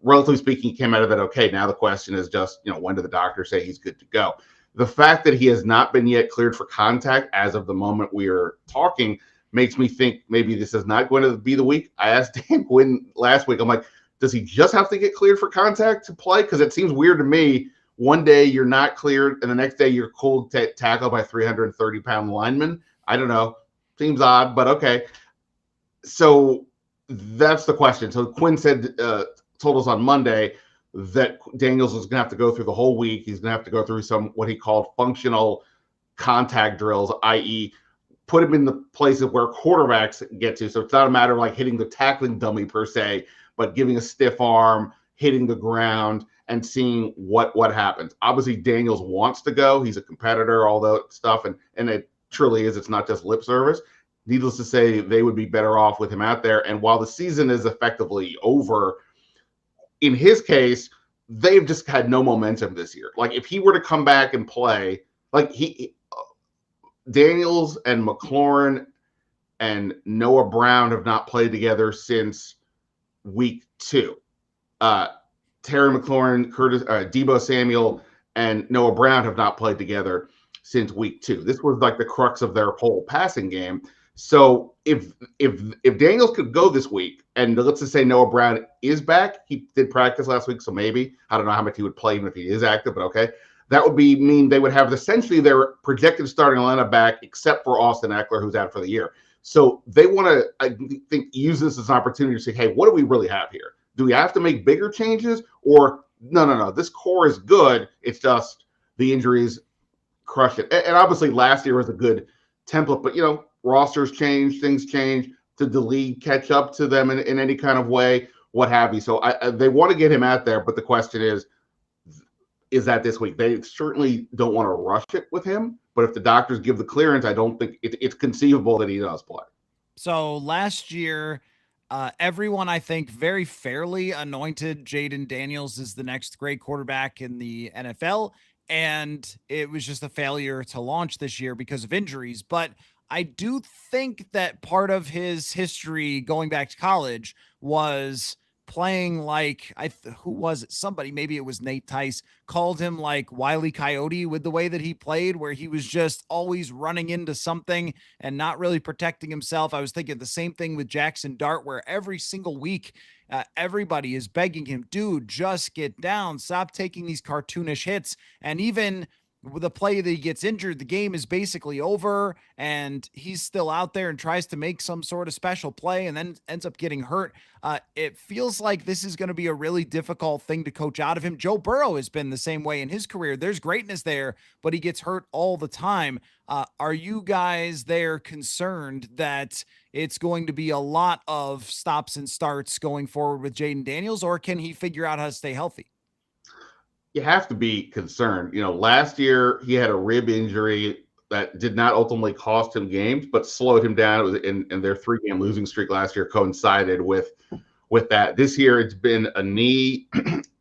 Relatively speaking, he came out of it okay. Now the question is just, when did the doctor say he's good to go? The fact that he has not been yet cleared for contact as of the moment we are talking makes me think maybe this is not going to be the week. I asked Dan Quinn last week, I'm like, does he just have to get cleared for contact to play? Because it seems weird to me. One day you're not cleared, and the next day you're cold tackled by 330-pound lineman. I don't know. Seems odd, but okay. So that's the question. So Quinn told us on Monday that Daniels is going to have to go through the whole week. He's going to have to go through some what he called functional contact drills, i.e., put him in the places where quarterbacks get to. So it's not a matter of like hitting the tackling dummy per se, but giving a stiff arm, hitting the ground, and seeing what happens. Obviously, Daniels wants to go. He's a competitor, all that stuff, and it truly is. It's not just lip service. Needless to say, they would be better off with him out there. And while the season is effectively over, in his case, they've just had no momentum this year. Like if he were to come back and play, like Daniels and McLaurin and Noah Brown have not played together since week 2. Terry McLaurin, Deebo Samuel, and Noah Brown have not played together since week 2. This was like the crux of their whole passing game. So if Daniels could go this week, and let's just say Noah Brown is back, he did practice last week, so maybe, I don't know how much he would play even if he is active, but okay. That would mean they would have essentially their projected starting lineup back, except for Austin Eckler, who's out for the year. So they want to, I think, use this as an opportunity to say, hey, what do we really have here? Do we have to make bigger changes? Or no, this core is good. It's just the injuries crush it. And obviously last year was a good template, but, rosters change, things change. Did the league catch up to them in any kind of way, what have you? So they want to get him out there, but the question is that this week? They certainly don't want to rush it with him, but if the doctors give the clearance, I don't think it's conceivable that he does play. So last year, everyone, I think, very fairly anointed Jaden Daniels as the next great quarterback in the NFL, and it was just a failure to launch this year because of injuries. But I do think that part of his history going back to college was playing like who was it? Somebody, maybe it was Nate Tice, called him like Wile E. Coyote with the way that he played, where he was just always running into something and not really protecting himself. I was thinking the same thing with Jackson Dart, where every single week everybody is begging him, dude, just get down, stop taking these cartoonish hits. And even with the play that he gets injured, the game is basically over and he's still out there and tries to make some sort of special play and then ends up getting hurt. It feels like this is going to be a really difficult thing to coach out of him. Joe Burrow has been the same way in his career. There's greatness there, but he gets hurt all the time. Are you guys there concerned that it's going to be a lot of stops and starts going forward with Jaden Daniels, or can he figure out how to stay healthy? You have to be concerned. Last year he had a rib injury that did not ultimately cost him games, but slowed him down. It was in their 3-game losing streak last year coincided with that. This year it's been a knee,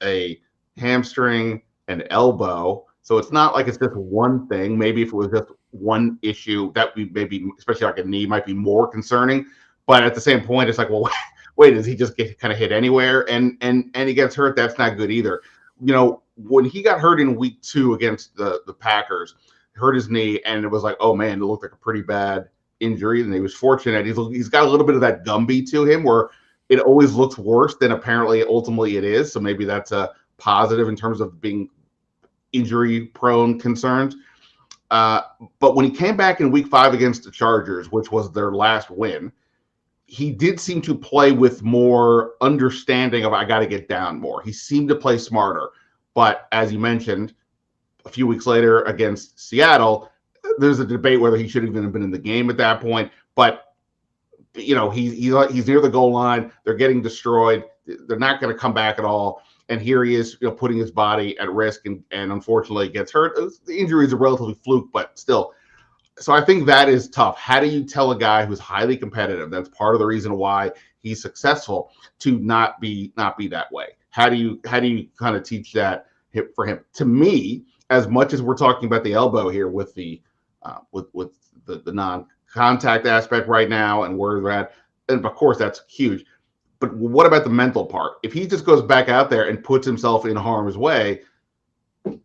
a hamstring, an elbow. So it's not like it's just one thing. Maybe if it was just one issue, that we maybe, especially like a knee, might be more concerning. But at the same point, it's like, well, wait, does he just get kind of hit anywhere? And he gets hurt. That's not good either. When he got hurt in week 2 against the Packers, hurt his knee, and it was like, oh man, it looked like a pretty bad injury. And he was fortunate. He's got a little bit of that Gumby to him where it always looks worse than apparently ultimately it is. So maybe that's a positive in terms of being injury prone concerns. But when he came back in week 5 against the Chargers, which was their last win, he did seem to play with more understanding of I got to get down more. He seemed to play smarter. But as you mentioned, a few weeks later against Seattle, there's a debate whether he should even have been in the game at that point. But, he's near the goal line. They're getting destroyed. They're not going to come back at all. And here he is, putting his body at risk and unfortunately gets hurt. The injury is a relatively fluke, but still. So I think that is tough. How do you tell a guy who's highly competitive? That's part of the reason why he's successful, to not be that way. How do you kind of teach that for him? To me, as much as we're talking about the elbow here with the non-contact aspect right now and where they're at, and of course that's huge. But what about the mental part? If he just goes back out there and puts himself in harm's way,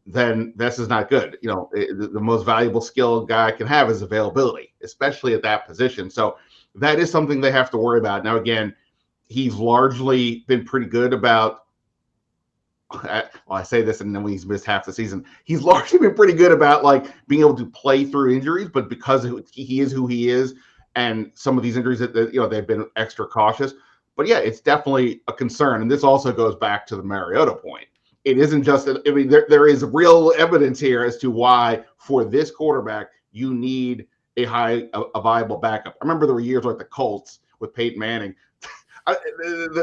then this is not good. The most valuable skill a guy can have is availability, especially at that position. So that is something they have to worry about. Now, again, he's largely been pretty good about. Well, I say this, and then when he's missed half the season, he's largely been pretty good about like being able to play through injuries. But because he is who he is, and some of these injuries that they've been extra cautious. But yeah, it's definitely a concern, and this also goes back to the Mariota point. It isn't just. I mean, there is real evidence here as to why for this quarterback you need a viable backup. I remember there were years like the Colts with Peyton Manning.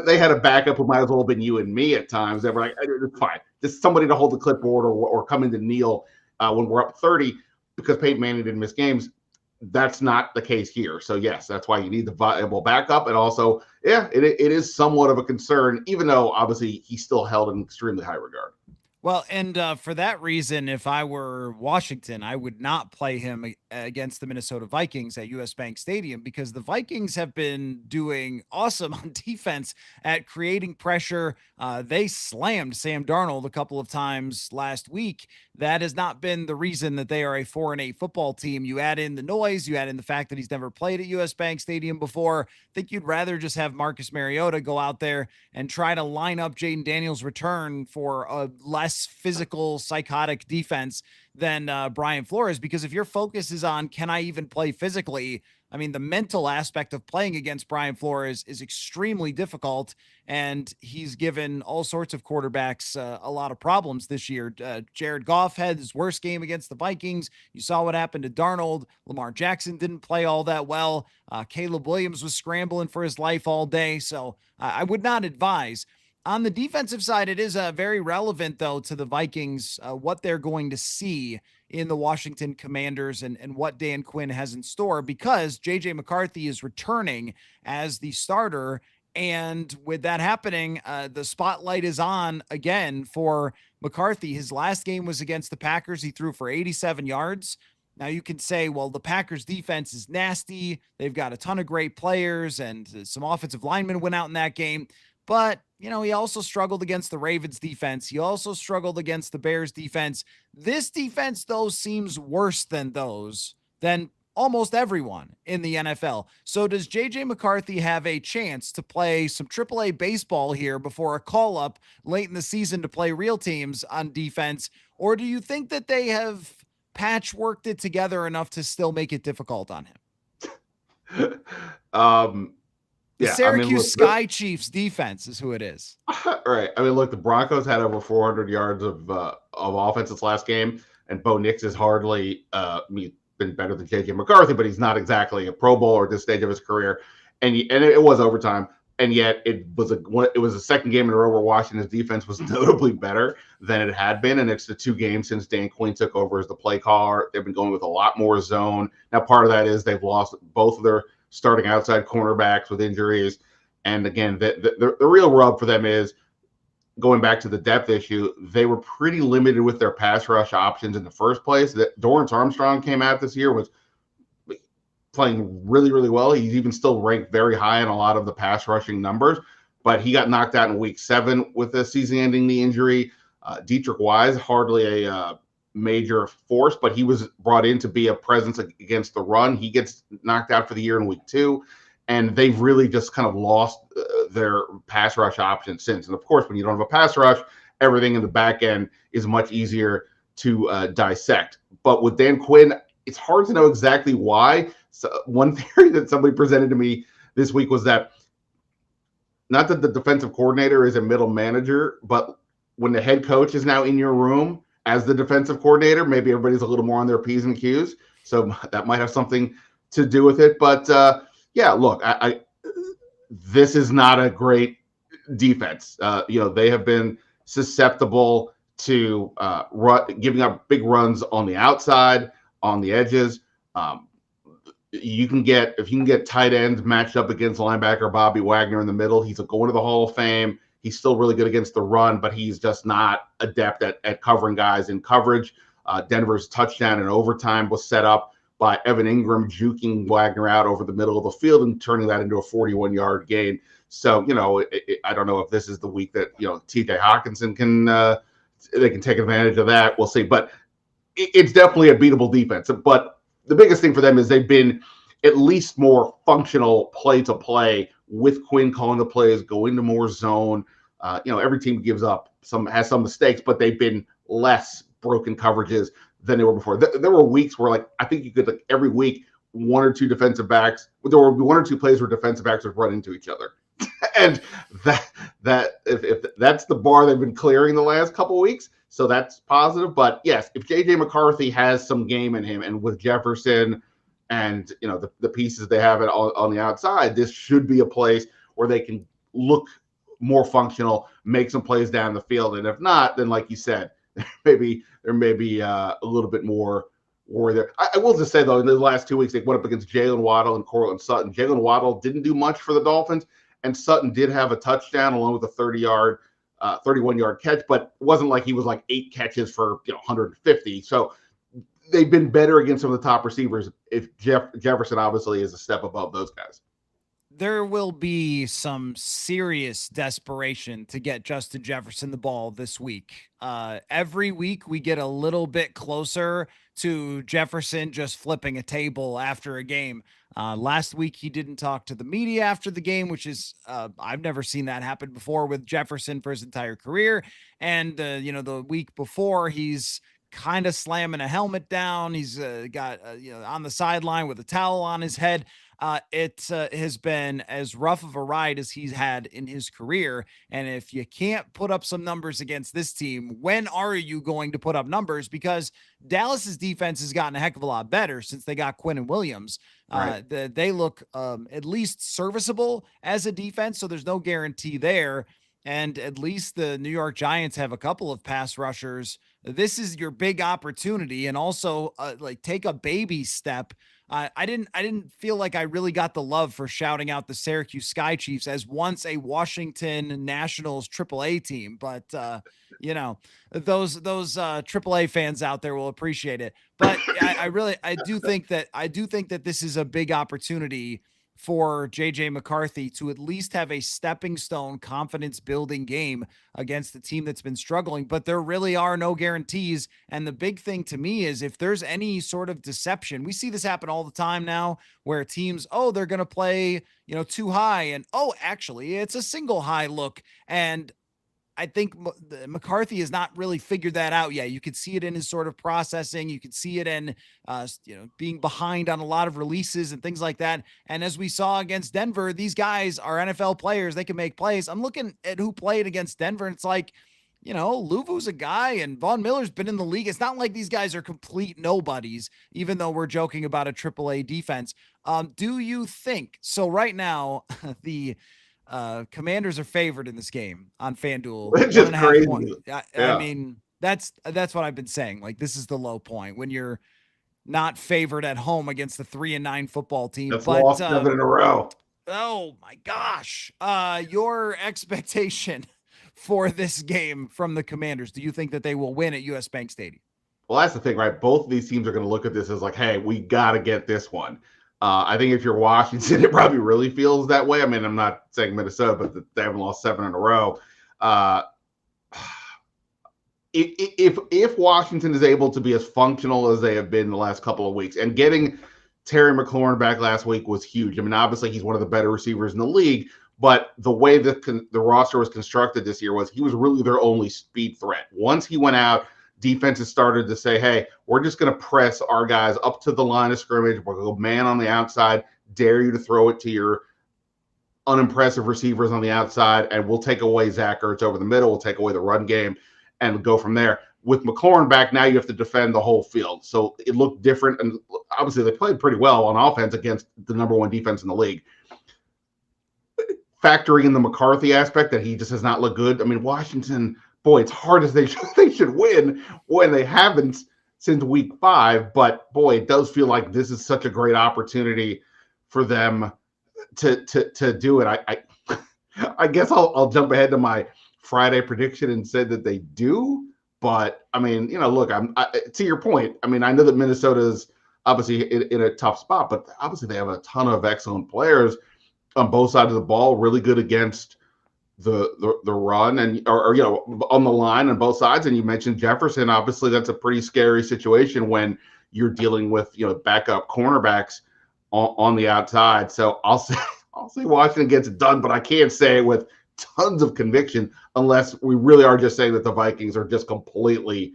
They had a backup who might as well have been you and me at times. They were like, it's fine, just somebody to hold the clipboard or come in to kneel when we're up 30 because Peyton Manning didn't miss games. That's not the case here. So yes, that's why you need the viable backup. And also, yeah, it is somewhat of a concern, even though obviously he's still held in extremely high regard. Well, and for that reason, if I were Washington, I would not play him against the Minnesota Vikings at US Bank Stadium because the Vikings have been doing awesome on defense at creating pressure. They slammed Sam Darnold a couple of times last week. That has not been the reason that they are a 4-8 football team. You add in the noise, you add in the fact that he's never played at US Bank Stadium before. I think you'd rather just have Marcus Mariota go out there and try to line up Jaden Daniels' return for a less physical, psychotic defense than Brian Flores, because if your focus is on can I even play physically, I mean, the mental aspect of playing against Brian Flores is extremely difficult, and he's given all sorts of quarterbacks a lot of problems this year. Jared Goff had his worst game against the Vikings. You saw what happened to Darnold. Lamar Jackson didn't play all that well. Caleb Williams was scrambling for his life all day, so I would not advise. On the defensive side, it is very relevant, though, to the Vikings, what they're going to see in the Washington Commanders and what Dan Quinn has in store, because JJ McCarthy is returning as the starter. And with that happening, the spotlight is on again for McCarthy. His last game was against the Packers. He threw for 87 yards. Now you can say, well, the Packers defense is nasty. They've got a ton of great players and some offensive linemen went out in that game. But, he also struggled against the Ravens defense. He also struggled against the Bears defense. This defense, though, seems worse than almost everyone in the NFL. So does JJ McCarthy have a chance to play some AAA baseball here before a call-up late in the season to play real teams on defense? Or do you think that they have patchworked it together enough to still make it difficult on him? The Syracuse Sky Chiefs defense is who it is. Right. I mean, look, the Broncos had over 400 yards of offense this last game, and Bo Nix is hardly been better than JJ McCarthy, but he's not exactly a Pro Bowler at this stage of his career. And it was overtime, and yet it was a second game in a row where Washington's defense was notably better than it had been, and it's the 2 games since Dan Quinn took over as the play caller. They've been going with a lot more zone. Now, part of that is they've lost both of their starting outside cornerbacks with injuries. And again, the real rub for them is going back to the depth issue. They were pretty limited with their pass rush options in the first place. That Dorrance Armstrong came out this year was playing really, really well. He's even still ranked very high in a lot of the pass rushing numbers, but he got knocked out in week 7 with a season-ending knee injury. Dietrich Wise, hardly a major force, but he was brought in to be a presence against the run. He gets knocked out for the year in week 2, and they've really just kind of lost their pass rush options since. And of course, when you don't have a pass rush, everything in the back end is much easier to dissect. But with Dan Quinn, it's hard to know exactly why. So one theory that somebody presented to me this week was that not that the defensive coordinator is a middle manager, but when the head coach is now in your room as the defensive coordinator, maybe everybody's a little more on their P's and Q's. So that might have something to do with it. But yeah, look, this is not a great defense. They have been susceptible to giving up big runs on the outside, on the edges. If you can get tight ends matched up against linebacker Bobby Wagner in the middle, he's going to the Hall of Fame. He's still really good against the run, but he's just not adept at covering guys in coverage. Denver's touchdown in overtime was set up by Evan Ingram juking Wagner out over the middle of the field and turning that into a 41-yard gain. So, I don't know if this is the week that, TJ Hawkinson can they can take advantage of that. We'll see. But it's definitely a beatable defense. But the biggest thing for them is they've been at least more functional play to play with Quinn calling the plays, going to more zone. Every team has some mistakes, but they've been less broken coverages than they were before. There were weeks where, I think you could, every week, one or two defensive backs, there would be one or two plays where defensive backs would run into each other. And if that's the bar they've been clearing the last couple of weeks, so that's positive. But yes, if JJ McCarthy has some game in him, and with Jefferson and the pieces they have on the outside, this should be a place where they can look more functional, make some plays down the field. And if not, then like you said, there may be a little bit more worry there. I will just say though, in the last 2 weeks they went up against Jalen Waddle and Courtland Sutton. Jalen Waddle didn't do much for the Dolphins, and Sutton did have a touchdown along with a 31-yard catch, but it wasn't like he was 8 catches for 150. So they've been better against some of the top receivers. If Jefferson obviously is a step above those guys. There will be some serious desperation to get Justin Jefferson the ball this week. Every week we get a little bit closer to Jefferson just flipping a table after a game. Last week he didn't talk to the media after the game, which is I've never seen that happen before with Jefferson for his entire career. And the week before he's kind of slamming a helmet down. He's got on the sideline with a towel on his head. It has been as rough of a ride as he's had in his career. And if you can't put up some numbers against this team, when are you going to put up numbers? Because Dallas's defense has gotten a heck of a lot better since they got Quinn and Williams. Right. They look at least serviceable as a defense, so there's no guarantee there. And at least the New York Giants have a couple of pass rushers. This is your big opportunity, and also take a baby step. I didn't feel like I really got the love for shouting out the Syracuse Sky Chiefs as once a Washington Nationals AAA team, but those AAA fans out there will appreciate it. But I do think that this is a big opportunity for JJ McCarthy to at least have a stepping stone confidence building game against the team that's been struggling, but there really are no guarantees. And the big thing to me is if there's any sort of deception, we see this happen all the time now where teams, they're going to play, too high, and actually it's a single high look. And I think McCarthy has not really figured that out yet. You could see it in his sort of processing. You could see it in, being behind on a lot of releases and things like that. And as we saw against Denver, these guys are NFL players. They can make plays. I'm looking at who played against Denver, and it's like, Luvu's a guy and Von Miller's been in the league. It's not like these guys are complete nobodies, even though we're joking about a AAA defense. Do you think so? Right now, the Commanders are favored in this game on FanDuel. It's just crazy. I mean, that's what I've been saying. This is the low point when you're not favored at home against the 3-9 football team. That's lost 7 in a row. Oh my gosh. Your expectation for this game from the Commanders, do you think that they will win at US Bank Stadium? Well, that's the thing, right? Both of these teams are going to look at this as hey, we got to get this one. I think if you're Washington, it probably really feels that way. I mean, I'm not saying Minnesota, but they haven't lost 7 in a row. If Washington is able to be as functional as they have been the last couple of weeks, and getting Terry McLaurin back last week was huge. I mean, obviously he's one of the better receivers in the league, but the way the roster was constructed this year was he was really their only speed threat. Once he went out, defenses started to say, hey, we're just going to press our guys up to the line of scrimmage. We're going to go man on the outside, dare you to throw it to your unimpressive receivers on the outside, and we'll take away Zach Ertz over the middle. We'll take away the run game and go from there. With McLaurin back, now you have to defend the whole field. So it looked different, and obviously they played pretty well on offense against the number one defense in the league. Factoring in the McCarthy aspect that he just has not looked good. I mean, Washington – boy, it's hard as they should win when they haven't since week 5. But boy, it does feel like this is such a great opportunity for them to do it. I guess I'll jump ahead to my Friday prediction and say that they do. But I mean, look, to your point. I mean, I know that Minnesota is obviously in a tough spot, but obviously they have a ton of excellent players on both sides of the ball, really good against the run and or on the line on both sides. And you mentioned Jefferson. Obviously, that's a pretty scary situation when you're dealing with backup cornerbacks on the outside. So I'll say Washington gets it done, but I can't say it with tons of conviction unless we really are just saying that the Vikings are just completely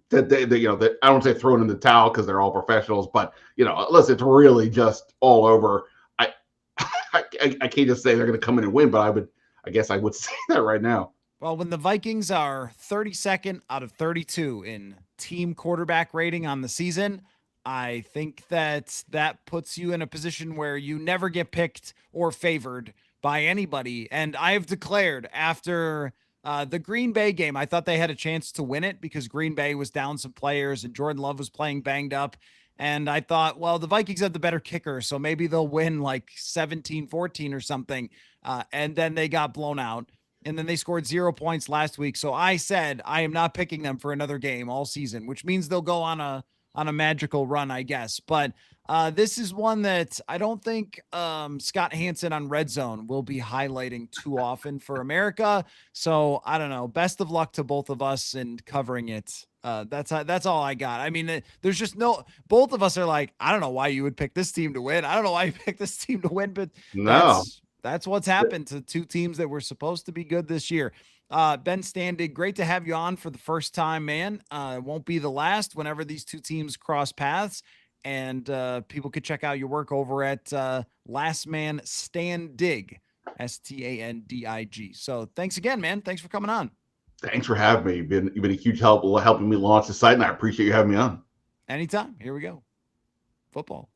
that that I don't say thrown in the towel because they're all professionals, but unless it's really just all over, I can't just say they're going to come in and win, but I guess I would say that right now. Well, when the Vikings are 32nd out of 32 in team quarterback rating on the season, I think that puts you in a position where you never get picked or favored by anybody. And I've declared after the Green Bay game, I thought they had a chance to win it because Green Bay was down some players and Jordan Love was playing banged up. And I thought, well, the Vikings have the better kicker, so maybe they'll win like 17-14 or something. And then they got blown out. And then they scored 0 points last week. So I said I am not picking them for another game all season, which means they'll go on a magical run, I guess. But this is one that I don't think Scott Hansen on Red Zone will be highlighting too often for America. So I don't know. Best of luck to both of us in covering it. That's all I got. I mean, there's just both of us are like, I don't know why you would pick this team to win. I don't know why you picked this team to win, but No. that's what's happened to two teams that were supposed to be good this year. Ben Standig, great to have you on for the first time, man. It won't be the last whenever these two teams cross paths. And people could check out your work over at Last Man Standig, Standig. So thanks again, man. Thanks for coming on. Thanks for having me. You've been a huge help helping me launch the site, and I appreciate you having me on. Anytime. Here we go. Football.